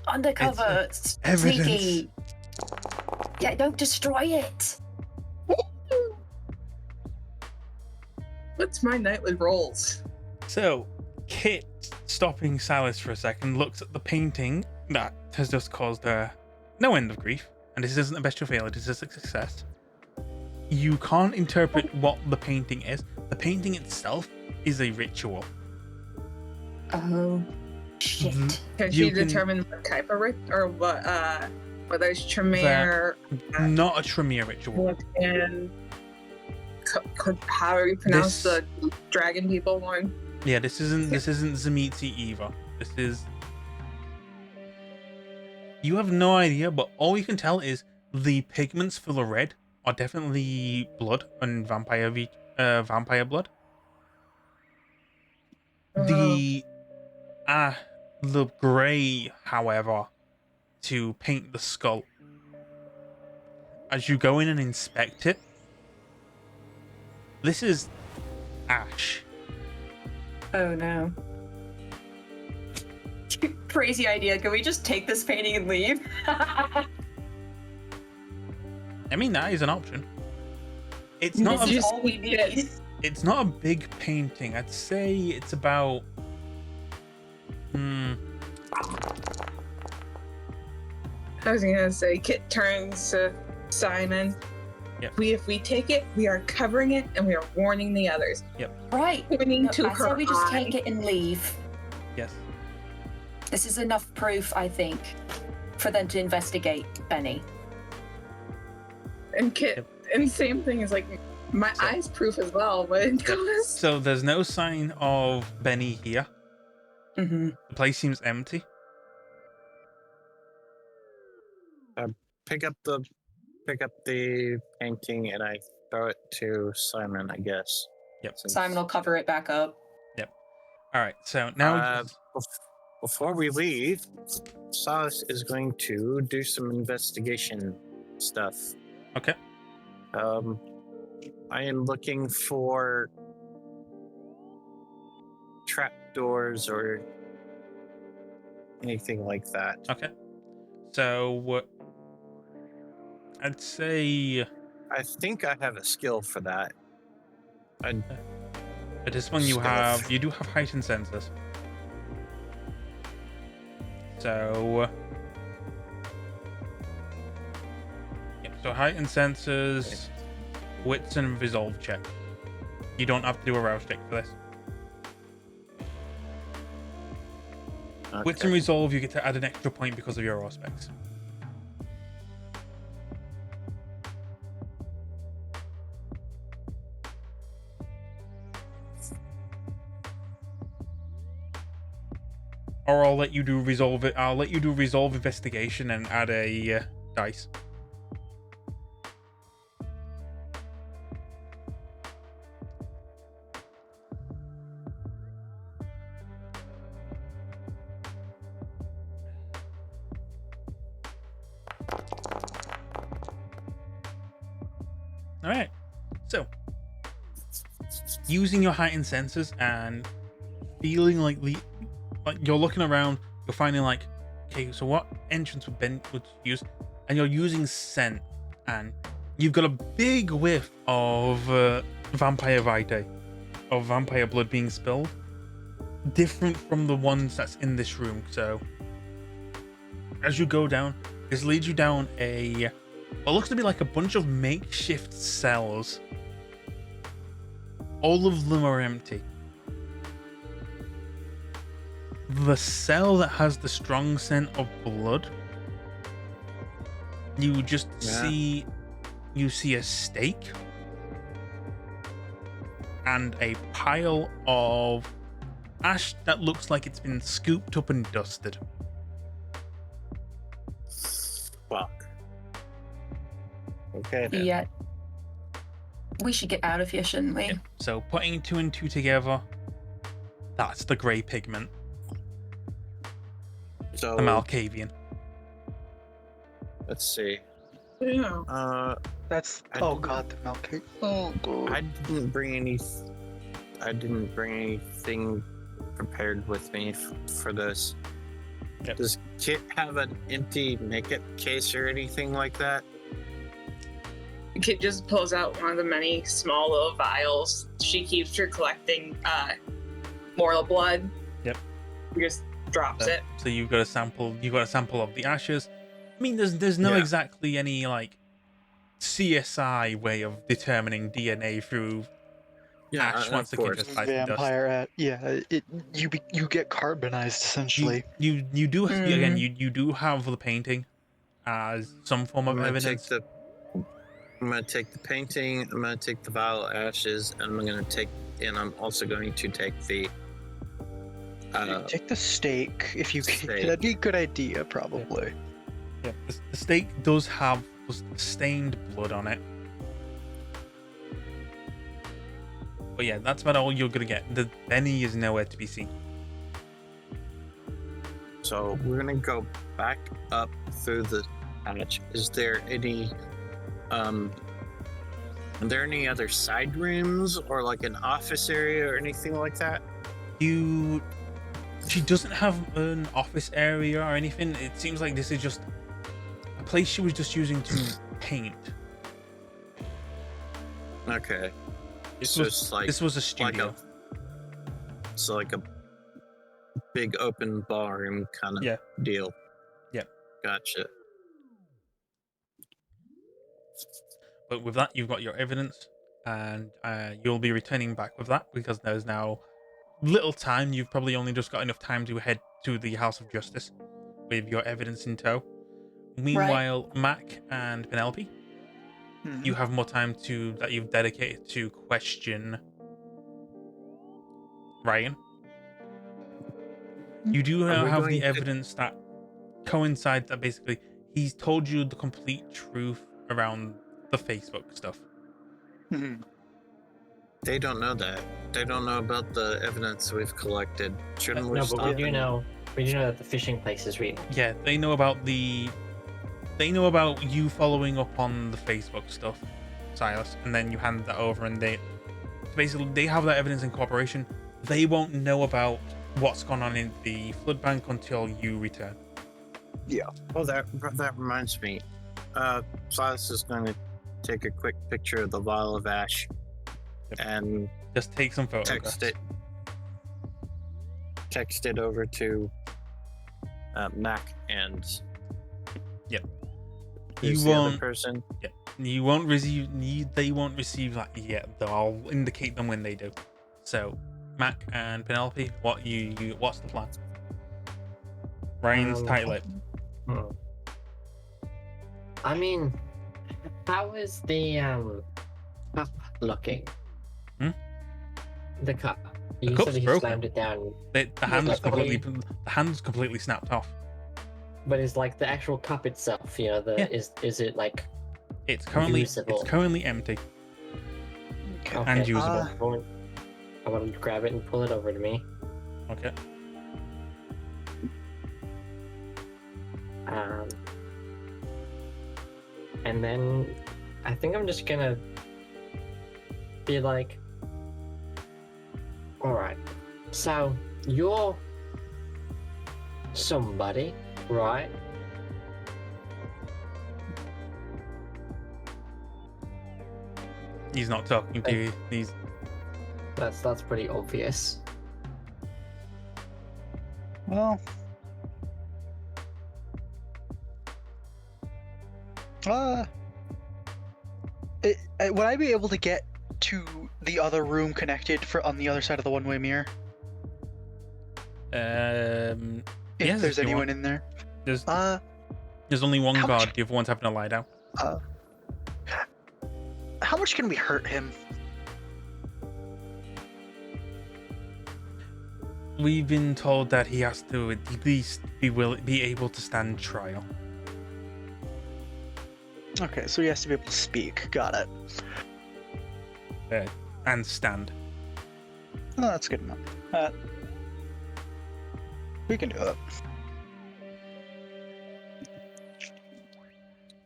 undercover, evidence. sneaky. Yeah, don't destroy it. What's my night with rolls? So, Kit, stopping Silas for a second, looks at the painting that has just caused her no end of grief. And this isn't a bestial failure, this is a success. You can't interpret what the painting is. The painting itself is a ritual. Oh, shit. Mhm. Can You she can- determine what type of or what whether it's Tremere, Not a Tremere ritual. and how do you pronounce This- the dragon people one? Yeah, this isn't Zamitzi either. This is. You have no idea, but all you can tell is the pigments for the red are definitely blood and vampire blood. The grey, however, to paint the skull. As you go in and inspect it, this is ash. Oh no. Crazy idea. Can we just take this painting and leave? I mean, that is an option. It's not This a, is all we need. it's not a big painting. I'd say it's about I was gonna say Kit turns to Simon. Yep. If we take it, we are covering it and we are warning the others. Right. Pointing No, to I her said we just eye. take it and leave. yes. This is enough proof, I think, for them to investigate Benny. And Kit, Yep. and same thing is like my So- eye's proof as well, but it goes. So there's no sign of Benny here. Mm-hmm. The place seems empty. Pick up the painting and I throw it to Simon, I guess. Yep. Since- Simon will cover it back up. All right. So now, Before we leave, Silas is going to do some investigation stuff. okay. I am looking for trapdoors or anything like that. Okay. So I'd say I think I have a skill for that. at this one you Stealth. do have heightened senses. So yes. So heightened senses, wits and resolve check. You don't have to do a rouse check for this. Wits and Okay. resolve, you get to add an extra point because of your aspects. Or I'll let you do resolve it. I'll let you do resolve investigation and add a dice. All right. So, using your heightened senses and feeling like you're looking around, you're finding like, okay, so what entrance would use, and you're using scent, and you've got a big whiff of vampire vitae, of vampire blood being spilled, different from the ones that's in this room. So, as you go down, this leads you down what looks to be like a bunch of makeshift cells. All of them are empty. The cell that has the strong scent of blood, you just see a stake and a pile of ash that looks like it's been scooped up and dusted. Fuck. Okay. Then. Yeah. We should get out of here, shouldn't we? Yeah. So putting 2 and 2 together, that's the grey pigment, So the Malkavian. let's see. Yeah. That's I oh didn't- god, the milk cake. Oh god. I didn't bring anything prepared with me for this. Yep. Does Kit have an empty makeup case or anything like that? Kit just pulls out one of the many small little vials she keeps for collecting mortal blood. Yep. He just drops it. So you've got a sample. You've got a sample of the ashes. I mean, there's no Yeah. exactly any like CSI way of determining DNA through ash once of the kid course. just bites the dust. Vampire at you get carbonized essentially. You do Mhm. again. You do have the painting as some form of evidence. I'm gonna take the painting. I'm gonna take the vial of ashes, and I'm also going to take the. Take the steak if you can. Steak. That'd be a good idea, probably. Yeah, the steak does have stained blood on it. But yeah, that's about all you're gonna get. The Benny is nowhere to be seen. So we're gonna go back up through the hatch. Is there any are there any other side rooms or like an office area or anything like that? She doesn't have an office area or anything. It seems like this is just a place she was just using to paint. Okay. This So was it's like this was a studio. like a big open ballroom kind of Yeah. deal. Yeah. Gotcha. But with that, you've got your evidence, and you'll be returning back with that because there's now little time. You've probably only just got enough time to head to the House of Justice with your evidence in tow. Meanwhile, Mac and Penelope, Mhm. you have more time that you've dedicated to question Ryan. You do Are we have going the to- evidence that coincides that basically he's told you the complete truth around the Facebook stuff. Mhm. They don't know that. They don't know about the evidence we've collected. Shouldn't we No, stop but we do and- know that the fishing place is real. Yeah, they know about you following up on the Facebook stuff, Silas, and then you hand that over, and they have that evidence in cooperation. They won't know about what's gone on in the flood bank until you return. Oh, that reminds me. Silas is going to take a quick picture of the vial of ash Yep. and Just take some photographs. text it over to Mac and You Who's the other won't. person? Yeah, you won't receive. They won't receive that yet, though. I'll indicate them when they do. So, Mac and Penelope, what's the plan? Ryan's tight-lipped. I mean, how is the cup looking? The cup. You cup's said he broken. slammed it down, The hand's completely snapped off. but is like the actual cup itself? You know, Yeah. is it like It's currently empty okay. and usable. I want to grab it and pull it over to me. Okay. And then I think I'm just gonna be like, all right, so you're somebody, right? He's not talking to you. That's pretty obvious. Well, would I be able to get to the other room connected on the other side of the one-way mirror? Yes, If there's if you anyone want. in there. There's only one how guard. much- The other one's having to lie down. How much can we hurt him? We've been told that he has to at least be able to stand trial. Okay, so he has to be able to speak. Got it. And stand. Oh, that's good enough. We can do it.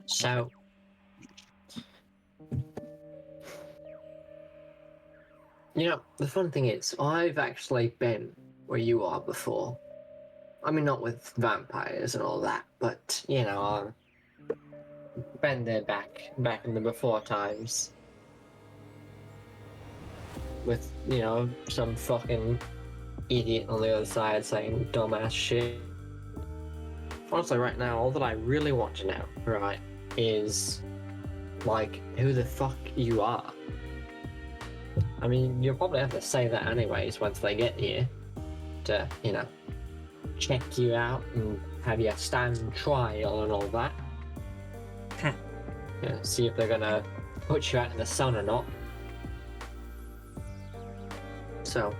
So, you know, the fun thing is, I've actually been where you are before. I mean, not with vampires and all that, but, you know, I've been there back in the before times. With, you know, some fucking idiot on the other side saying dumbass shit. Honestly, right now, all that I really want to know, right, is, like, who the fuck you are. I mean, you'll probably have to say that anyways once they get here. To, you know, check you out and have you stand trial and all that. Yeah, see if they're gonna put you out in the sun or not. So,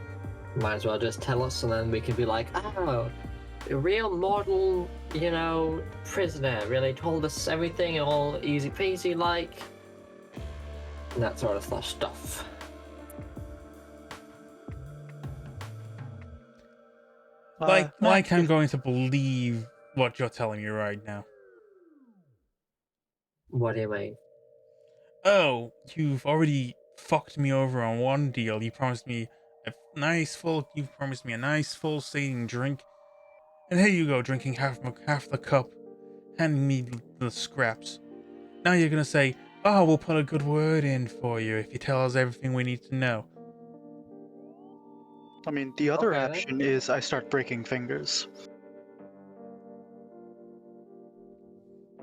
might as well just tell us and then we can be like, oh, a real mortal, you know, prisoner really told us everything all easy peasy like. And that sort of stuff. Like I'm going to believe what you're telling me right now. What do you mean? Oh, you've already fucked me over on one deal. You promised me a nice full sating drink. And here you go, drinking half the cup, handing me the scraps. Now you're gonna say, oh, we'll put a good word in for you if you tell us everything we need to know. I mean, the other Okay, option is I start breaking fingers.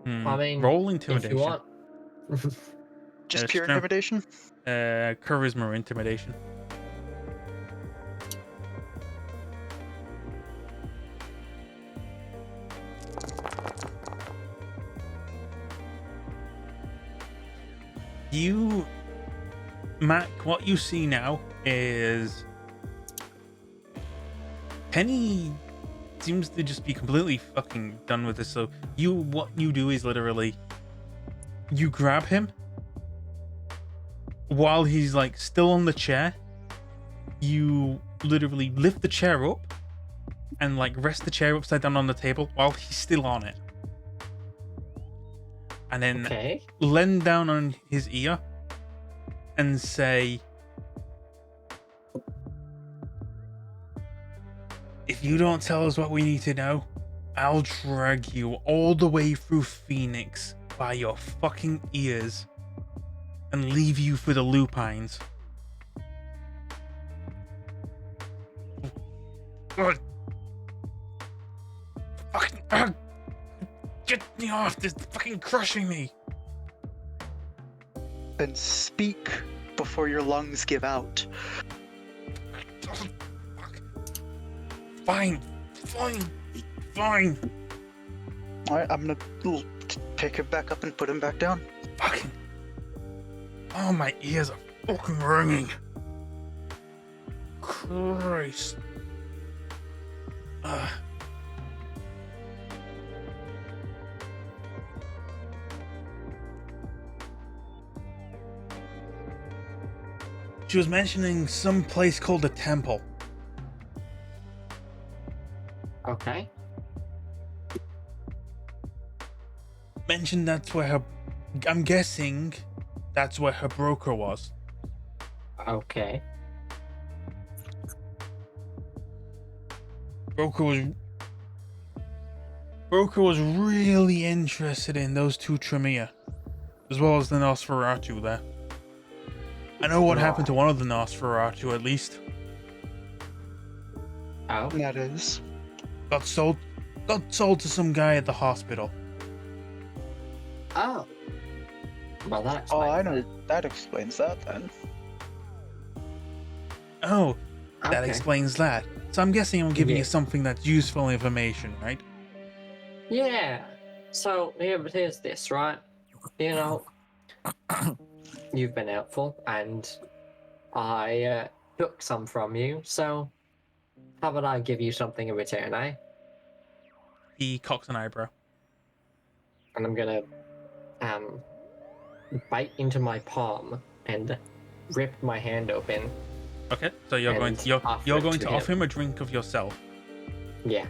I mean, Roll if intimidation. you want. Just pure strength. intimidation? Charisma or intimidation. Mac, what you see now is Penny seems to just be completely fucking done with this. So what you do is literally you grab him while he's like still on the chair. You literally lift the chair up and like rest the chair upside down on the table while he's still on it. And then Okay. lean down on his ear and say, if you don't tell us what we need to know, I'll drag you all the way through Phoenix by your fucking ears and leave you for the lupines. Fucking Get me off! This is fucking crushing me! Then speak before your lungs give out. Fuck. Fine. Alright, I'm gonna pick him back up and put him back down. Fucking. Oh, my ears are fucking ringing. Christ. She was mentioning some place called the Temple. Okay. Mentioned that's where her. I'm guessing that's where her broker was. Okay. Broker was really interested in those two Tremere, as well as the Nosferatu there. I know what happened to one of the Nosferatu, at least. Oh. That is. Got sold to some guy at the hospital. Oh. Well, that Oh, I explains know. That explains that then. Oh, that Okay. explains that. So I'm guessing I'm giving Yeah. you something that's useful information, right? Yeah. So here's this, right? You know, you've been helpful, and I took some from you. So how about I give you something in return, eh? He cocks an eyebrow. And I'm gonna bite into my palm and rip my hand open. Okay, so you're going And to offer you're it going to to offer him a drink of yourself. Yeah.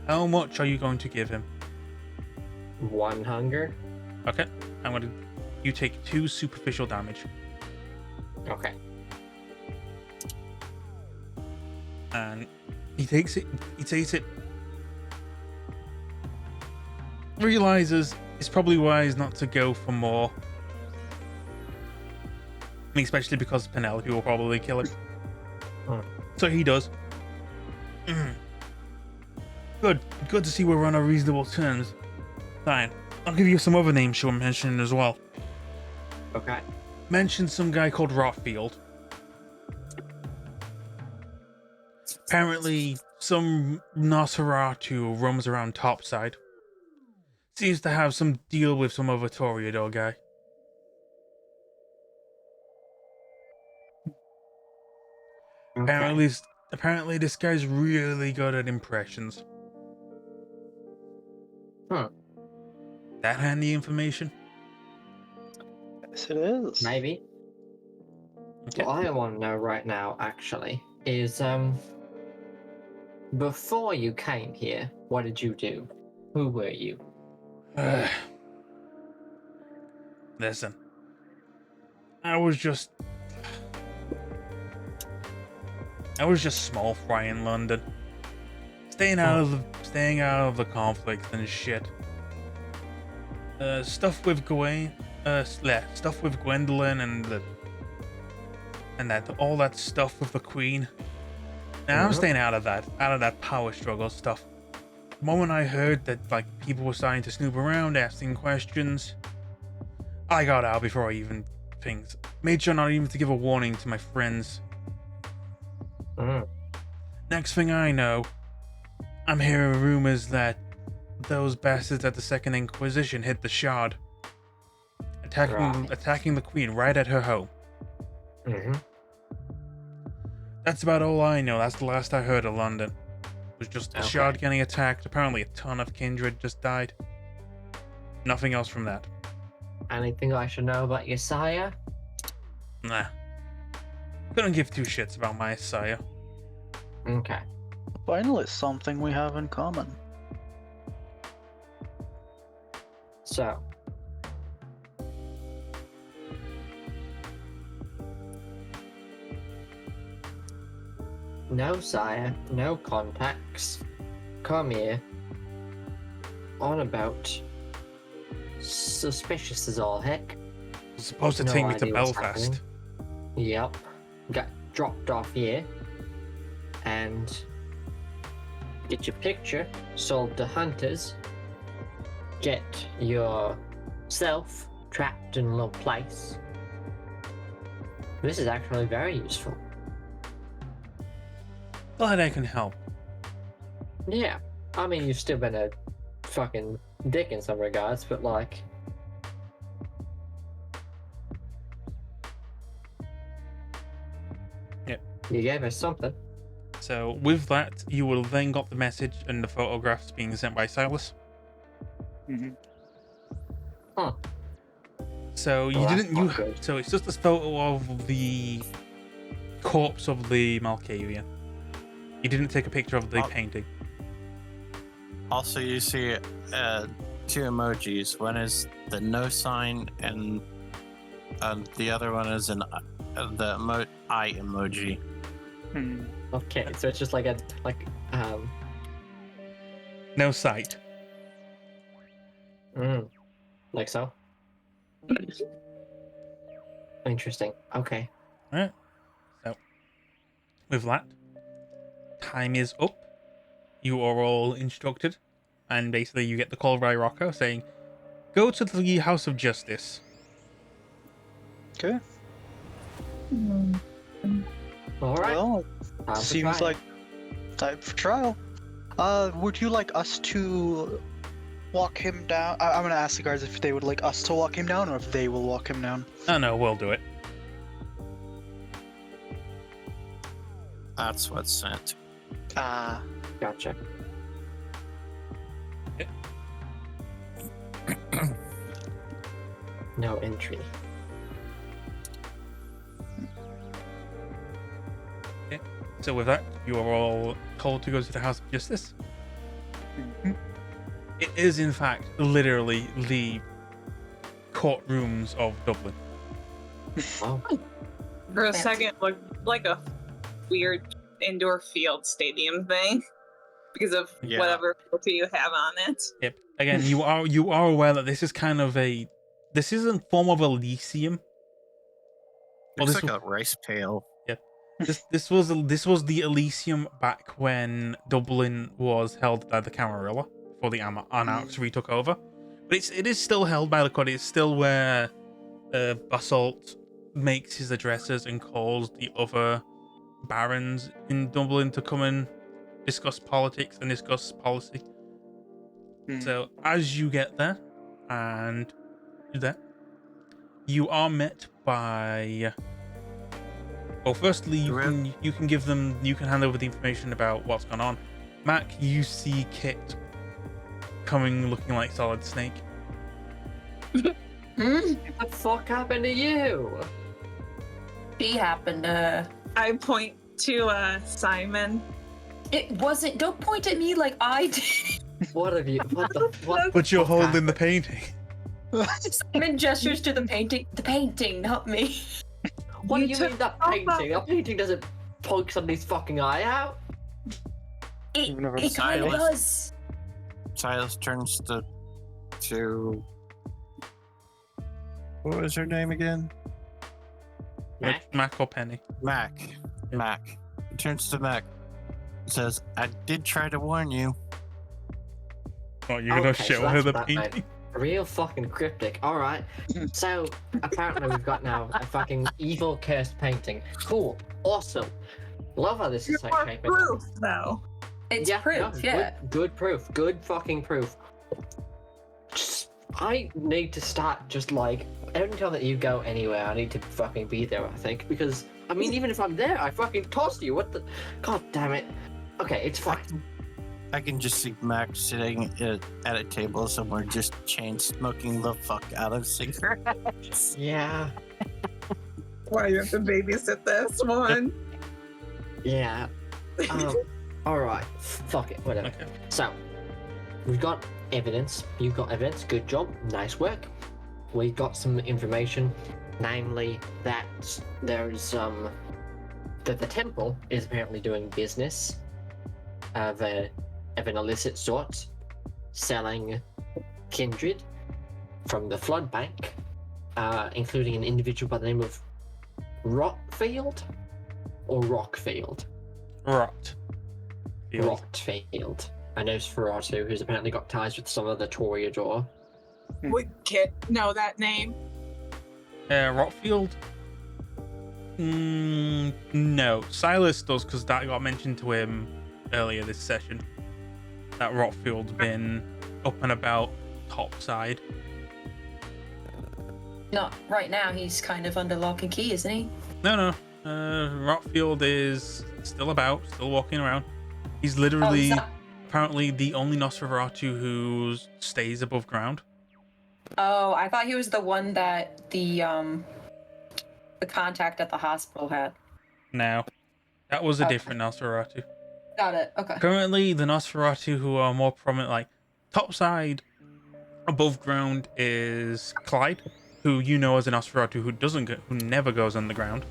How much are you going to give him? 1 hunger. Okay, you take 2 superficial damage, Okay. and he takes it. Realizes it's probably wise not to go for more. I mean, especially because Penelope will probably kill him. So he does. Good to see we're on a reasonable terms. Fine. I'll give you some other names she'll mention as well. Okay. Mention some guy called Rotfield. Apparently, some Nosferatu roams around topside. Seems to have some deal with some other Toreador guy. Okay. Apparently this guy's really good at impressions. That handy information? Yes, it is. Maybe. Okay. What I want to know right now, actually, is before you came here, what did you do? Who were you? Listen. I was just small fry in London. Staying out of the conflict and shit. Stuff with Gwendolyn and all that stuff with the Queen. Now I'm staying out of that power struggle stuff. The moment I heard that people were starting to snoop around, asking questions, I got out before I even things. Made sure not even to give a warning to my friends. Next thing I know, I'm hearing rumors that those bastards at the Second Inquisition hit the Shard, attacking the Queen right at her home. That's about all I know. That's the last I heard of London. It was just the Shard getting attacked. Apparently a ton of Kindred just died. Nothing else from that. Anything I should know about your sire? Nah. Couldn't give 2 shits about my sire. Okay. Finally, something we have in common. So. No sire, no contacts. Come here. On about. Suspicious as all heck. Was supposed to No take me to idea what's Belfast. happening. Yep. Got dropped off here. And get your picture sold to hunters get yourself trapped in a little place. This is actually very useful. Glad I can help. Yeah, I mean, you've still been a fucking dick in some regards, but like... Yep. You gave us something. So with that, you will then got the message and the photographs being sent by Silas. Mm-hmm. Huh. So you Well, that's didn't. You not good. so it's just a photo of the corpse of the Malkavian. You didn't take a picture of the painting. Also, you see two emojis. One is the no sign, and the other one is the eye emoji. Okay, so it's just like No sight. like so. Interesting. Okay. Alright. So with that, time is up. You are all instructed, and basically you get the call by Rocco saying, "Go to the House of Justice." Okay. All right. Well, Time for seems trial. like time for trial. Would you like us to walk him down? I'm gonna ask the guards if they would like us to walk him down, or if they will walk him down. Oh no, we'll do it. That's what's sent. Gotcha. No entry. So with that, you are all told to go to the House of Justice. It is, in fact, literally the courtrooms of Dublin. Oh. For a Fancy. second, looked like a weird indoor field stadium thing because of Yeah. whatever filter you have on it. Yep. Again, you are aware that this is kind of this is a form of Elysium. Well, Looks this like a rice pail. This was the Elysium back when Dublin was held by the Camarilla before the Anarchs retook over. But it is still held by the Coterie. It's still where Basalt makes his addresses and calls the other barons in Dublin to come and discuss politics and discuss policy. So as you get there and there, you are met by. Well, firstly, you can hand over the information about what's gone on. Mac, you see Kit coming looking like Solid Snake. What the fuck happened to you? She happened. I point to Simon. It wasn't. Don't point at me like I did. What have you? What the? What? But you're fuck holding the happened? painting. Simon gestures to the painting. The painting, not me. What do You you took mean that off painting? That painting doesn't poke somebody's fucking eye out. You've never It seen kind of it. does. Silas turns to what was her name again? Mac or Penny. Mac. Yeah. Mac. He turns to Mac. Says, "I did try to warn you." Oh, you're gonna Okay, so show that's her the what that meant. painting? Real fucking cryptic. All right. So apparently we've got now a fucking evil cursed painting. Cool. Awesome. Love how this is like For shaping. proof, though. It's proof, yeah. Good proof. Good fucking proof. I need to start just like every time that you go anywhere, I need to fucking be there. I think because I mean, even if I'm there, I fucking toss you. What the? God damn it. Okay, it's fine. I can just see Mac sitting at a table somewhere, just chain smoking the fuck out of cigarettes. Yeah. Why you have to babysit this one? Yeah. All right. Fuck it. Whatever. Okay. So we've got evidence. You've got evidence. Good job. Nice work. We got some information, namely that there's that the temple is apparently doing business of an illicit sort, selling Kindred from the flood bank, including an individual by the name of Rockfield or Rockfield. Rot. Rockfield. Nosferatu, who's apparently got ties with some of the Toreador. Would Kit know that name? Rockfield? No. Silas does, because that got mentioned to him earlier this session. That Rockfield's been up and about topside. Not right now. He's kind of under lock and key, isn't he? No. Rockfield is still about, still walking around. He's literally apparently the only Nosferatu who stays above ground. Oh, I thought he was the one that the contact at the hospital had. No, that was a different Nosferatu. Got it. Okay. Currently, the Nosferatu who are more prominent, like topside above ground, is Clyde, who you know as a Nosferatu who never goes underground.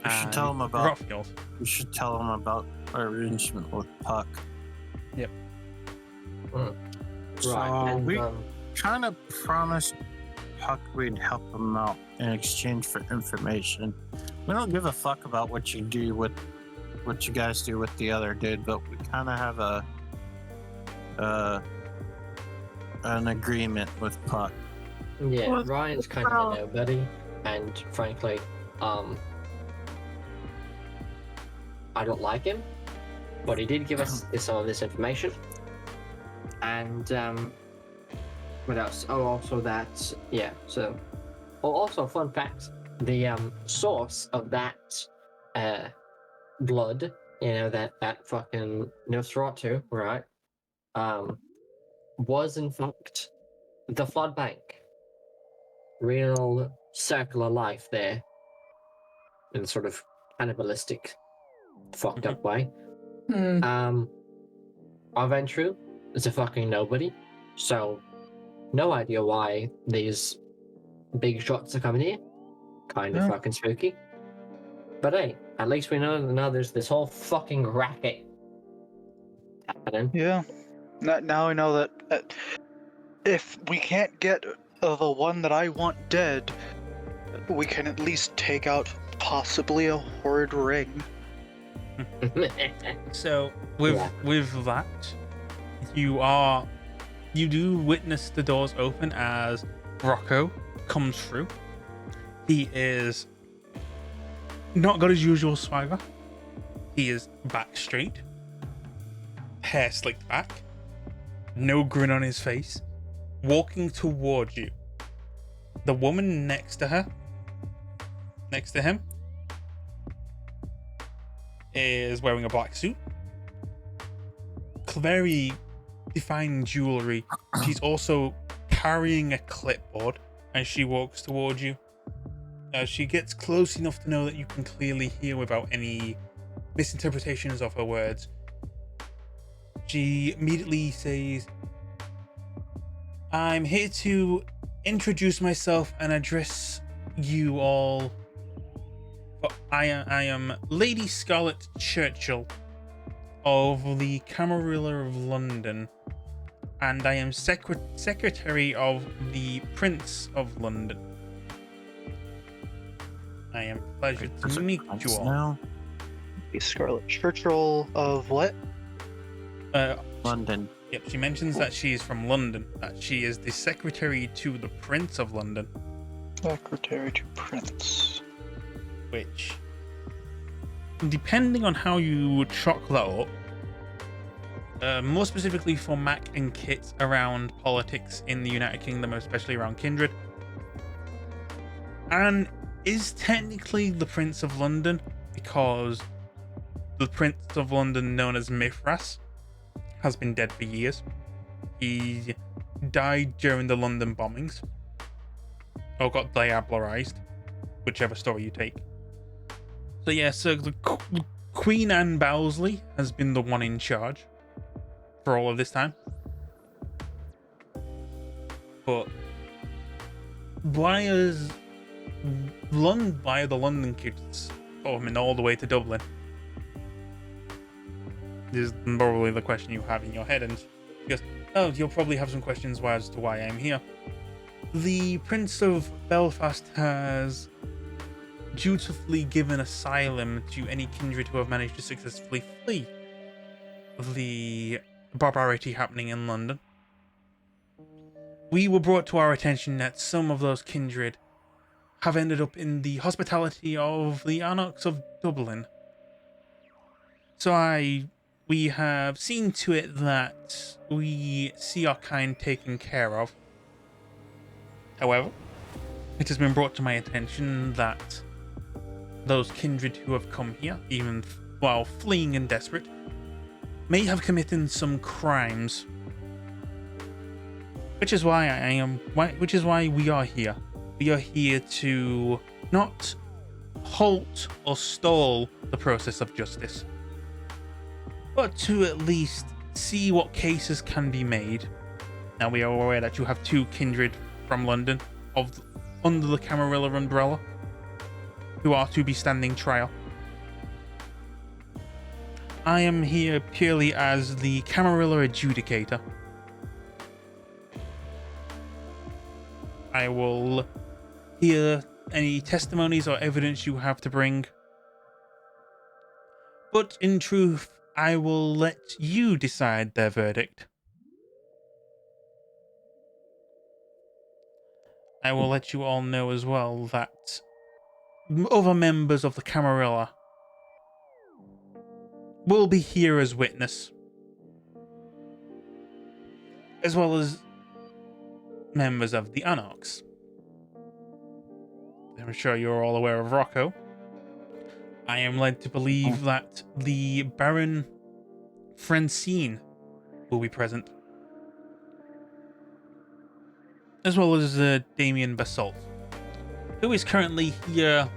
We should tell him about. Rockfield. We should tell him about our arrangement with Puck. Yep. Right. So And, we kind of promised Puck we'd help him out in exchange for information. We don't give a fuck about what you do with what you guys do with the other dude, but we kind of have an agreement with Puck. yeah, Well, Ryan's kind of a nobody, and frankly, I don't like him, but he did give us some of this information. And what else? Oh, also that, yeah. So, oh, also fun fact: the source of that blood, that fucking Nosferatu, right? Was in fact the flood bank. Real circular life there, in a sort of cannibalistic, fucked up way. Arventru is a fucking nobody, so no idea why these big shots are coming here. Kind of fucking spooky. But hey, at least we know now there's this whole fucking racket happening. Yeah. Now I know that if we can't get the one that I want dead, we can at least take out possibly a horde ring. So with that, you do witness the doors open as Rocco comes through. He is not got his usual swagger. He is back straight, hair slicked back, no grin on his face, walking towards you. The woman next to him, is wearing a black suit, very defined jewelry. She's also carrying a clipboard as she walks towards you. She gets close enough to know that you can clearly hear without any misinterpretations of her words. She immediately says, "I'm here to introduce myself and address you all. I am Lady Scarlet Churchill of the Camarilla of London, and I am secretary of the Prince of London. I am pleased to meet you all." Now, The Scarlet Churchill of what? London. Yep, she mentions that she is from London, that she is the secretary to the Prince of London. Secretary to Prince. Which, depending on how you would chalk that up, more specifically for Mac and Kit around politics in the United Kingdom, especially around Kindred, and is technically the Prince of London, because the Prince of London, known as Mithras, has been dead for years. He died during the London bombings, or got diablerized, whichever story you take. So yeah, so the Queen Anne Bowsley has been the one in charge for all of this time. But why the London kids coming all the way to Dublin? This is probably the question you have in your head, and she goes, "Oh, you'll probably have some questions as to why I'm here. The Prince of Belfast has dutifully given asylum to any kindred who have managed to successfully flee the barbarity happening in London. We were brought to our attention that some of those kindred have ended up in the hospitality of the Anarchs of Dublin. So we have seen to it that we see our kind taken care of. However, it has been brought to my attention that those kindred who have come here, even while fleeing and desperate, may have committed some crimes. Which is why we are here. We are here to not halt or stall the process of justice, but to at least see what cases can be made. Now, we are aware that you have 2 kindred from London under the Camarilla umbrella who are to be standing trial. I am here purely as the Camarilla adjudicator. I will hear any testimonies or evidence you have to bring. But in truth, I will let you decide their verdict. I will let you all know as well that other members of the Camarilla will be here as witness, as well as members of the Anarchs. I'm sure you're all aware of Rocco. I am led to believe that the Baron Francine will be present, as well as Damien Basalt, who is currently here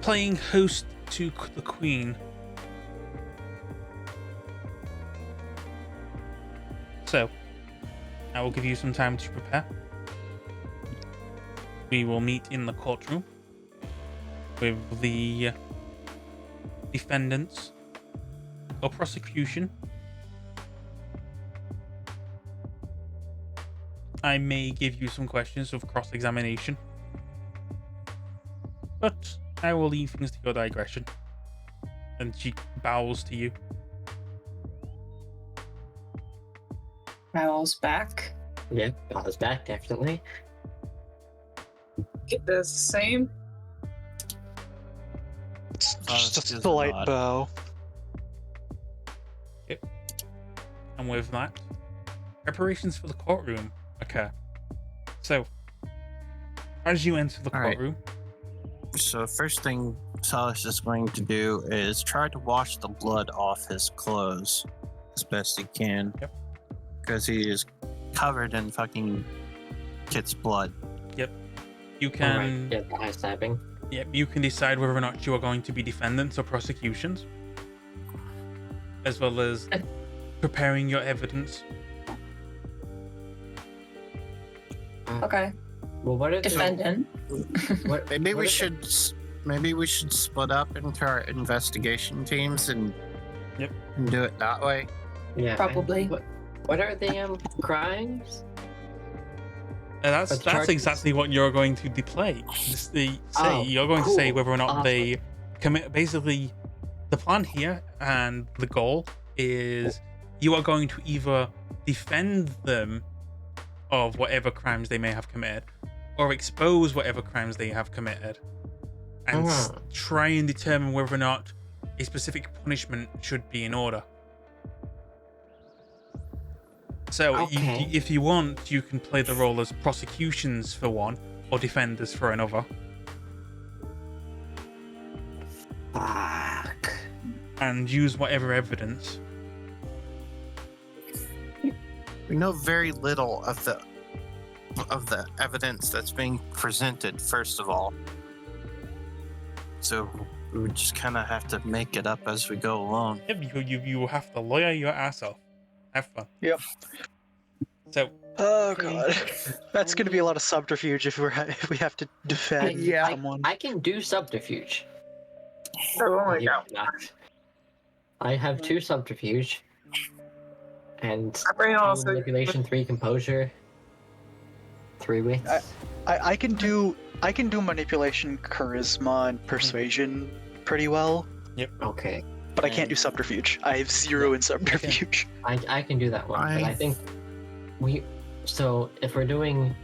playing host to the Queen. So, I will give you some time to prepare. We will meet in the courtroom with the defendants or prosecution. I may give you some questions of cross-examination, but I will leave things to your digression. And she bows to you. Growls back. Yeah, bows back, definitely. It does the same. Just a Excuse slight nod. bow. And with that, preparations for the courtroom occur. So, as you enter the All right. courtroom, So first thing Silas is going to do is try to wash the blood off his clothes as best he can. Yep. Because he is covered in fucking Kit's blood. you can Alright, yeah, the eye stabbing. you can decide whether or not you are going to be defendants or prosecutions, as well as preparing your evidence. Okay. Well, what are the... Defendant. What, Maybe what we are should split up into our investigation teams and Yep. and do it that way. Yeah. Probably. and What are the crimes? And that's But charges- exactly what you're going to say. Oh, You're going to say cool. whether or not Awesome. they commit. Basically, the plan here and the goal is you are going to either defend them of whatever crimes they may have committed, or expose whatever crimes they have committed, and try and determine whether or not a specific punishment should be in order. So, Okay. if you want, you can play the role as prosecutions for one, or defenders for another, Fuck. and use whatever evidence. We know very little of the evidence that's being presented, first of all. So we would just kind of have to make it up as we go along. Yep, you have to lawyer your ass off. Have fun. Yep. So, Oh Okay. god, that's gonna be a lot of subterfuge if if we have to defend Yeah. someone. I can do subterfuge. Oh my Believe it god. or not. I have 2 subterfuge. And I bring 2 also manipulation, 3 composure. 3 wits. I can do manipulation, charisma, and persuasion pretty well, Okay. but I can't do subterfuge. I have 0 in subterfuge. I can do that one, but I think so if we're doing,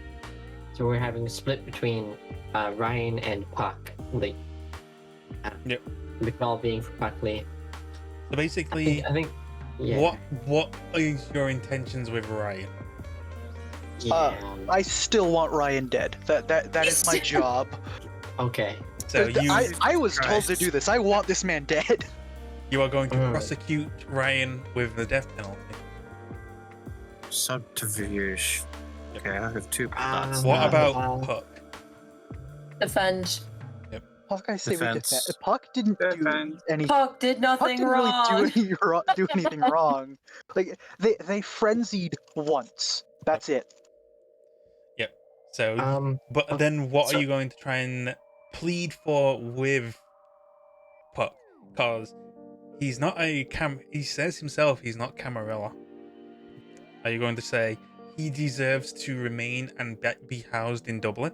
so we're having a split between Ryan and Puck Lee. With all being for Puck Lee. So basically, I think yeah. what is your intentions with Ryan? I still want Ryan dead. That is my job. Okay. So I was told to do this. I want this man dead. You are going to prosecute Ryan with the death penalty. Subterfuge. Okay, I have 2 thoughts. What about Puck? Defend. Puck, I say we Defense. defend. Puck didn't do anything. Puck did nothing Didn't wrong. really do anything wrong. Like they frenzied once. That's it. Yep. So, but then what are you going to try and plead for with Puck? Because he's not a he says himself he's not Camarilla. Are you going to say he deserves to remain and be housed in Dublin?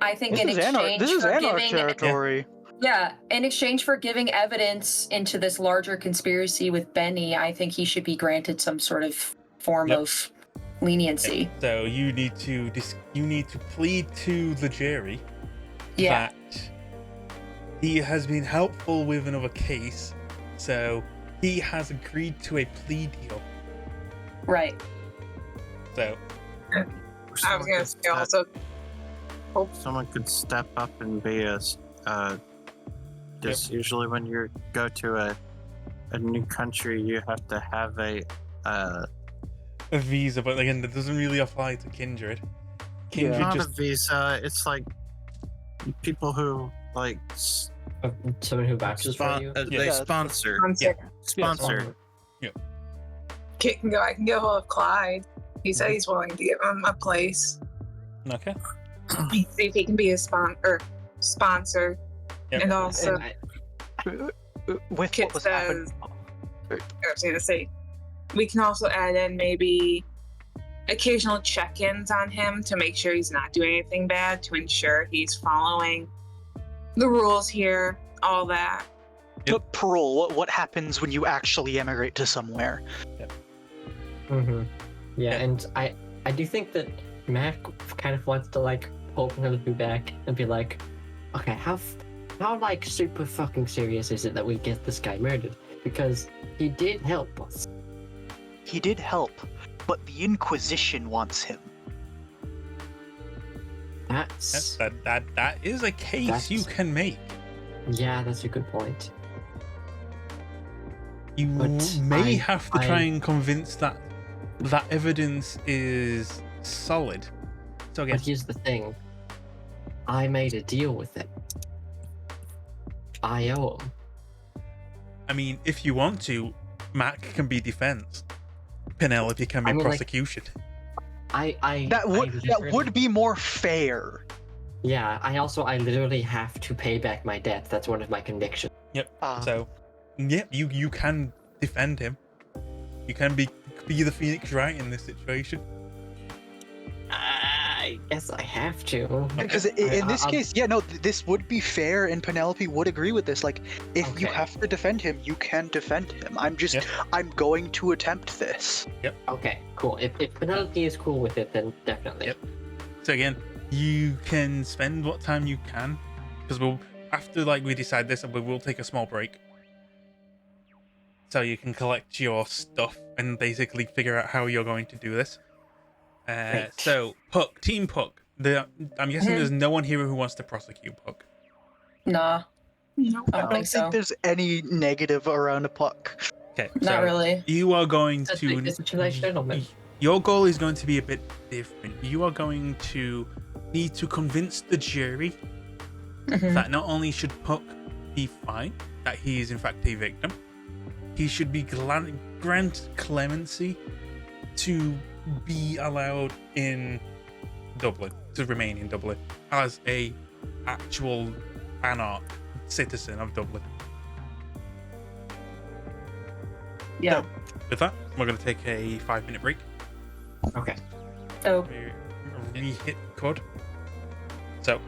I think This in is exchange for Anarch giving territory. in exchange for giving evidence into this larger conspiracy with Benny, I think he should be granted some sort of form of leniency. So you need to plead to the jury that he has been helpful with another case, so he has agreed to a plea deal. Right. So I was gonna say also. Someone could step up and be a just usually when you go to a new country, you have to have a visa, but again, that doesn't really apply to Kindred. Kindred not just a visa. It's like people who like someone who vouches for you. they sponsor. Sponsor. Kit can go. I can get hold of Clyde. He said he's willing to give him a place. Okay. See if he can be a sponsor. Yep. And also, With Kit what was says, happening. I was gonna say, we can also add in maybe occasional check-ins on him to make sure he's not doing anything bad, to ensure he's following the rules here, all that. But parole. What happens when you actually emigrate to somewhere? Yeah, and I do think that Mac kind of wants to like pull Penelope back and be like, okay, how like super fucking serious is it that we get this guy murdered? Because he did help us. He did help, but the Inquisition wants him. That is a case you can make. Yeah, that's a good point. You may have to try and convince that evidence is solid. So again, but here's the thing. I made a deal with him. I owe him. I mean, if you want to, Mac can be defense. Penelope can be prosecution. That would be more fair. Yeah, I literally have to pay back my debt. That's one of my convictions. Yep. So, yeah, you can defend him. You can be the Phoenix Wright in this situation. I guess I have to. Because in this case, this would be fair, and Penelope would agree with this. Like, if you have to defend him, you can defend him. I'm going to attempt this. Yep. Okay, cool. If Penelope is cool with it, then definitely. Yep. So again, you can spend what time you can, because after we decide this, we will take a small break. So you can collect your stuff and basically figure out how you're going to do this. So, Puck, Team Puck. I'm guessing there's no one here who wants to prosecute Puck. Nah. No, I don't think so. there's any negative around a Puck. Okay. Not really. You are going to. Gentlemen. Your goal is going to be a bit different. You are going to need to convince the jury that not only should Puck be fine, that he is in fact a victim, he should be grant clemency to be allowed in Dublin, to remain in Dublin as a actual anarch citizen of Dublin. Yeah. So, with that, we're going to take a 5-minute break. Okay. Oh, We re-hit code. So,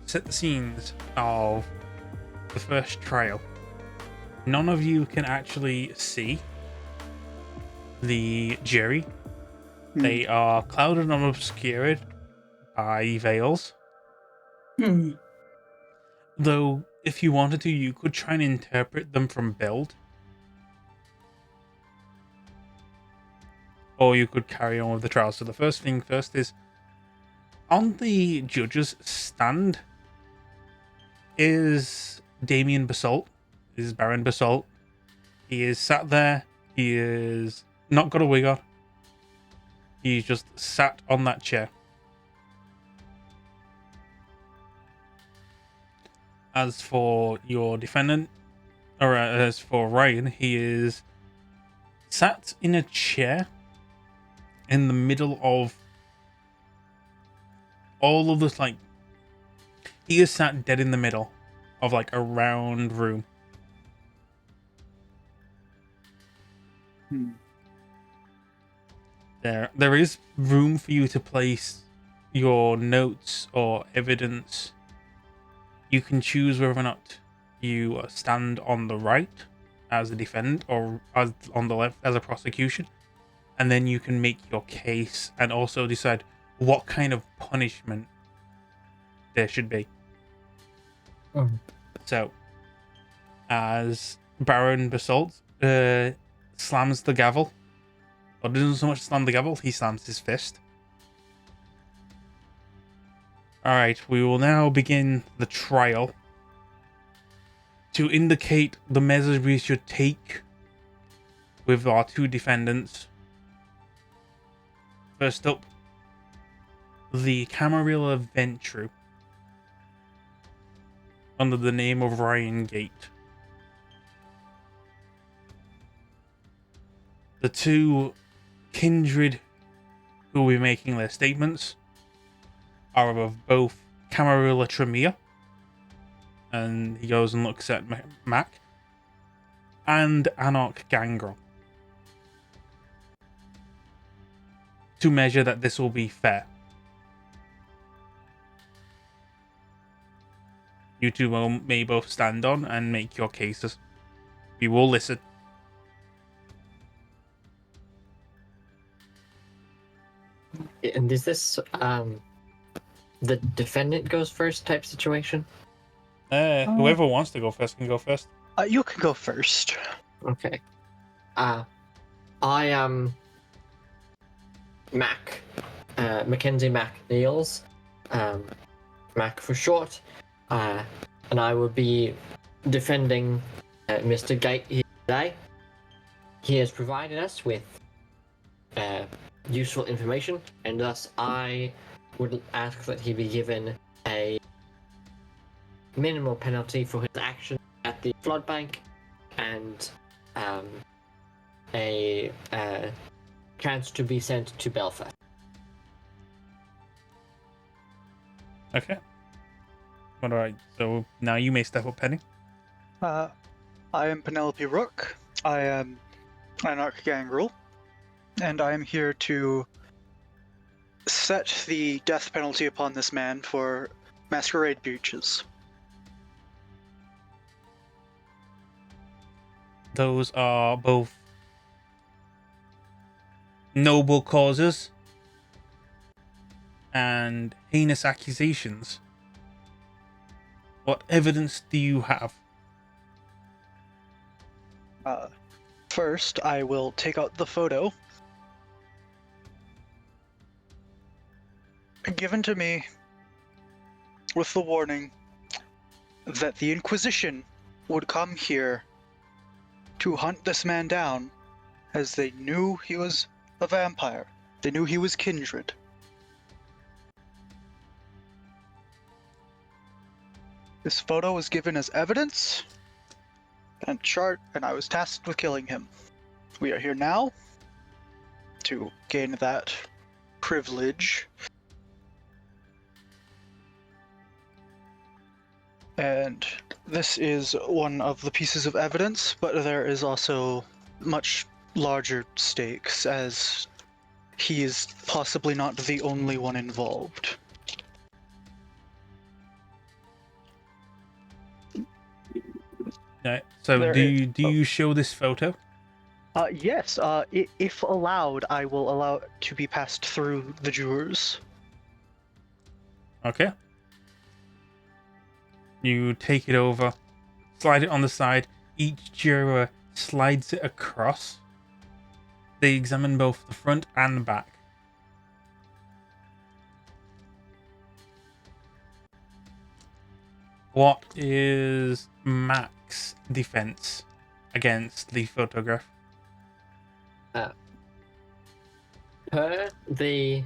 set the scenes of the first trial. None of you can actually see the jury. They are clouded and obscured by veils. Though, if you wanted to, you could try and interpret them from build. Or you could carry on with the trial. So the first thing first is, on the judge's stand is Damien Basalt, is Baron Basalt. He is sat there. He is not got a wig on. He's just sat on that chair. As for your defendant, or as for Ryan, he is sat in a chair in the middle of all of this, like, he is sat dead in the middle of like a round room. There is room for you to place your notes or evidence. You can choose whether or not you stand on the right as a defendant or as on the left as a prosecution, and then you can make your case and also decide what kind of punishment there should be. So, as Baron Basalt slams the gavel, or doesn't so much slam the gavel, he slams his fist. Alright, we will now begin the trial. To indicate the measures we should take with our two defendants. First up, the Camarilla Ventru, under the name of Ryan Gate. The two Kindred who will be making their statements are of both Camarilla Tremere, and he goes and looks at Mac, and Anarch Gangrel, to measure that this will be fair. You two may both stand on and make your cases. We will listen. And is this the defendant goes first type situation? Whoever wants to go first can go first. You can go first. Okay. I am Mac, Mackenzie McNeils, Mac for short, and I will be defending Mr. Gate here today. He has provided us with useful information, and thus I would ask that he be given a minimal penalty for his action at the flood bank, and a chance to be sent to Belfast. Okay. Alright, so now you may step up, Penny. I am Penelope Rook. I am Anarch Gangrel, and I am here to set the death penalty upon this man for Masquerade breaches. Those are both noble causes and heinous accusations. What evidence do you have? First, I will take out the photo given to me with the warning that the Inquisition would come here to hunt this man down, as they knew he was a vampire. They knew he was Kindred. This photo was given as evidence and chart, and I was tasked with killing him. We are here now to gain that privilege. And this is one of the pieces of evidence, but there is also much larger stakes, as he is possibly not the only one involved. Right. So There do is- you show this photo? Yes, if allowed, I will allow it to be passed through the jurors. Okay. You take it over, slide it on the side. Each juror slides it across. They examine both the front and the back. What is Mac's defense against the photograph? Per the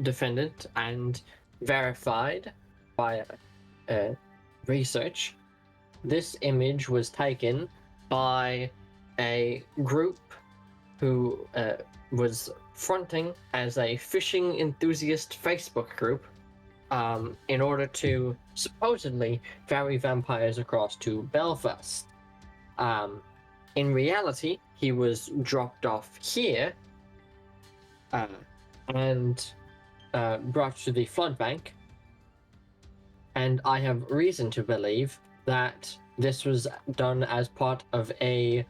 defendant and verified by research, this image was taken by a group who was fronting as a fishing enthusiast Facebook group in order to supposedly ferry vampires across to Belfast. In reality, he was dropped off here and brought to the flood bank, and I have reason to believe that this was done as part of a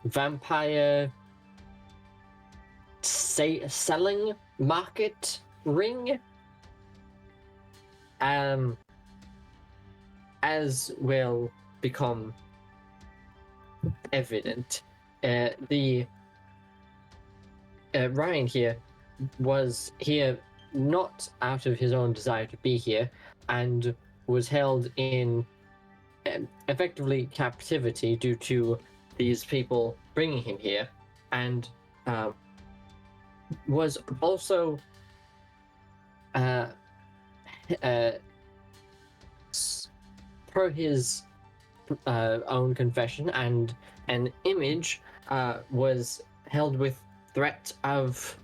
vampire selling market ring, as will become evident. The Ryan here was here not out of his own desire to be here, and was held in effectively captivity due to these people bringing him here, and was also per his own confession and an image was held with threat of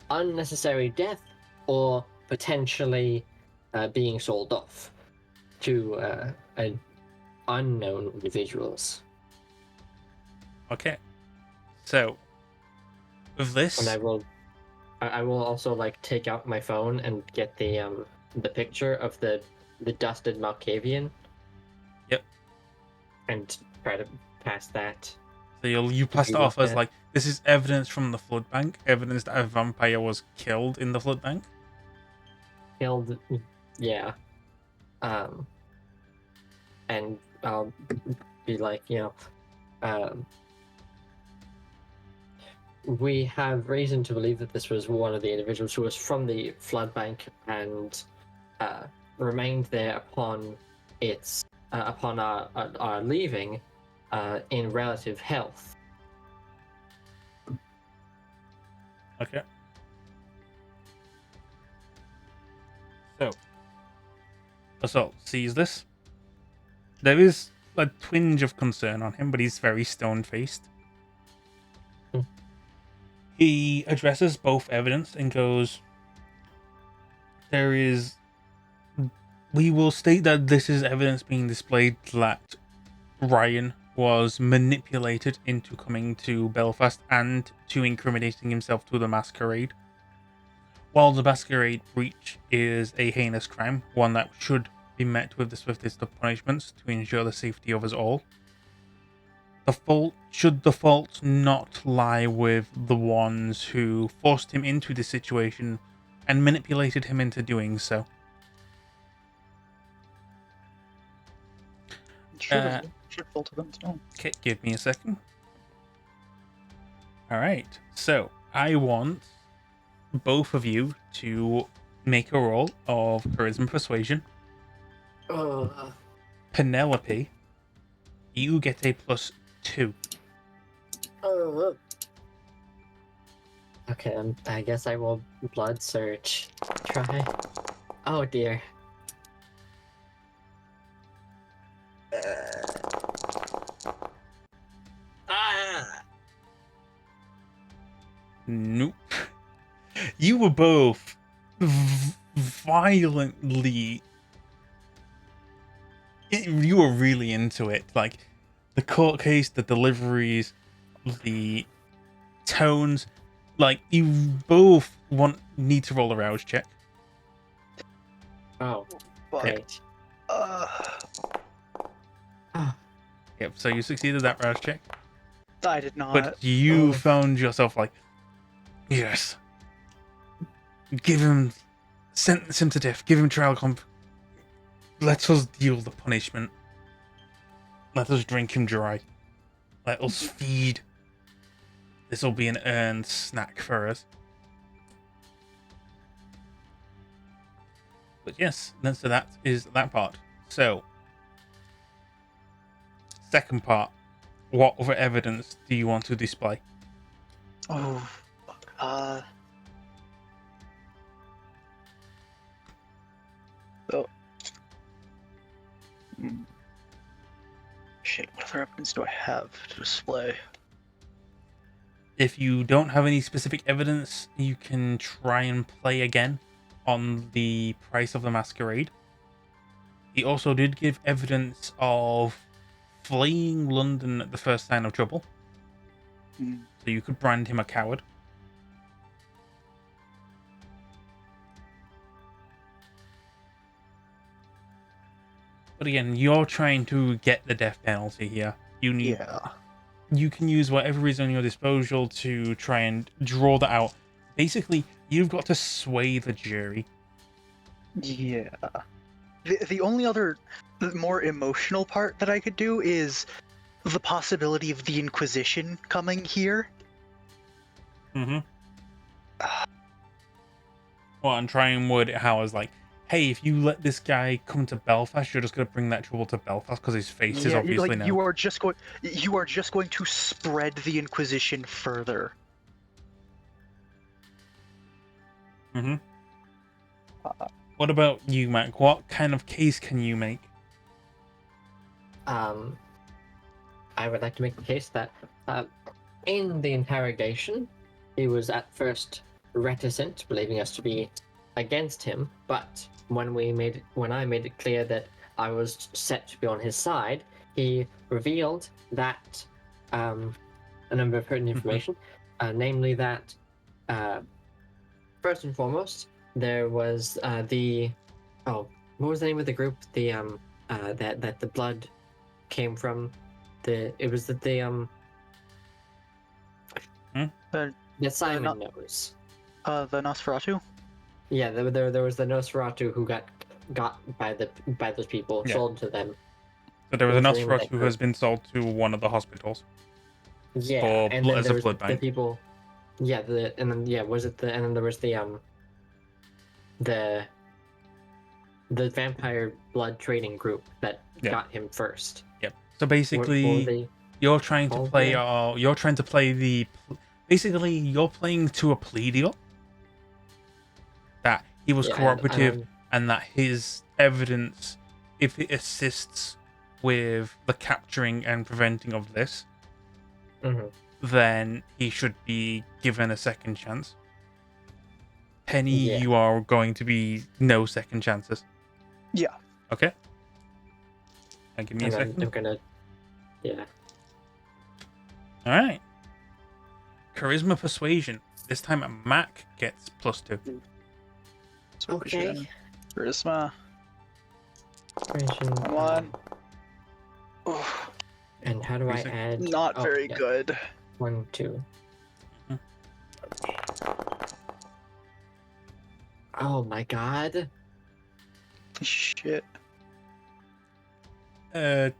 unnecessary death or potentially being sold off to unknown individuals. Okay. So, with this, And I will also like take out my phone and get the picture of the dusted Malkavian. Yep. And try to pass that. so you pass it you off look as at- like, this is evidence from the flood bank, evidence that a vampire was killed in the flood bank. Killed, yeah. And I'll be like, we have reason to believe that this was one of the individuals who was from the flood bank and remained there upon its upon our leaving in relative health. Okay. So, Assault sees this. There is a twinge of concern on him, but he's very stone-faced. Hmm. He addresses both evidence and goes, we will state that this is evidence being displayed that Ryan was manipulated into coming to Belfast and to incriminating himself to the Masquerade. While the Masquerade breach is a heinous crime, one that should be met with the swiftest of punishments to ensure the safety of us all, the fault not lie with the ones who forced him into this situation and manipulated him into doing so. Should fall to them as well. Okay, give me a second. Alright, so I want both of you to make a roll of Charisma Persuasion. Penelope, you get a +2. Okay, I guess I will blood search. Try. Oh dear. Nope. You were both violently. You were really into it. Like, the court case, the deliveries, the tones. Like, you both need to roll a rouse check. Oh, Fuck. great. Yep, so you succeeded that rouse check. I did not. But you found yourself like, yes. Give him, sentence him to death. Give him trial comp. Let us deal the punishment. Let us drink him dry. Let us feed. This will be an earned snack for us. But yes, so that is that part. So, second part. What other evidence do you want to display? Oh, fuck. Oh. Shit, what other evidence do I have to display? If you don't have any specific evidence, you can try and play again on the price of the Masquerade. He also did give evidence of fleeing London at the first sign of trouble. Hmm. So you could brand him a coward. But again, you're trying to get the death penalty here. You can use whatever is on your disposal to try and draw that out. Basically, you've got to sway the jury. Yeah. The only other more emotional part that I could do is the possibility of the Inquisition coming here. Mm-hmm. Well, and try and word it how I was like, hey, if you let this guy come to Belfast, you're just going to bring that trouble to Belfast because his face is obviously like now. you are just going to spread the Inquisition further. Mm-hmm. What about you, Mac? What kind of case can you make? I would like to make the case that in the interrogation, he was at first reticent, believing us to be against him, but when I made it clear that I was set to be on his side, he revealed that a number of pertinent information, namely that first and foremost, there was what was the name of the group? That the blood came from. That Simon knows. The Nosferatu? Yeah, there was the Nosferatu who got by those people, Yeah. sold to them. So there was a What was the name of Nosferatu that who group? has been sold to one of the hospitals. Yeah, For and blood- then as a there was blood the bank. people. Yeah, and then there was the vampire blood trading group that Yeah. got him first. Yep. So What basically, were they? you're trying to Oh, play. yeah. You're trying to play the. Basically, you're playing to a plea deal. That he was Yeah, cooperative, and that his evidence, if it assists with the capturing and preventing of this, Mhm. then he should be given a second chance. Penny, Yeah. you are going to be no second chances. Yeah. Okay. Give me a And then second. I'm gonna. Yeah. All right. Charisma persuasion. This time Mac gets +2. Okay. Charisma. Persuasion, Come on. Oof, And how do I Music. add? not oh, very yeah. good. 1, 2. Mhm. Oh my god. Shit. At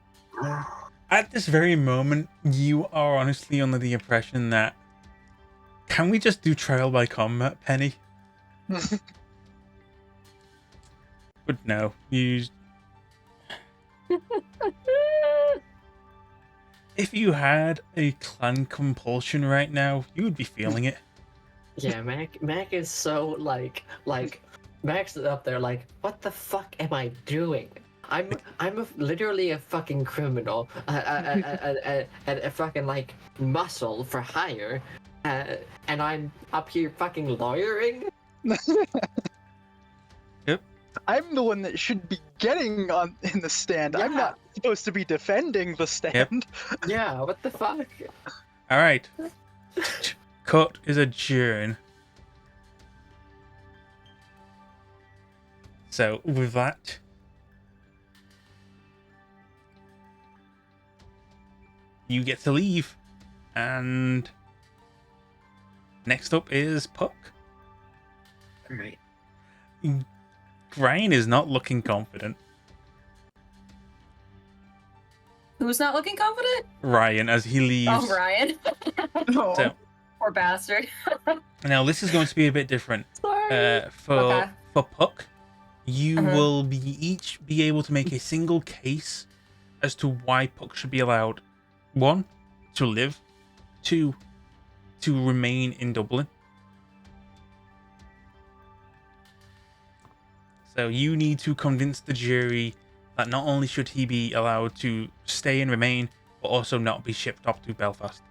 this very moment, you are honestly under the impression that can we just do trial by combat, Penny? But no, you. If you had a clan compulsion right now, you would be feeling it. Yeah, Mac is so like Mac's up there like, what the fuck am I doing? I'm literally a fucking criminal, a fucking like muscle for hire, and I'm up here fucking lawyering. Yep. I'm the one that should be getting in the stand. I'm Yeah. not supposed to be defending the stand. Yeah, what the fuck? All right. Court is adjourned. So with that, you get to leave, and next up is Puck. Right. Ryan is not looking confident. Who's not looking confident? Ryan, as he leaves. Oh, Ryan. Oh, So Poor bastard. now this is going to be a bit different. Sorry. For Okay. Puck, you Uh-huh. will each be able to make a single case as to why Puck should be allowed: 1, to live; 2, to remain in Dublin. So you need to convince the jury that not only should he be allowed to stay and remain, but also not be shipped off to Belfast.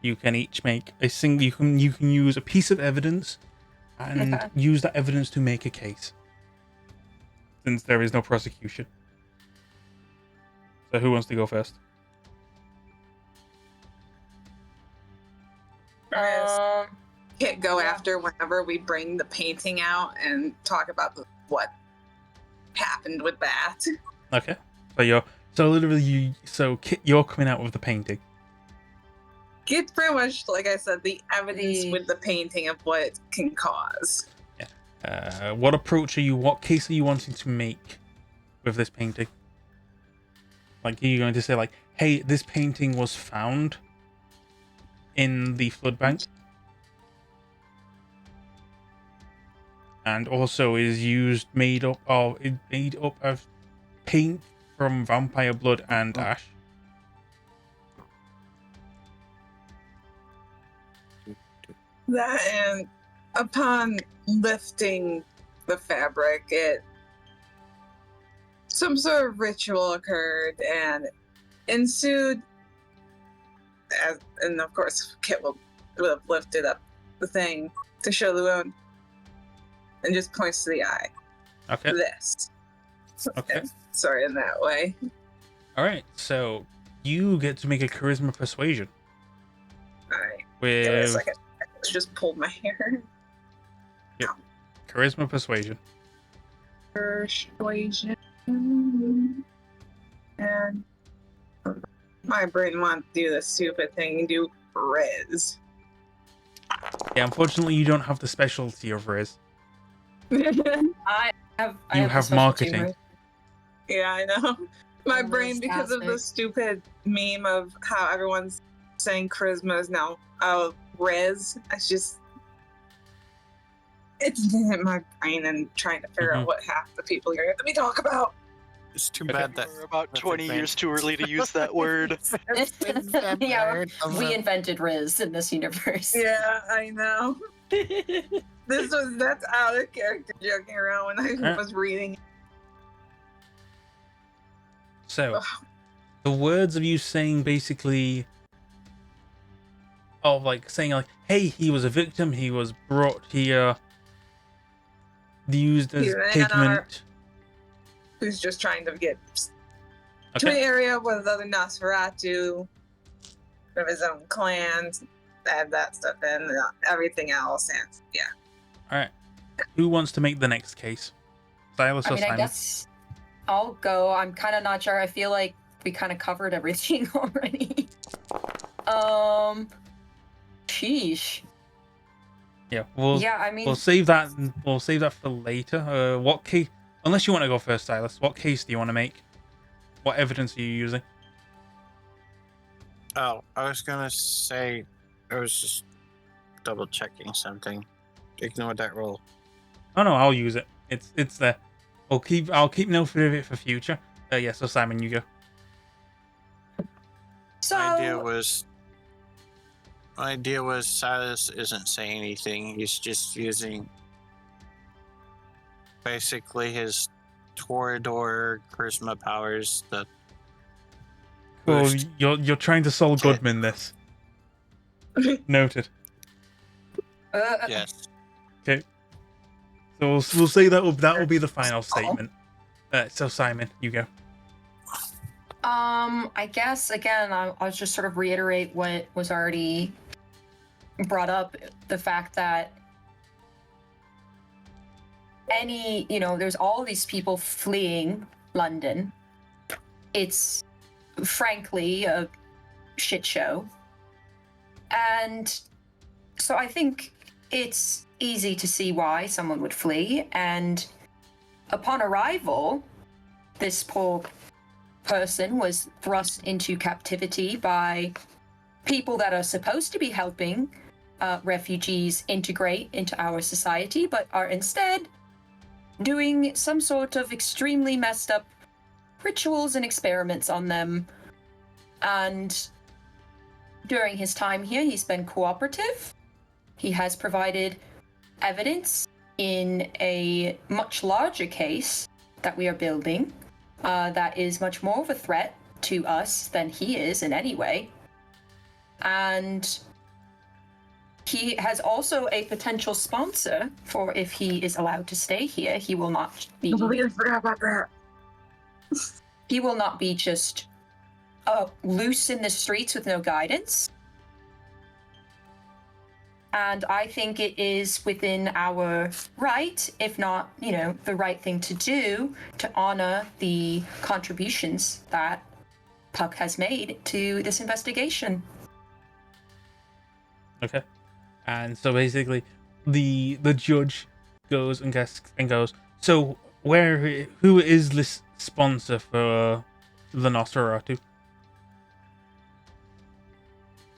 You can each make a single. You can use a piece of evidence, and Okay. use that evidence to make a case, since there is no prosecution. So who wants to go first? Hit go Yeah. after whenever we bring the painting out and talk about what happened with that. Okay. So Kit, you're coming out with the painting. It's pretty much, like I said, the evidence The- with the painting of what it can cause. What approach are you? What case are you wanting to make with this painting? Like, are you going to say like, "Hey, this painting was found in the flood bank, and also is made up of paint from vampire blood and ash"? That, and upon lifting the fabric, some sort of ritual occurred and ensued. And of course, Kit will have lifted up the thing to show the wound, and just points to the eye. Okay. This. Okay. Sorry, in that way. All right. So you get to make a charisma persuasion Alright. Give me a with second. I just pulled my hair. charisma persuasion. Persuasion. And my brain wants to do the stupid thing and do Riz. Yeah, unfortunately, you don't have the specialty of Riz. I have. You the have specialty, marketing. right? Yeah, I know. My Oh, brain, because of the fantastic. stupid meme of how everyone's saying charisma is now Riz. It's in my brain and trying to figure Mhm. out what half the people here let me talk about. It's too Okay. bad that We're about that's 20 a years thing. too early to use that word. Yeah, we invented Riz in this universe. Yeah, I know. That's out of character joking around when I Alright. was reading. So, the words of you saying basically, of like saying like, "Hey, he was a victim. He was brought here, used as He's an pigment." Who's just trying to get to an Okay. area with other Nosferatu of his own clans, add that stuff in, and everything else, and yeah. All right. Who wants to make the next case? Silas I or mean, I Simon? guess I'll go. I'm kind of not sure. I feel like we kind of covered everything already. Sheesh. Yeah. Yeah, I mean, We'll save that. We'll save that for later. What case? Unless you want to go first, Silas. What case do you want to make? What evidence are you using? Oh, I was gonna say, I was just double checking something. Ignore that roll. Oh no, I'll use it. It's there. I'll keep note of it for future. Yeah. So Simon, you go. so My idea was Silas isn't saying anything. He's just using basically his Torador charisma powers that Cool. boost. You're trying to Saul Goodman this. Noted. Yes. So we'll say that will be the final statement. So Simon, you go. I guess again, I'll just sort of reiterate what was already brought up: the fact that there's all these people fleeing London. It's frankly a shit show, and so I think it's easy to see why someone would flee. And upon arrival, this poor person was thrust into captivity by people that are supposed to be helping refugees integrate into our society, but are instead doing some sort of extremely messed up rituals and experiments on them. And during his time here, he's been cooperative. He has provided evidence in a much larger case that we are building that is much more of a threat to us than he is in any way. And he has also a potential sponsor for if he is allowed to stay here. He will not be. I forgot about that. He will not be just loose in the streets with no guidance. And I think it is within our right, if not, the right thing to do, to honor the contributions that Puck has made to this investigation. Okay. And so basically, the judge goes and goes, so who is this sponsor for the Nosferatu?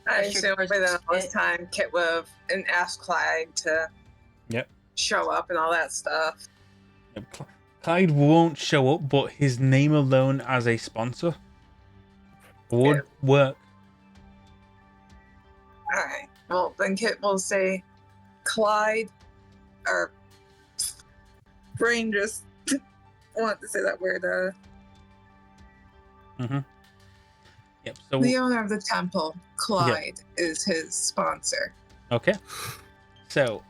I assume by then last time Kit would have and asked Clyde to show up and all that stuff. Yep. Clyde won't show up, but his name alone as a sponsor would work. Alright. Well, then Kit will say Clyde, or brain just wanted to say that word. Yep. So the owner of the temple, Clyde, is his sponsor. Okay. So,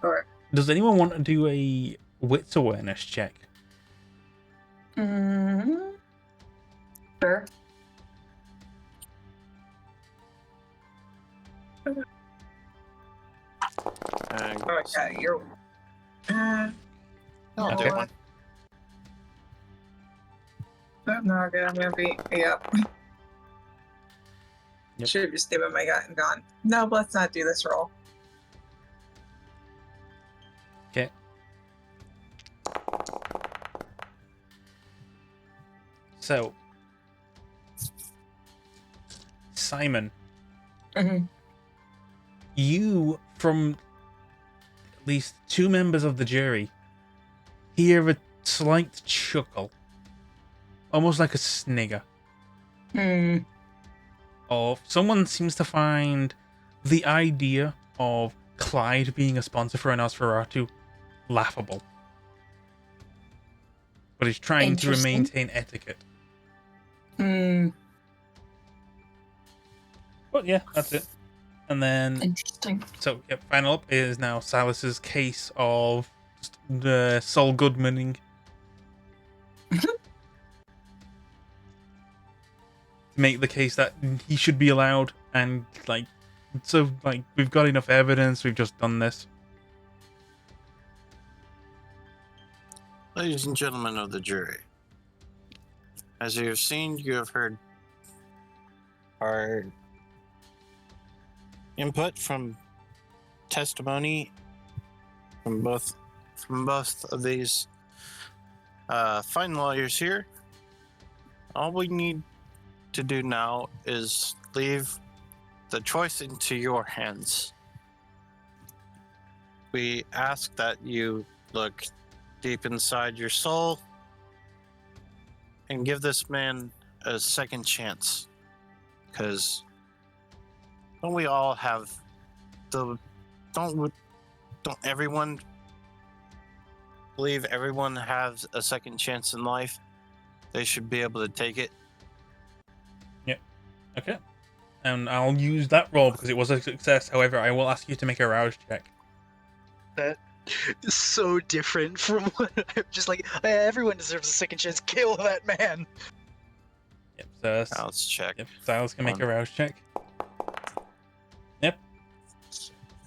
does anyone want to do a wits awareness check? Sure. Okay, you're. I'll do one. No, okay, I'm gonna be. Yep. Should have just given my gut and gone. No, let's not do this roll. Okay. So, Simon, you, from at least two members of the jury, hear a slight chuckle, almost like a snigger. Of someone seems to find the idea of Clyde being a sponsor for an Nosferatu laughable, but he's trying to maintain etiquette. But yeah, that's it. And then Interesting. So final up is now Silas's case of just the Saul Goodmaning. Make the case that he should be allowed, and we've got enough evidence, we've just done this. Ladies and gentlemen of the jury, as you have seen, you have heard our input from testimony from both of these fine lawyers here. All we need to do now is leave the choice into your hands. We ask that you look deep inside your soul and give this man a second chance, because don't we all have don't everyone believe everyone has a second chance in life? They should be able to take it. Okay. And I'll use that roll because it was a success. However, I will ask you to make a rouse check. That is so different from what I'm just like, everyone deserves a second chance. Kill that man. Yep. So Now let's check. yep, Styles can make a One. rouse check. Yep.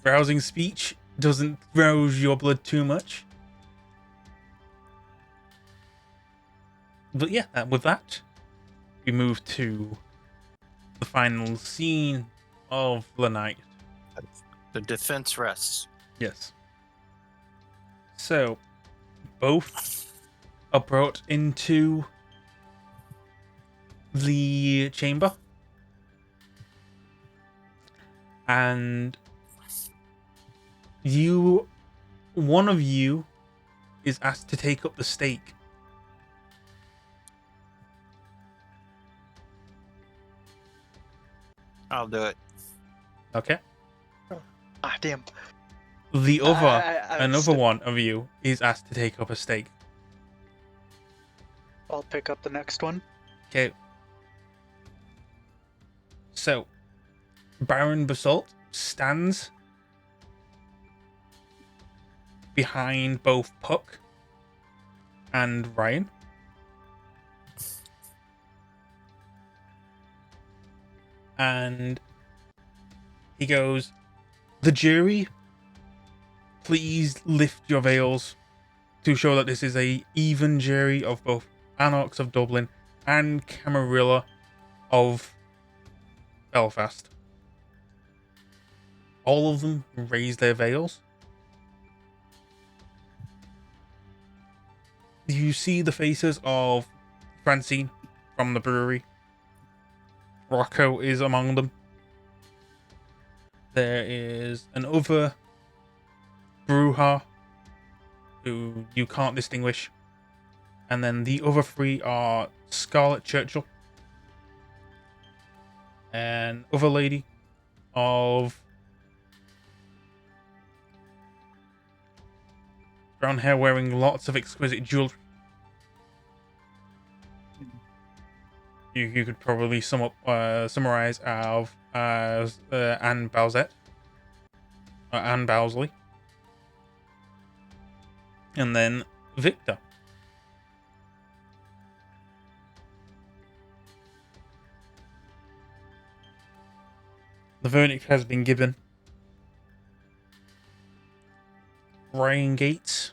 Rousing speech doesn't rouse your blood too much. But yeah, with that, we move to the final scene of the night. The defense rests. Yes. So, both are brought into the chamber. And one of you is asked to take up the stake. I'll do it. Okay. Ah, damn. The other, I another one of you is asked to take up a stake. I'll pick up the next one. Okay. So, Baron Basalt stands behind both Puck and Ryan. And he goes, "The jury, please lift your veils to show that this is a even jury of both Anarchs of Dublin and Camarilla of Belfast." All of them raise their veils. You see the faces of Francine from the brewery. Rocco is among them. There is another Bruja who you can't distinguish. And then the other three are Scarlet Churchill, an other lady of brown hair wearing lots of exquisite jewelry. You could probably summarize as Anne Bowsett, Anne Bowsley, and then Victor. The verdict has been given. Ryan Gates,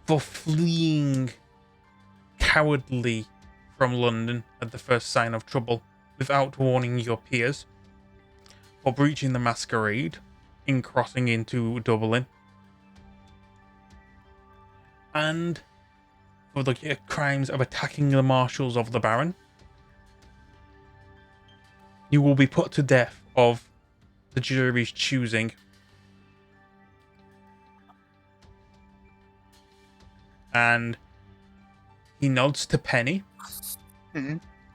for fleeing cowardly from London at the first sign of trouble without warning your peers, for breaching the Masquerade in crossing into Dublin, and for the crimes of attacking the marshals of the Baron. You will be put to death of the jury's choosing. And he nods to Penny,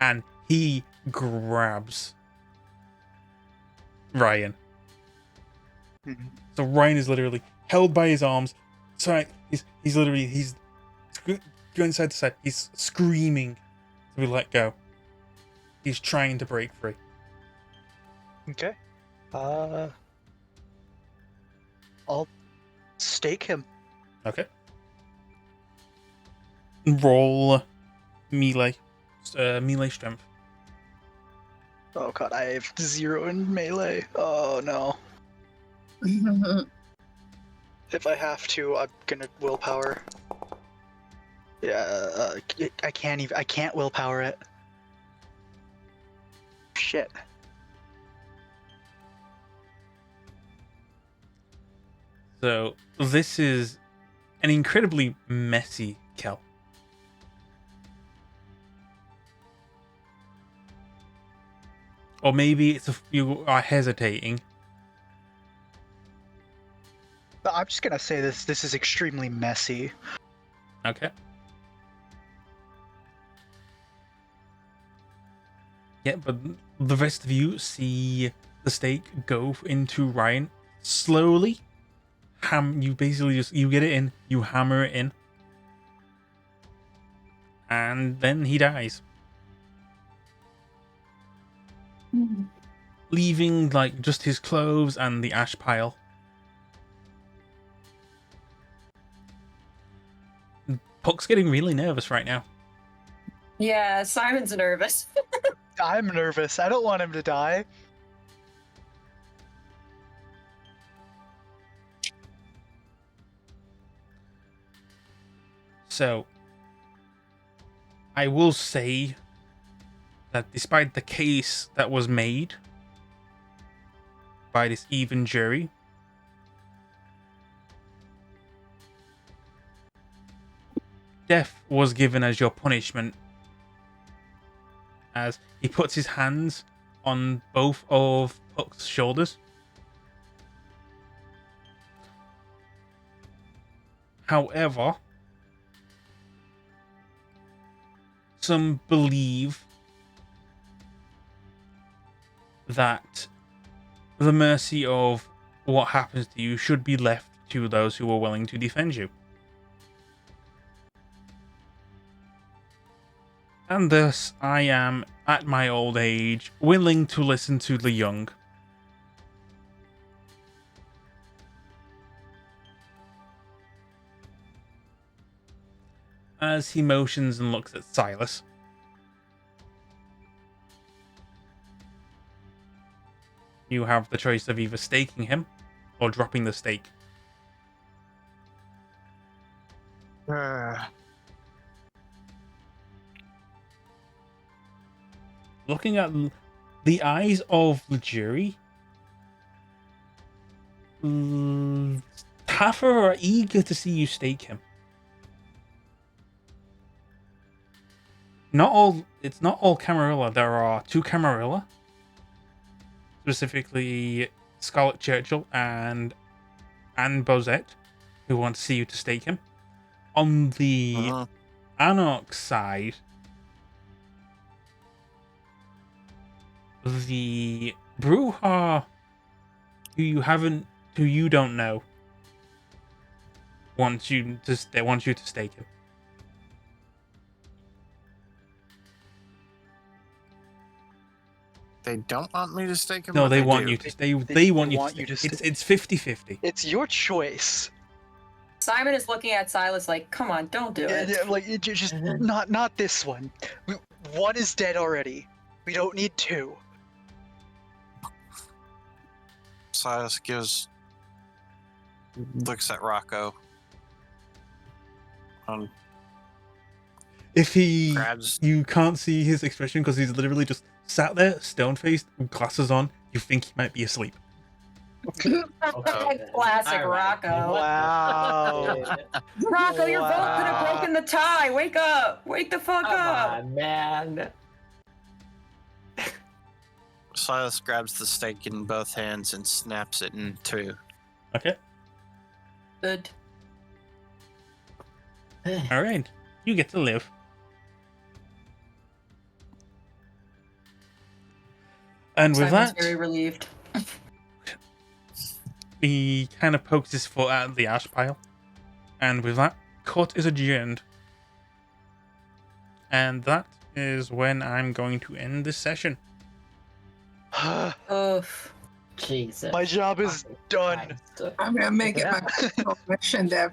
and he grabs Ryan. So Ryan is literally held by his arms. Sorry, he's going side to side. He's screaming to be let go. He's trying to break free. Okay. I'll stake him. Okay. Roll melee strength. Oh god, I have 0 in melee. Oh no. If I have to, I'm gonna willpower. Yeah, I can't willpower it. Shit. So this is an incredibly messy kill. Or maybe it's you are hesitating. But I'm just gonna say this is extremely messy. Okay. Yeah, but the rest of you see the stake go into Ryan slowly. You basically you get it in, you hammer it in, and then he dies. Leaving like just his clothes and the ash pile. Puck's getting really nervous right now. Yeah, Simon's nervous. I'm nervous. I don't want him to die. So, I will say that despite the case that was made by this even jury, death was given as your punishment, as he puts his hands on both of Puck's shoulders. However, some believe that the mercy of what happens to you should be left to those who are willing to defend you. And thus, I am, at my old age, willing to listen to the young. As he motions and looks at Silas. You have the choice of either staking him or dropping the stake. Looking at the eyes of the jury, half are eager to see you stake him. It's not all Camarilla. There are 2 Camarilla, specifically Scarlet Churchill and Anne Bozette, who want to see you to stake him. On the Anarch side, the Bruja, who you don't know, wants you to stake him. They don't want me to stake him? No, or they do? want you to stay. They want you to stake. It's 50-50. It's your choice. Simon is looking at Silas like, come on, don't do it. Yeah, like just not this one. One is dead already. We don't need 2. Silas looks at Rocco. If he, Grabs. you can't see his expression because he's literally just sat there, stone-faced, with glasses on. You think he might be asleep. Classic Alright. Rocco. Wow. Rocco, your vote could have Wow. broken the tie. Wake up. Wake the fuck Come up. on, man. Silas grabs the stake in both hands and snaps it in 2. Okay. Good. All right. You get to live. And with Simon's that, very relieved. he kind of pokes his foot at the ash pile. And with that, court is adjourned. And that is when I'm going to end this session. Oof. Jesus. My job is done. Christ. I'm gonna make it my mission to have